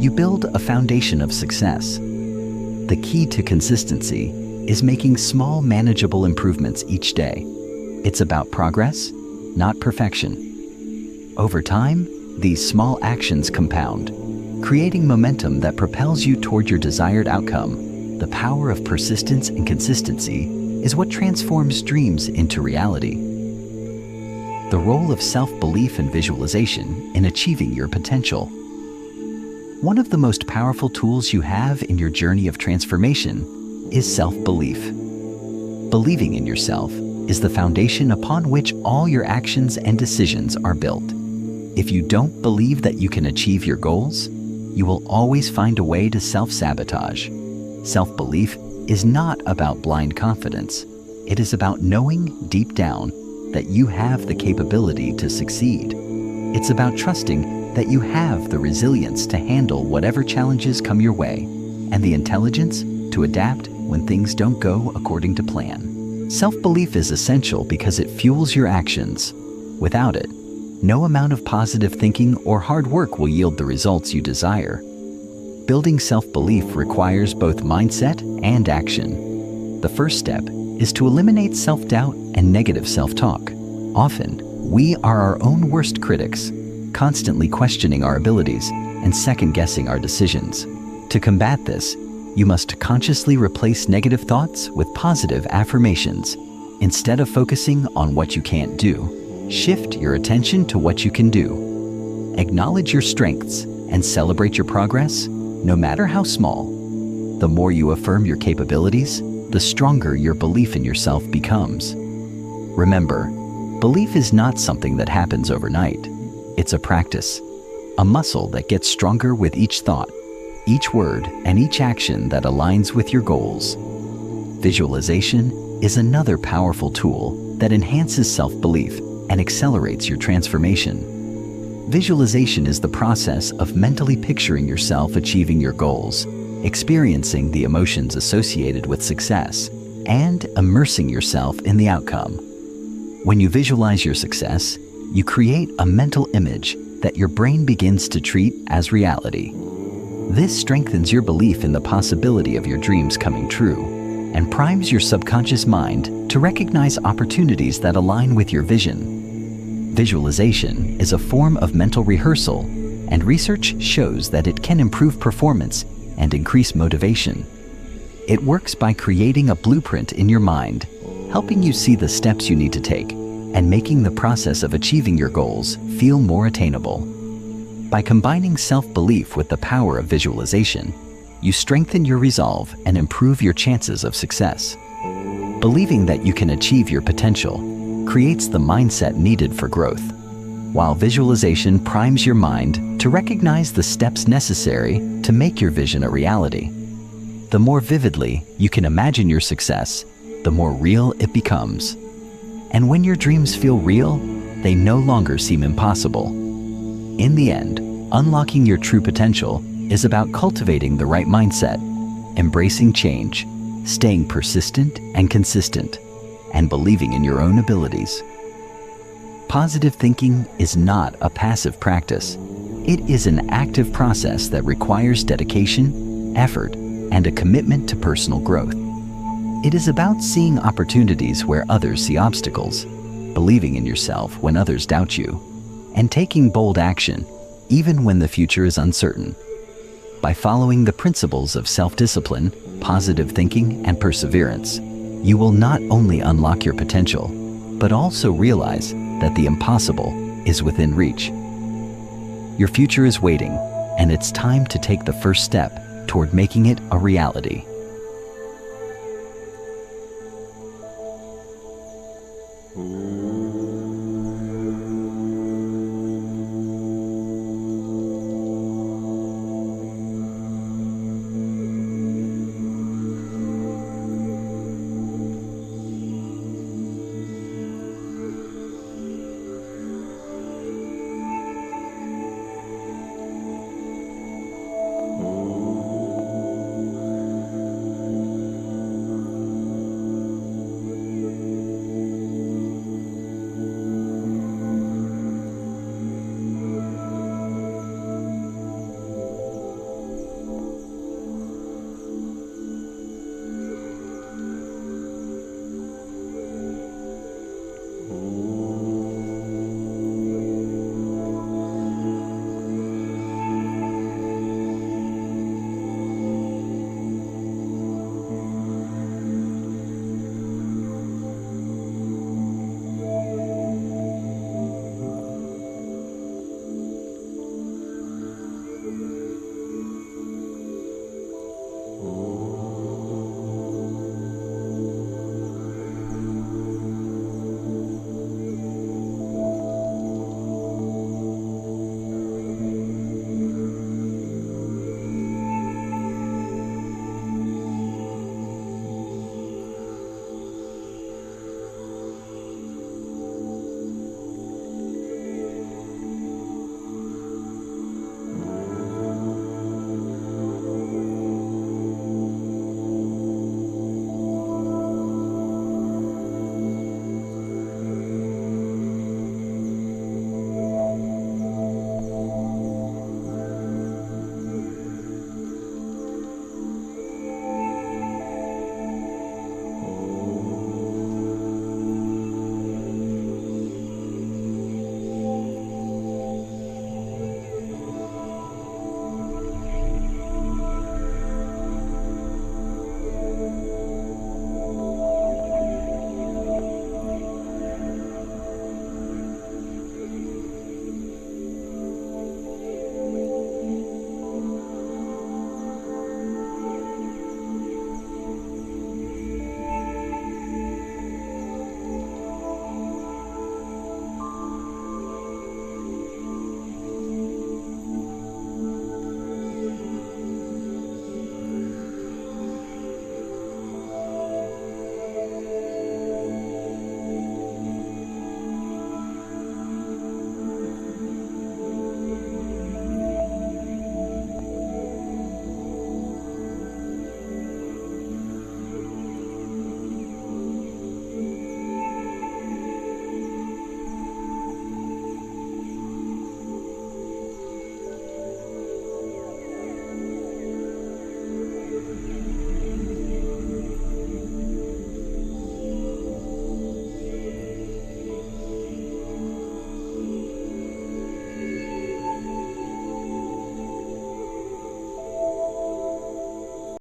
you build a foundation of success. The key to consistency is making small, manageable improvements each day. It's about progress, not perfection. Over time, these small actions compound, creating momentum that propels you toward your desired outcome. The power of persistence and consistency is what transforms dreams into reality. The role of self-belief and visualization in achieving your potential. One of the most powerful tools you have in your journey of transformation is self-belief. Believing in yourself is the foundation upon which all your actions and decisions are built. If you don't believe that you can achieve your goals, you will always find a way to self-sabotage. Self-belief is not about blind confidence. It is about knowing deep down that you have the capability to succeed. It's about trusting that you have the resilience to handle whatever challenges come your way and the intelligence to adapt when things don't go according to plan. Self-belief is essential because it fuels your actions. Without it, no amount of positive thinking or hard work will yield the results you desire. Building self-belief requires both mindset and action. The first step is to eliminate self-doubt and negative self-talk. Often, we are our own worst critics, constantly questioning our abilities and second-guessing our decisions. To combat this, you must consciously replace negative thoughts with positive affirmations. Instead of focusing on what you can't do, shift your attention to what you can do. Acknowledge your strengths and celebrate your progress, no matter how small. The more you affirm your capabilities, the stronger your belief in yourself becomes. Remember, belief is not something that happens overnight. It's a practice, a muscle that gets stronger with each thought, each word, and each action that aligns with your goals. Visualization is another powerful tool that enhances self-belief and accelerates your transformation. Visualization is the process of mentally picturing yourself achieving your goals, experiencing the emotions associated with success, and immersing yourself in the outcome. When you visualize your success, you create a mental image that your brain begins to treat as reality. This strengthens your belief in the possibility of your dreams coming true and primes your subconscious mind to recognize opportunities that align with your vision. Visualization is a form of mental rehearsal, and research shows that it can improve performance and increase motivation. It works by creating a blueprint in your mind, helping you see the steps you need to take and making the process of achieving your goals feel more attainable. By combining self-belief with the power of visualization, you strengthen your resolve and improve your chances of success. Believing that you can achieve your potential creates the mindset needed for growth, while visualization primes your mind to recognize the steps necessary to make your vision a reality. The more vividly you can imagine your success, the more real it becomes. And when your dreams feel real, they no longer seem impossible. In the end, unlocking your true potential is about cultivating the right mindset, embracing change, staying persistent and consistent, and believing in your own abilities. Positive thinking is not a passive practice. It is an active process that requires dedication, effort, and a commitment to personal growth. It is about seeing opportunities where others see obstacles, believing in yourself when others doubt you, and taking bold action even when the future is uncertain. By following the principles of self-discipline, positive thinking, and perseverance, you will not only unlock your potential, but also realize that the impossible is within reach. Your future is waiting, and it's time to take the first step toward making it a reality.